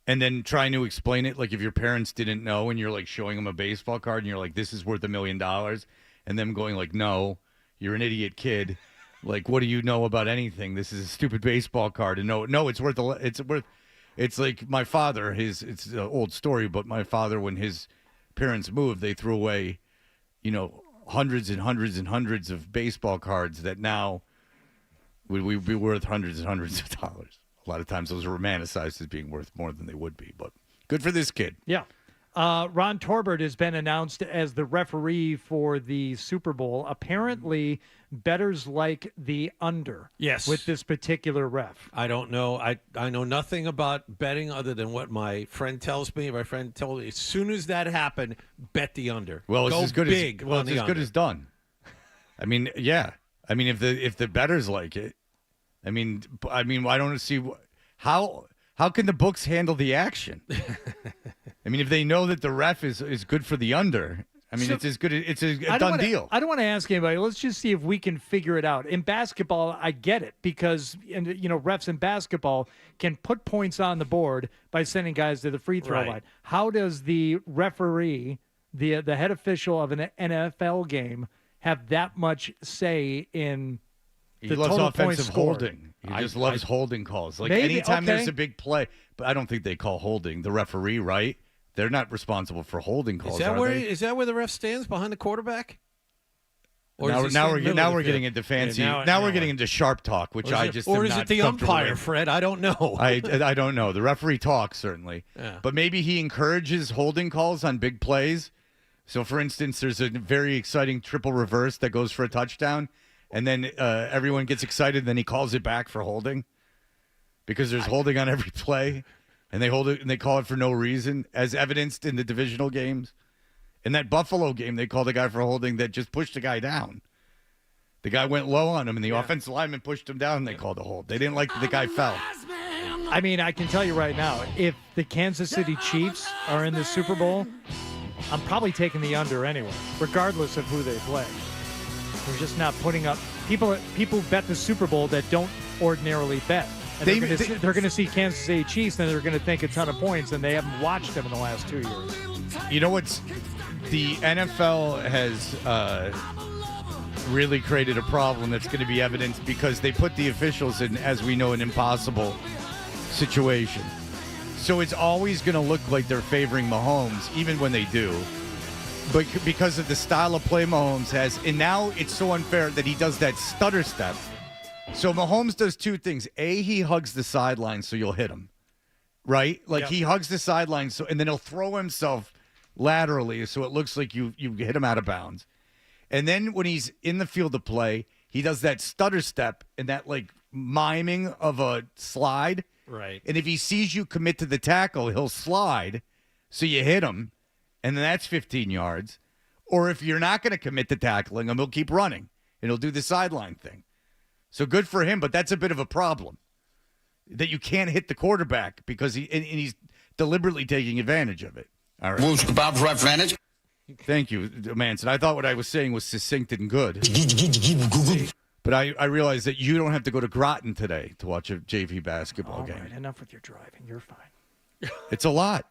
And then trying to explain it, like if your parents didn't know and you're like showing them a baseball card and you're like, this is worth $1 million, and them going like, no, you're an idiot kid. Like, what do you know about anything? This is a stupid baseball card. And no, it's worth. It's like my father. It's an old story, but my father, when his parents moved, they threw away, hundreds and hundreds and hundreds of baseball cards that now would be worth hundreds and hundreds of dollars. A lot of times those are romanticized as being worth more than they would be, but good for this kid. Yeah. Ron Torbert has been announced as the referee for the Super Bowl. Apparently, bettors like the under. Yes. With this particular ref. I don't know. I know nothing about betting other than what my friend tells me. My friend told me as soon as that happened, bet the under. Well, it's Go as good big as well. on It's the as good under. as done. I mean, yeah. I mean, if the bettors like it, I mean, I don't see how can the books handle the action. I mean, if they know that the ref is good for the under, I mean, it's as good. It's a done deal. I don't want to ask anybody. Let's just see if we can figure it out. In basketball, I get it because refs in basketball can put points on the board by sending guys to the free throw line. How does the referee, the head official of an NFL game, have that much say in He the loves total offensive points scored? holding. He just loves holding calls. Like Maybe, anytime okay. there's a big play, but I don't think they call holding. The referee, right? They're not responsible for holding calls. Is that where the ref stands behind the quarterback? Or Now does he stand we're middle of the getting field? into fancy. Yeah, now we're getting into sharp talk, which I just or am is not it the comfortable umpire, with. Fred? I don't know. I don't know. The referee talks certainly, Yeah. but maybe he encourages holding calls on big plays. So, for instance, there's a very exciting triple reverse that goes for a touchdown, and then everyone gets excited. Then he calls it back for holding because there's holding on every play, and they hold it and they call it for no reason, as evidenced in the divisional games. In that Buffalo game, they called a guy for holding that just pushed a guy down. The guy went low on him, and the offensive lineman pushed him down, and they called a hold. They didn't like that the guy fell. I mean, I can tell you right now, if the Kansas City Chiefs are in the Super Bowl, I'm probably taking the under anyway, regardless of who they play. They're just not putting up people bet the Super Bowl that don't ordinarily bet. And they're going to see Kansas City Chiefs, and they're going to think a ton of points, and they haven't watched them in the last 2 years. You know what's the NFL has really created a problem that's going to be evidenced because they put the officials in, as we know, an impossible situation. So it's always going to look like they're favoring Mahomes, even when they do. But because of the style of play Mahomes has, and now it's so unfair that he does that stutter step. So Mahomes does two things. A, he hugs the sideline so you'll hit him, right? Like he hugs the sideline, and then he'll throw himself laterally so it looks like you hit him out of bounds. And then when he's in the field of play, he does that stutter step and that like miming of a slide. Right. And if he sees you commit to the tackle, he'll slide So you hit him, and then that's 15 yards. Or if you're not going to commit to tackling him, he'll keep running, and he'll do the sideline thing. So good for him, but that's a bit of a problem, that you can't hit the quarterback because he's deliberately taking advantage of it. All right. Thank you, Manson. I thought what I was saying was succinct and good. But I realize that you don't have to go to Groton today to watch a JV basketball game. All right, enough with your driving. You're fine. It's a lot.